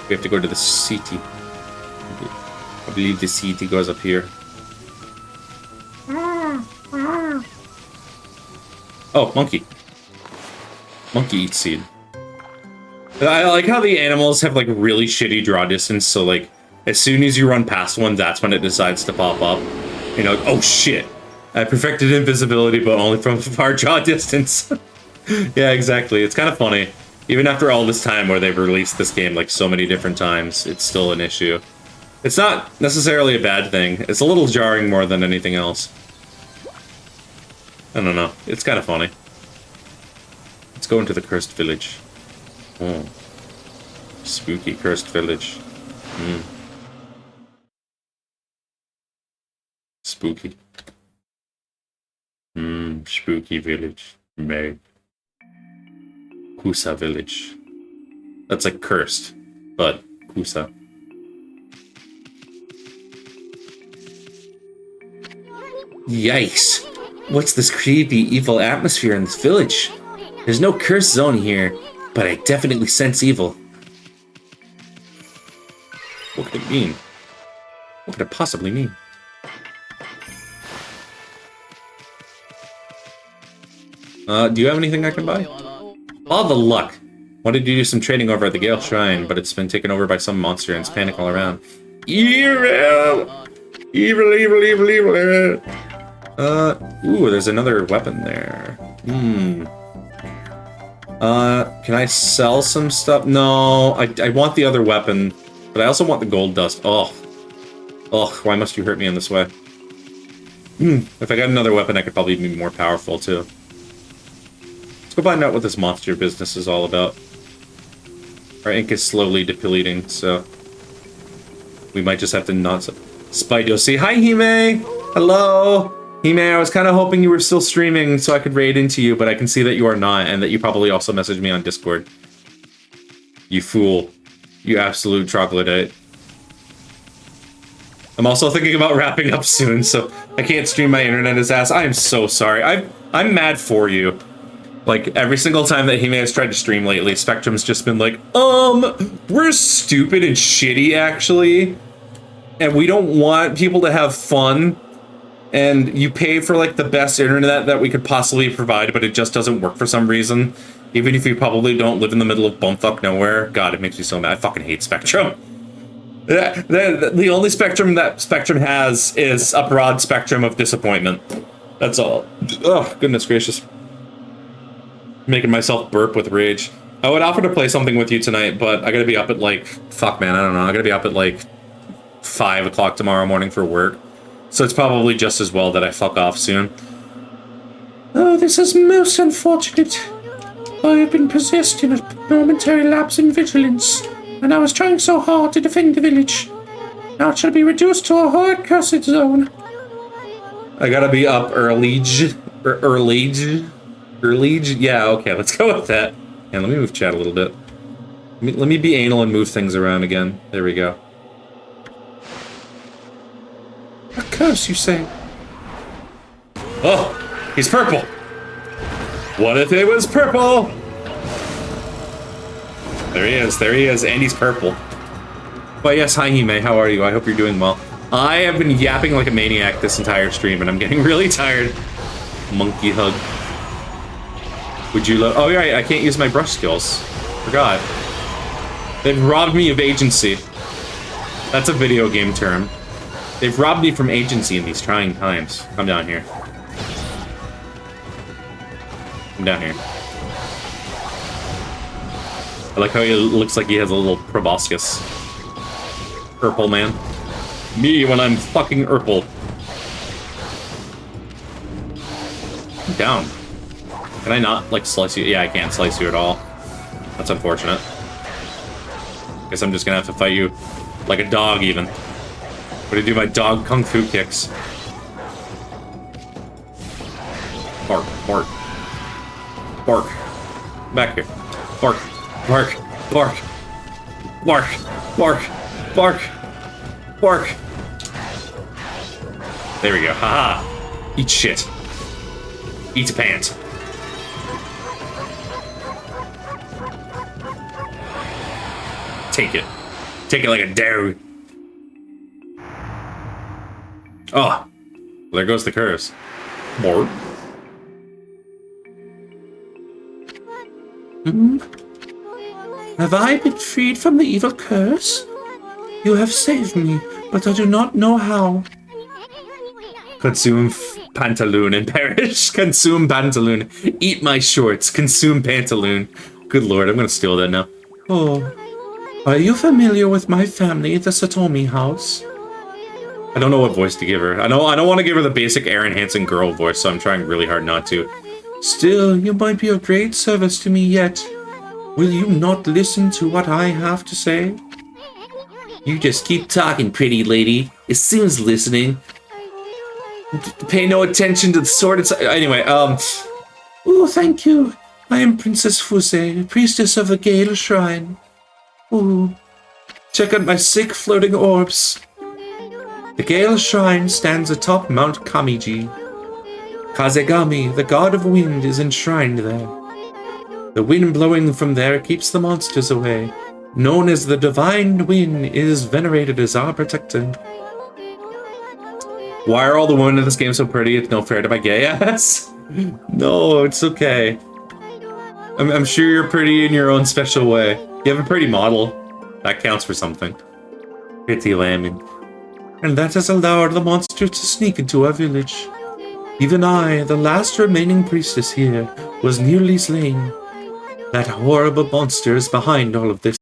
We have to go to the city. I believe the city goes up here. Oh, monkey. Monkey eats seed. I like how the animals have like really shitty draw distance, so like as soon as you run past one, that's when it decides to pop up. You know, oh shit. I perfected invisibility, but only from far draw distance. Yeah, exactly. It's kind of funny. Even after all this time where they've released this game like so many different times, it's still an issue. It's not necessarily a bad thing. It's a little jarring more than anything else. I don't know. It's kind of funny. Let's go into the cursed village. Oh. Spooky cursed village. Spooky. Spooky village. May. Kusa village. That's like cursed, but Kusa. Yikes! What's this creepy, evil atmosphere in this village? There's no curse zone here, but I definitely sense evil. What could it mean? What could it possibly mean? Do you have anything I can buy? All the luck! Wanted to do some trading over at the Gale Shrine, but it's been taken over by some monster and it's panic all around. Evil! Evil, evil, evil, evil! Ooh, there's another weapon there. Can I sell some stuff? No, I want the other weapon, but I also want the gold dust. Oh. Ugh, why must you hurt me in this way? If I got another weapon, I could probably be more powerful, too. Let's go find out what this monster business is all about. Our ink is slowly depleting, so... we might just have to not... SPIDUSSY. Hi, Hime! Hello! Hime, I was kind of hoping you were still streaming so I could raid into you, but I can see that you are not, and that you probably also messaged me on Discord. You fool. You absolute troglodyte. I'm also thinking about wrapping up soon, so I can't stream. My internet is ass. I am so sorry. I'm mad for you. Like, every single time that Hime has tried to stream lately, Spectrum's just been like, we're stupid and shitty, actually. And we don't want people to have fun. And you pay for, like, the best internet that we could possibly provide, but it just doesn't work for some reason. Even if you probably don't live in the middle of bumfuck nowhere. God, it makes me so mad. I fucking hate Spectrum. The only spectrum that Spectrum has is a broad spectrum of disappointment. That's all. Oh, goodness gracious. Making myself burp with rage. I would offer to play something with you tonight, but I gotta be up at like... fuck, man, I don't know. I gotta be up at like 5 o'clock tomorrow morning for work. So it's probably just as well that I fuck off soon. Oh, this is most unfortunate. I have been possessed in a momentary lapse in vigilance. And I was trying so hard to defend the village. Now it shall be reduced to a hard cursed zone. I gotta be up early. Early? Yeah, okay, let's go with that. And let me move chat a little bit. Let me be anal and move things around again. There we go. A curse, you say? Oh, he's purple. What if it was purple? There he is, and he's purple. But yes, hi Hime, how are you? I hope you're doing well. I have been yapping like a maniac this entire stream, and I'm getting really tired. Monkey hug. Would you love? Oh, you're right. I can't use my brush skills. Forgot. They've robbed me of agency. That's a video game term. They've robbed me from agency in these trying times. Come down here. Come down here. I like how he looks like he has a little proboscis. Purple man. Me when I'm fucking Urple. Down. Can I not, like, slice you? Yeah, I can't slice you at all. That's unfortunate. Guess I'm just gonna have to fight you like a dog, even. I'm gonna do my dog kung fu kicks. Bark, bark. Bark. Back here. Bark, bark, bark. Bark, bark, bark, bark. There we go. Haha. Eat shit. Eat a pant. Take it. Take it like a dog. Oh. There goes the curse. More. Have I been freed from the evil curse? You have saved me, but I do not know how. Consume pantaloon and perish. Consume pantaloon. Eat my shorts. Consume pantaloon. Good lord, I'm gonna steal that now. Oh. Are you familiar with my family, the Satomi house? I don't know what voice to give her. I don't want to give her the basic Aaron Hansen girl voice, so I'm trying really hard not to. Still, you might be of great service to me yet. Will you not listen to what I have to say? You just keep talking, pretty lady. It seems listening. Pay no attention to the sword. Anyway, Oh, thank you. I am Princess Fuse, priestess of the Gale Shrine. Ooh. Check out my sick floating orbs. The Gale Shrine stands atop Mount Kamiji. Kazegami, the god of wind, is enshrined there. The wind blowing from there keeps the monsters away. Known as the Divine Wind, is venerated as our protector. Why are all the women in this game so pretty? It's no fair to my gay ass. No, it's okay. I'm sure you're pretty in your own special way. You have a pretty model. That counts for something. Pretty lambing. And that has allowed the monster to sneak into our village. Even I, the last remaining priestess here, was nearly slain. That horrible monster is behind all of this.